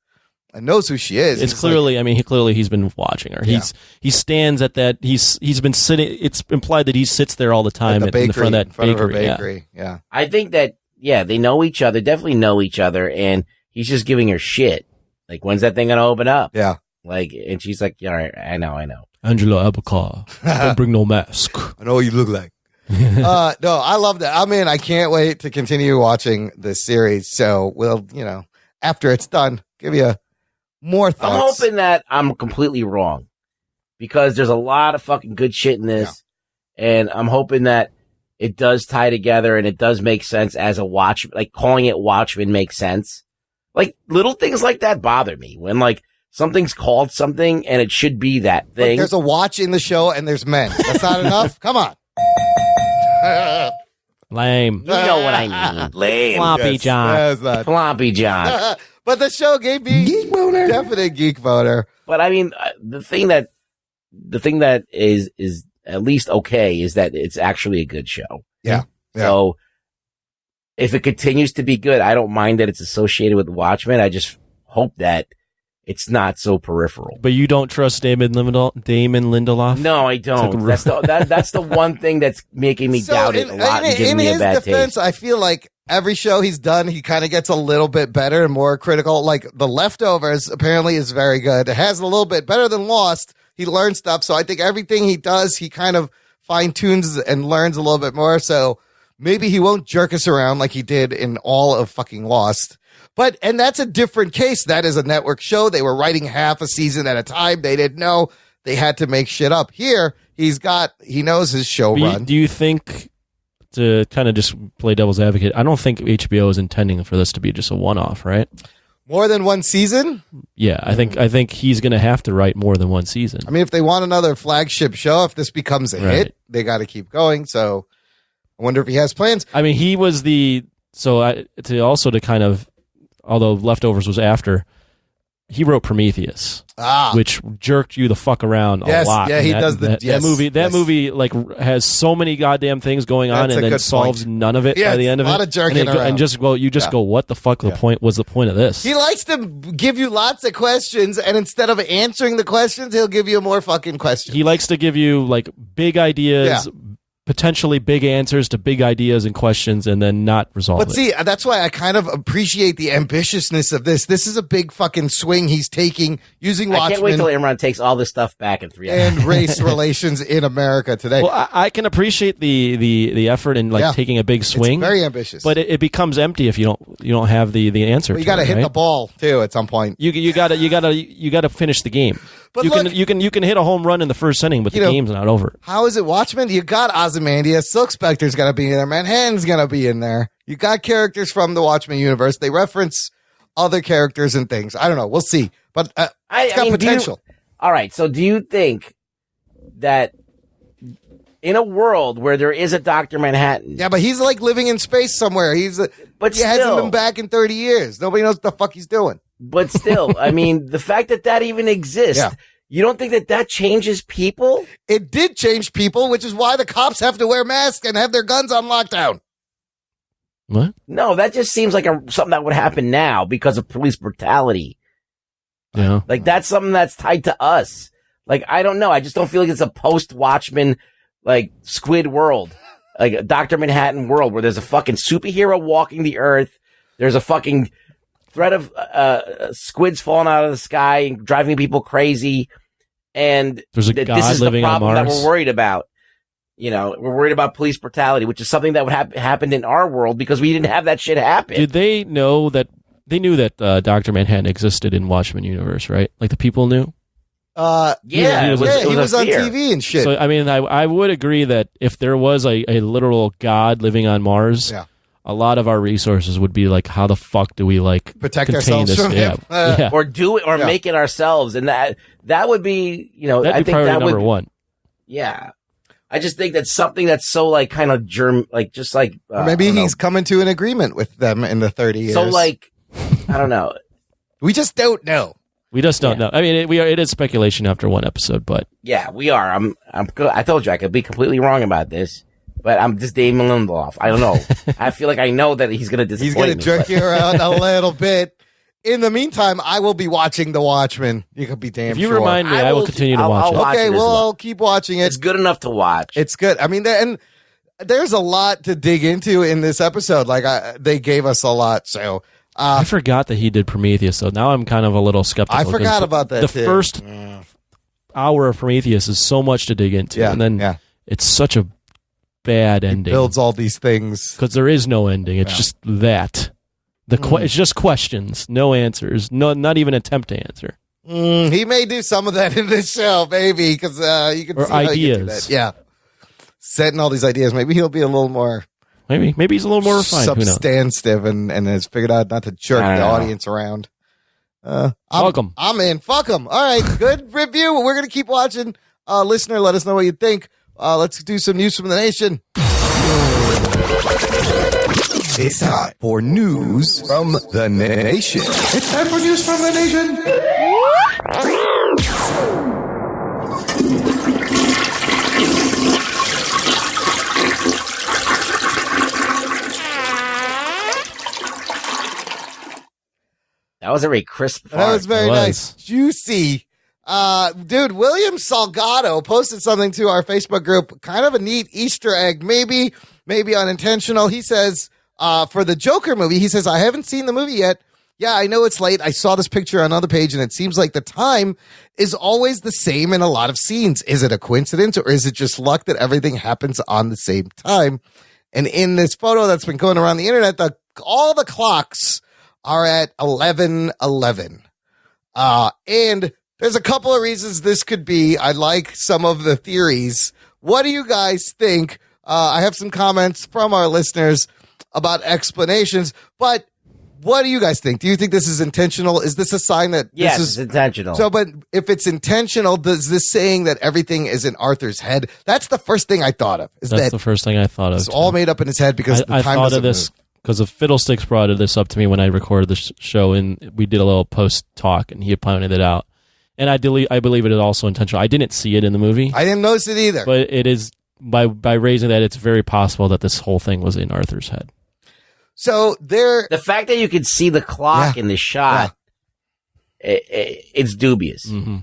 and knows who she is. It's clearly, like, he's been watching her. Yeah. He stands at that. He's been sitting. It's implied that he sits there all the time in the front of that bakery. Of her bakery. Yeah. I think that, they know each other, definitely know each other. And he's just giving her shit. Like, when's that thing going to open up? Yeah. Like, and she's like, yeah, all right, I know. Angela Abacar. Don't bring no mask. I know what you look like. No, I love that. I mean, I can't wait to continue watching this series. So we'll, after it's done, give you more thoughts. I'm hoping that I'm completely wrong because there's a lot of fucking good shit in this. Yeah. And I'm hoping that it does tie together and it does make sense as a watch, like calling it Watchmen makes sense. Like little things like that bother me when like something's called something and it should be that thing. Look, there's a watch in the show and there's men. That's not enough. Come on. Lame. You know what I mean. Lame. Floppy John. Floppy John. But the show gave me geek boner. Definite geek boner. But I mean, the thing that is at least okay is that it's actually a good show. Yeah. So if it continues to be good, I don't mind that it's associated with Watchmen. I just hope that it's not so peripheral. But you don't trust Damon Lindelof? No, I don't. That's the one thing that's making me doubt it a lot and giving me a bad defense, taste. I feel like every show he's done, he kind of gets a little bit better and more critical. Like The Leftovers apparently is very good. It has a little bit better than Lost. He learns stuff. So I think everything he does, he kind of fine tunes and learns a little bit more. So maybe he won't jerk us around like he did in all of fucking Lost. And that's a different case. That is a network show. They were writing half a season at a time. They didn't know. They had to make shit up. Here, he knows his show run. Do you think, to kind of just play devil's advocate, I don't think HBO is intending for this to be just a one-off, right? More than one season? Yeah, I think he's going to have to write more than one season. I mean, if they want another flagship show, if this becomes a hit, they got to keep going. So I wonder if he has plans. I mean, he was to kind of, although Leftovers was after, he wrote Prometheus, which jerked you the fuck around a lot. Yeah, he does that movie. That movie like has so many goddamn things going on, and then solves none of it by the end of it. A lot of jerking around. And just go, what the fuck? The point was the point of this. He likes to give you lots of questions, and instead of answering the questions, he'll give you more fucking questions. He likes to give you like big ideas. Yeah. Potentially big answers to big ideas and questions and then not resolve it. But see, that's why I kind of appreciate the ambitiousness of this. This is a big fucking swing he's taking using Watchmen. I can't wait till Imran takes all this stuff back in 3 hours. And race relations in America today. Well, I can appreciate the effort in taking a big swing. It's very ambitious. But it becomes empty if you don't have the answer. Well, you got to hit the ball too at some point. You got to finish the game. But you can hit a home run in the first inning, but the game's not over. How is it Watchmen? You got Ozymandias, Silk Spectre's got to be in there, Manhattan's going to be in there. You got characters from the Watchmen universe. They reference other characters and things. I don't know. We'll see. But it's got potential. All right. So do you think that in a world where there is a Dr. Manhattan. Yeah, but he's like living in space somewhere. He hasn't been back in 30 years. Nobody knows what the fuck he's doing. But still, I mean, the fact that even exists, you don't think that changes people? It did change people, which is why the cops have to wear masks and have their guns on lockdown. What? No, that just seems like something that would happen now because of police brutality. Yeah. Like, that's something that's tied to us. Like, I don't know. I just don't feel like it's a post-Watchmen, like, Squid world. Like, a Dr. Manhattan world where there's a fucking superhero walking the earth. There's a fucking threat of squids falling out of the sky and driving people crazy. And there's a god this is living the problem on that Mars. we're worried about. You know, we're worried about police brutality, which is something that would happen in our world because we didn't have that shit happen. Did they know that they knew that Dr. Manhattan existed in Watchmen universe, right? Like the people knew? He was on TV and shit. So, I mean, I would agree that if there was a literal god living on Mars, a lot of our resources would be like, how the fuck do we like protect contain ourselves this? from him? Or do it, or make it ourselves. And that would be, you know, that'd be priority number one. Yeah. I just think that's something that's so like kind of just like, or maybe he's coming to an agreement with them in the 30 years. So like, I don't know. We just don't know. We just don't know. I mean, it is speculation after one episode, but yeah, we are. I told you I could be completely wrong about this, but I'm just Damon Lindelof. I don't know. I feel like I know that he's going to disappoint me. He's going to jerk you around a little bit. In the meantime, I will be watching The Watchmen. You could be damn sure. If you remind me, I will continue to watch it. Okay, well, I'll keep watching it. It's good enough to watch. It's good. I mean, and there's a lot to dig into in this episode. Like, they gave us a lot, so... I forgot that he did Prometheus, so now I'm kind of a little skeptical. I forgot about that, The too. first hour of Prometheus is so much to dig into, and then it's such a bad ending. It builds all these things. Because there is no ending. It's just that. It's just questions, no answers, not even attempt to answer. He may do some of that in this show, maybe, because you can see ideas. how you can do that. Yeah. Setting all these ideas. Maybe he'll be a little more... Maybe he's a little more refined. Substantive and has figured out not to jerk the audience around. Fuck him. I'm in. Fuck him. All right. Good review. We're going to keep watching. Listener, let us know what you think. Let's do some news from the nation. It's time for news from the nation. It's time for news from the nation. That was a very crisp fart. That was very nice. Juicy. Dude, William Salgado posted something to our Facebook group, kind of a neat Easter egg, maybe unintentional. He says, for the Joker movie, he says, I haven't seen the movie yet. Yeah, I know it's late. I saw this picture on another page, and it seems like the time is always the same in a lot of scenes. Is it a coincidence, or is it just luck that everything happens on the same time? And in this photo that's been going around the internet, all the clocks are at 11:11. And there's a couple of reasons this could be. I like some of the theories. What do you guys think? I have some comments from our listeners about explanations, but what do you guys think? Do you think this is intentional? Is this a sign that yes, this is it's intentional? So, but if it's intentional, does this saying that everything is in Arthur's head? That's the first thing I thought of. That's the first thing I thought of. It's all made up in his head because the I time thought doesn't of this move. because of Fiddlesticks brought this up to me when I recorded the show, and we did a little post talk, and he pointed it out. And I believe it is also intentional. I didn't see it in the movie. I didn't notice it either. But it is by raising that, it's very possible that this whole thing was in Arthur's head. So the fact that you could see the clock in the shot, it's dubious. Mm-hmm.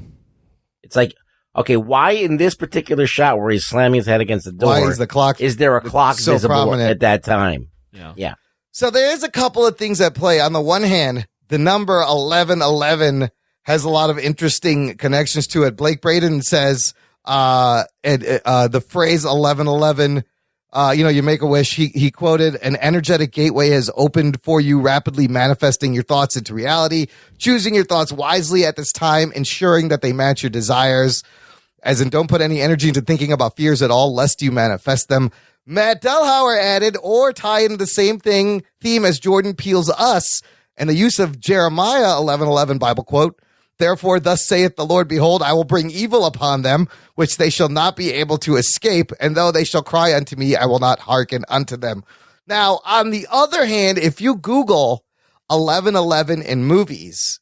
It's like, okay, why in this particular shot where he's slamming his head against the door? Why is the clock? Is there a clock so visible prominent at that time? Yeah. So there is a couple of things at play. On the one hand, the number 1111 has a lot of interesting connections to it. Blake Braden says the phrase 1111. You make a wish. He quoted, an energetic gateway has opened for you, rapidly manifesting your thoughts into reality, choosing your thoughts wisely at this time, ensuring that they match your desires. As in, don't put any energy into thinking about fears at all, lest you manifest them. Matt Delhauer added, or tie into the same theme as Jordan Peele's Us, and the use of Jeremiah 11:11 Bible quote, therefore, thus saith the Lord, behold, I will bring evil upon them, which they shall not be able to escape. And though they shall cry unto me, I will not hearken unto them. Now, on the other hand, if you Google 11:11 in movies,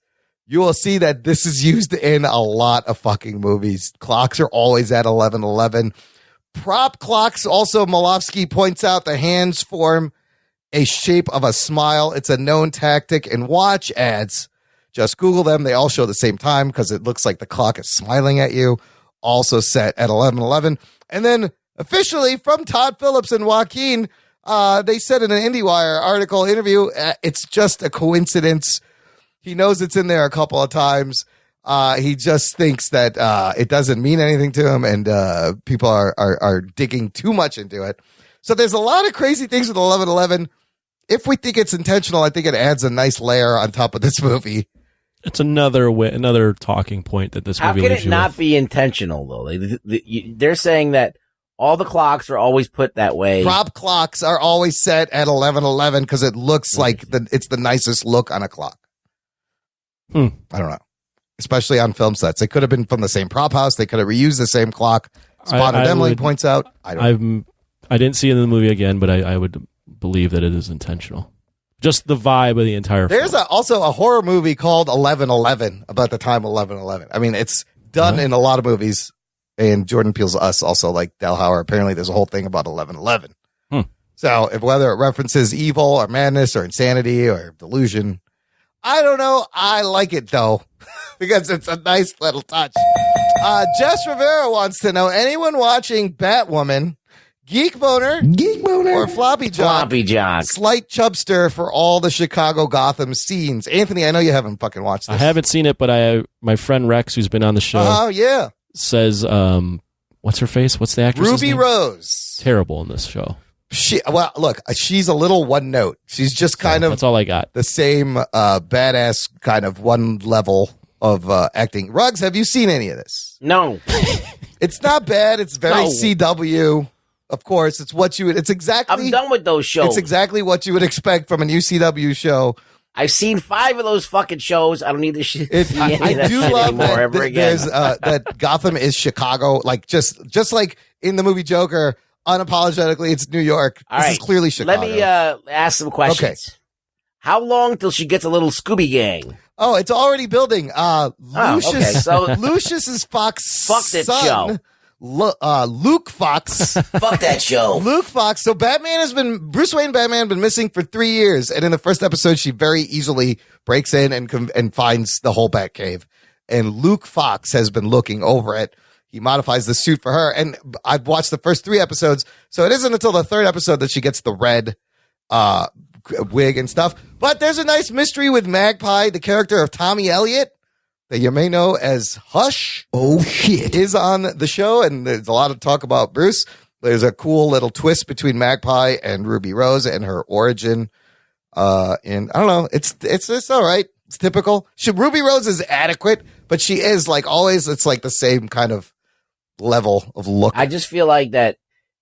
you will see that this is used in a lot of fucking movies. Clocks are always at 11:11. Prop clocks, also, Malofsky points out the hands form a shape of a smile. It's a known tactic in watch ads. Just Google them. They all show the same time because it looks like the clock is smiling at you. Also set at 11:11. And then officially from Todd Phillips and Joaquin, they said in an IndieWire article interview, it's just a coincidence. He knows it's in there a couple of times. He just thinks that it doesn't mean anything to him, and people are digging too much into it. So there's a lot of crazy things with 11:11. If we think it's intentional, I think it adds a nice layer on top of this movie. It's another talking point that this movie. How can it not be intentional though? They're saying that all the clocks are always put that way. Prop clocks are always set at 11:11 because it looks like it's the nicest look on a clock. I don't know. Especially on film sets. They could have been from the same prop house. They could have reused the same clock. Spotted Emily points out. I didn't see it in the movie again, but I would believe that it is intentional. Just the vibe of the entire film. There's also a horror movie called 11:11 about the time 11:11. I mean, it's done in a lot of movies. And Jordan Peele's Us also, like Del Hauer. Apparently, there's a whole thing about 11:11. So whether it references evil or madness or insanity or delusion, I don't know. I like it, though, because it's a nice little touch. Jess Rivera wants to know, anyone watching Batwoman, Geek Boner, or Floppy Jock, slight chubster for all the Chicago Gotham scenes. Anthony, I know you haven't fucking watched this. I haven't seen it, but my friend Rex, who's been on the show, says, what's her face? What's the actress? Ruby Rose. Terrible in this show. Look, she's a little one note. She's just kind of that's all I got. The same badass kind of one level of acting. Ruggs, have you seen any of this? No. It's not bad. It's very CW. Of course, it's exactly. I'm done with those shows. It's exactly what you would expect from a new CW show. I've seen 5 of those fucking shows. I don't need this shit. I do love that there's that Gotham is Chicago, like just like in the movie Joker. Unapologetically, it's New York. This is clearly Chicago. Let me ask some questions. Okay. How long till she gets a little Scooby Gang? Oh, it's already building. Lucius's Fox. Fuck that show. Luke Fox. Fuck that show. Luke Fox. So Bruce Wayne Batman has been missing for 3 years. And in the first episode, she very easily breaks in and finds the whole Batcave. And Luke Fox has been looking over it. He modifies the suit for her. And I've watched the first 3 episodes. So it isn't until the 3rd episode that she gets the red wig and stuff. But there's a nice mystery with Magpie, the character of Tommy Elliott, that you may know as Hush. Oh, shit. Is on the show. And there's a lot of talk about Bruce. There's a cool little twist between Magpie and Ruby Rose and her origin. And I don't know. It's all right. It's typical. Ruby Rose is adequate, but she is like always. It's like the same kind of level of look. I just feel like that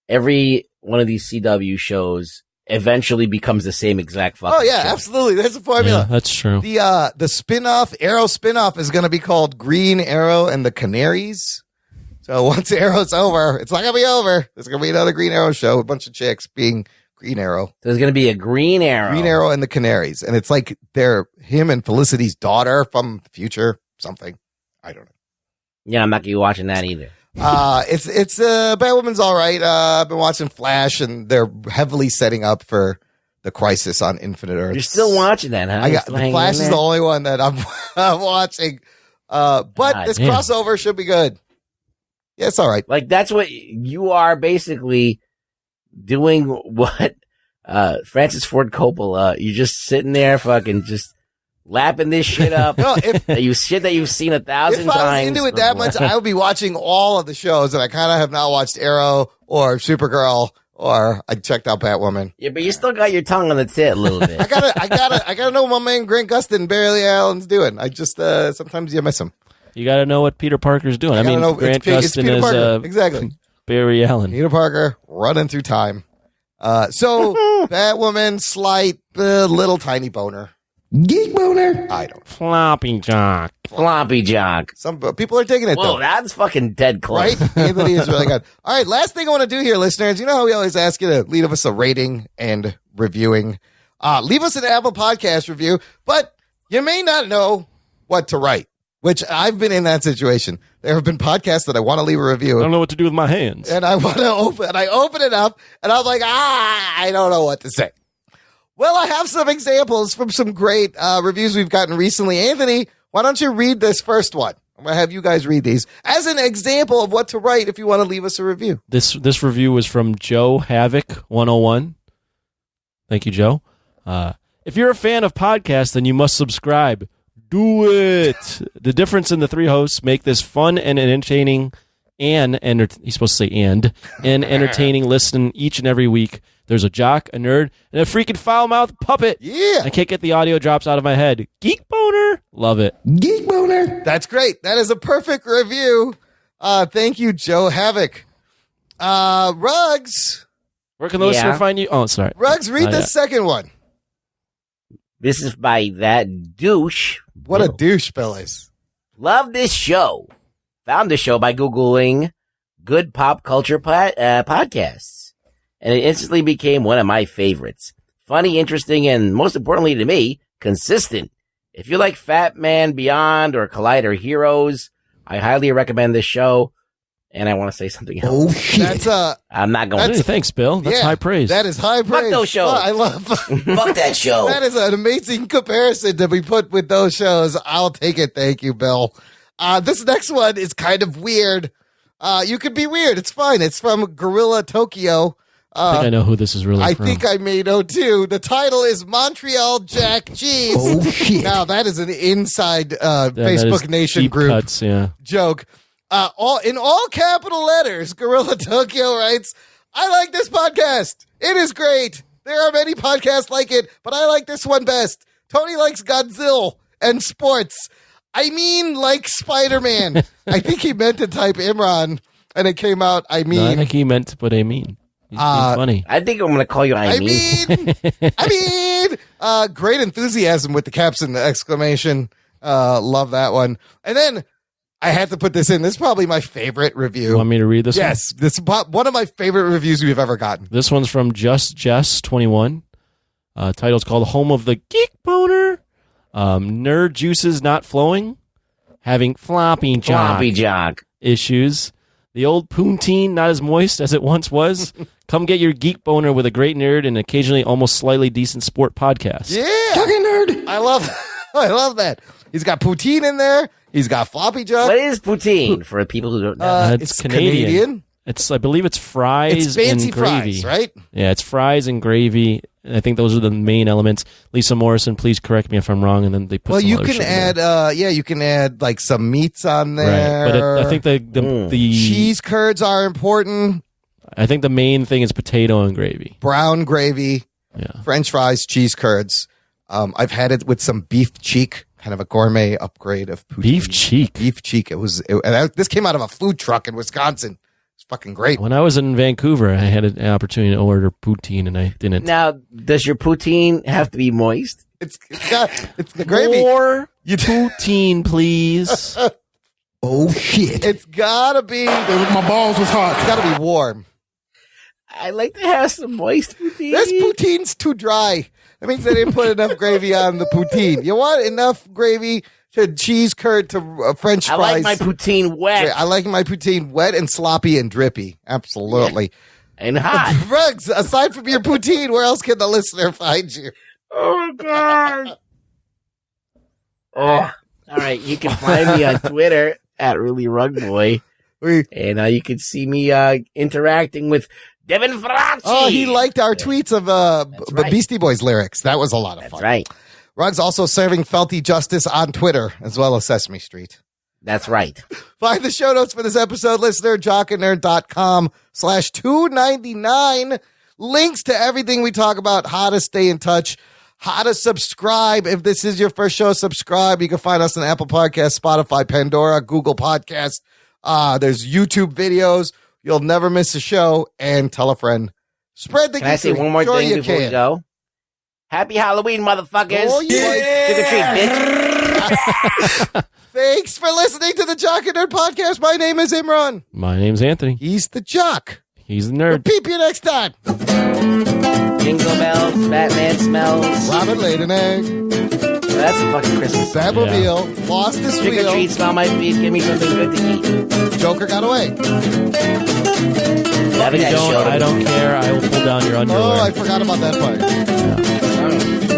every one of these CW shows eventually becomes the same exact fucking show. Absolutely. There's a formula. Yeah, that's true. The spin-off, Arrow spin-off is going to be called Green Arrow and the Canaries. So once Arrow's over, it's not going to be over. There's going to be another Green Arrow show, a bunch of chicks being Green Arrow. There's going to be a Green Arrow. Green Arrow and the Canaries. And it's like they're him and Felicity's daughter from the future, something. I don't know. Yeah, I'm not going to be watching that either. It's Batwoman's all right. I've been watching Flash, and they're heavily setting up for the Crisis on Infinite Earths. You're still watching that, huh? The Flash is the only one that I'm watching. But this crossover should be good. Yeah, it's all right. Like, that's what you are basically doing. What Francis Ford Coppola? You're just sitting there, fucking just lapping this shit up. No, that you've seen 1,000 times. If I was into it that much, I would be watching all of the shows, and I kind of have not watched Arrow or Supergirl, or I checked out Batwoman. Yeah, but you still got your tongue on the tit a little bit. I gotta know what my man Grant Gustin and Barry Allen's doing. I just sometimes you miss him. You got to know what Peter Parker's doing. I mean, Grant Gustin is exactly Barry Allen. Peter Parker running through time. So Batwoman, slight, little tiny boner. Geek boner. I don't. Floppy jock. Floppy jock. Some people are taking it, Whoa, though. that's fucking dead close. Right? Anthony is really good. All right, last thing I want to do here, listeners. You know how we always ask you to leave us a rating and reviewing. Leave us an Apple Podcast review, but you may not know what to write, which I've been in that situation. There have been podcasts that I want to leave a review. I don't know what to do with my hands. And I want to open it up, and I'm like, I don't know what to say. Well, I have some examples from some great reviews we've gotten recently. Anthony, why don't you read this first one? I'm going to have you guys read these as an example of what to write if you want to leave us a review. This review was from Joe Havoc 101. Thank you, Joe. If you're a fan of podcasts, then you must subscribe. Do it. The difference in the three hosts make this fun and entertaining and he's supposed to say and entertaining listen each and every week. There's a jock, a nerd, and a freaking foul-mouthed puppet. Yeah. I can't get the audio drops out of my head. Geek boner. Love it. Geek boner. That's great. That is a perfect review. Thank you, Joe Havoc. Rugs. Where can the listener find you? Oh, sorry. Rugs, read the second one. This is by that douche. What a douche, Billies. Love this show. Found the show by Googling good pop culture podcasts. And it instantly became one of my favorites. Funny, interesting, and most importantly to me, consistent. If you like Fat Man Beyond or Collider Heroes, I highly recommend this show. And I want to say something else. Oh, shit. That's I'm not going to. Thanks, Bill. That's high praise. That is high praise. Fuck those shows. I love Fuck that show. That is an amazing comparison to be put with those shows. I'll take it. Thank you, Bill. This next one is kind of weird. You could be weird. It's fine. It's from Gorilla Tokyo. I think I know who this is really from. I think I may know too. The title is Montreal Jack Cheese. Oh, shit. Now, that is an inside Facebook Nation group cuts, joke. In all capital letters, Gorilla Tokyo writes, I like this podcast. It is great. There are many podcasts like it, but I like this one best. Tony likes Godzilla and sports. I mean, like Spider-Man. I think he meant to type Imran, and it came out, I mean. No, I think he meant to put Amin. He's funny. I think I'm going to call you I mean. Great enthusiasm with the caps and the exclamation. Love that one. And then I had to put this in. This is probably my favorite review. You want me to read this one? Yes. This is one of my favorite reviews we've ever gotten. This one's from Just Jess 21. Title's called Home of the Geek Boner. Nerd juices not flowing. Having floppy jock issues. The old poonteen not as moist as it once was. Come get your geek boner with a great nerd and occasionally almost slightly decent sport podcast. Yeah. Talking nerd. I love that. He's got poutine in there. He's got floppy jock. What is poutine for people who don't know? It's Canadian. I believe it's fries it's fancy and gravy. Fries, right? Yeah, it's fries and gravy. I think those are the main elements. Lisa Morrison, please correct me if I'm wrong. And then they put. Well, some you other can shit add. You can add like some meats on there. Right, but I think the cheese curds are important. I think the main thing is potato and gravy, brown gravy, French fries, cheese curds. I've had it with some beef cheek, kind of a gourmet upgrade of poutine. Beef cheek. This came out of a food truck in Wisconsin. It's fucking great. When I was in Vancouver, I had an opportunity to order poutine, and I didn't. Now, does your poutine have to be moist? It's the gravy. More poutine, please. Oh shit! It's gotta be. My balls was hot. It's gotta be warm. I like to have some moist poutine. This poutine's too dry. That means they didn't put enough gravy on the poutine. You want enough gravy to cheese curd to French fries. I like my poutine wet. I like my poutine wet and sloppy and drippy. Absolutely. Yeah. And hot. Rugs, aside from your poutine, where else can the listener find you? Oh, my God. All right. You can find me on Twitter at RulyRugBoy. And you can see me interacting with Devin Franchi. Oh, he liked our tweets of the Beastie Boys lyrics. That was a lot of fun. That's right. Rugs also serving Felty justice on Twitter, as well as Sesame Street. That's right. Find the show notes for this episode, listener, jockandnerd.com/299. Links to everything we talk about, how to stay in touch, how to subscribe. If this is your first show, subscribe. You can find us on Apple Podcasts, Spotify, Pandora, Google Podcasts. There's YouTube videos. You'll never miss a show. And tell a friend. Spread the Can I say one more thing before we go? Happy Halloween, motherfuckers. Oh, yeah. Trick or treat, bitch. Thanks for listening to the Jock and Nerd Podcast. My name is Imran. My name's Anthony. He's the Jock. He's the We'll nerd. peep you next time. Jingle bells, Batman smells. Robin laid an egg. That's a fucking Christmas song. Batmobile lost his Trick or wheel. treat, smell my feet, give me something good to eat. Joker got away. I I don't care. I will pull down your underwear. Oh, I forgot about that part. Oh.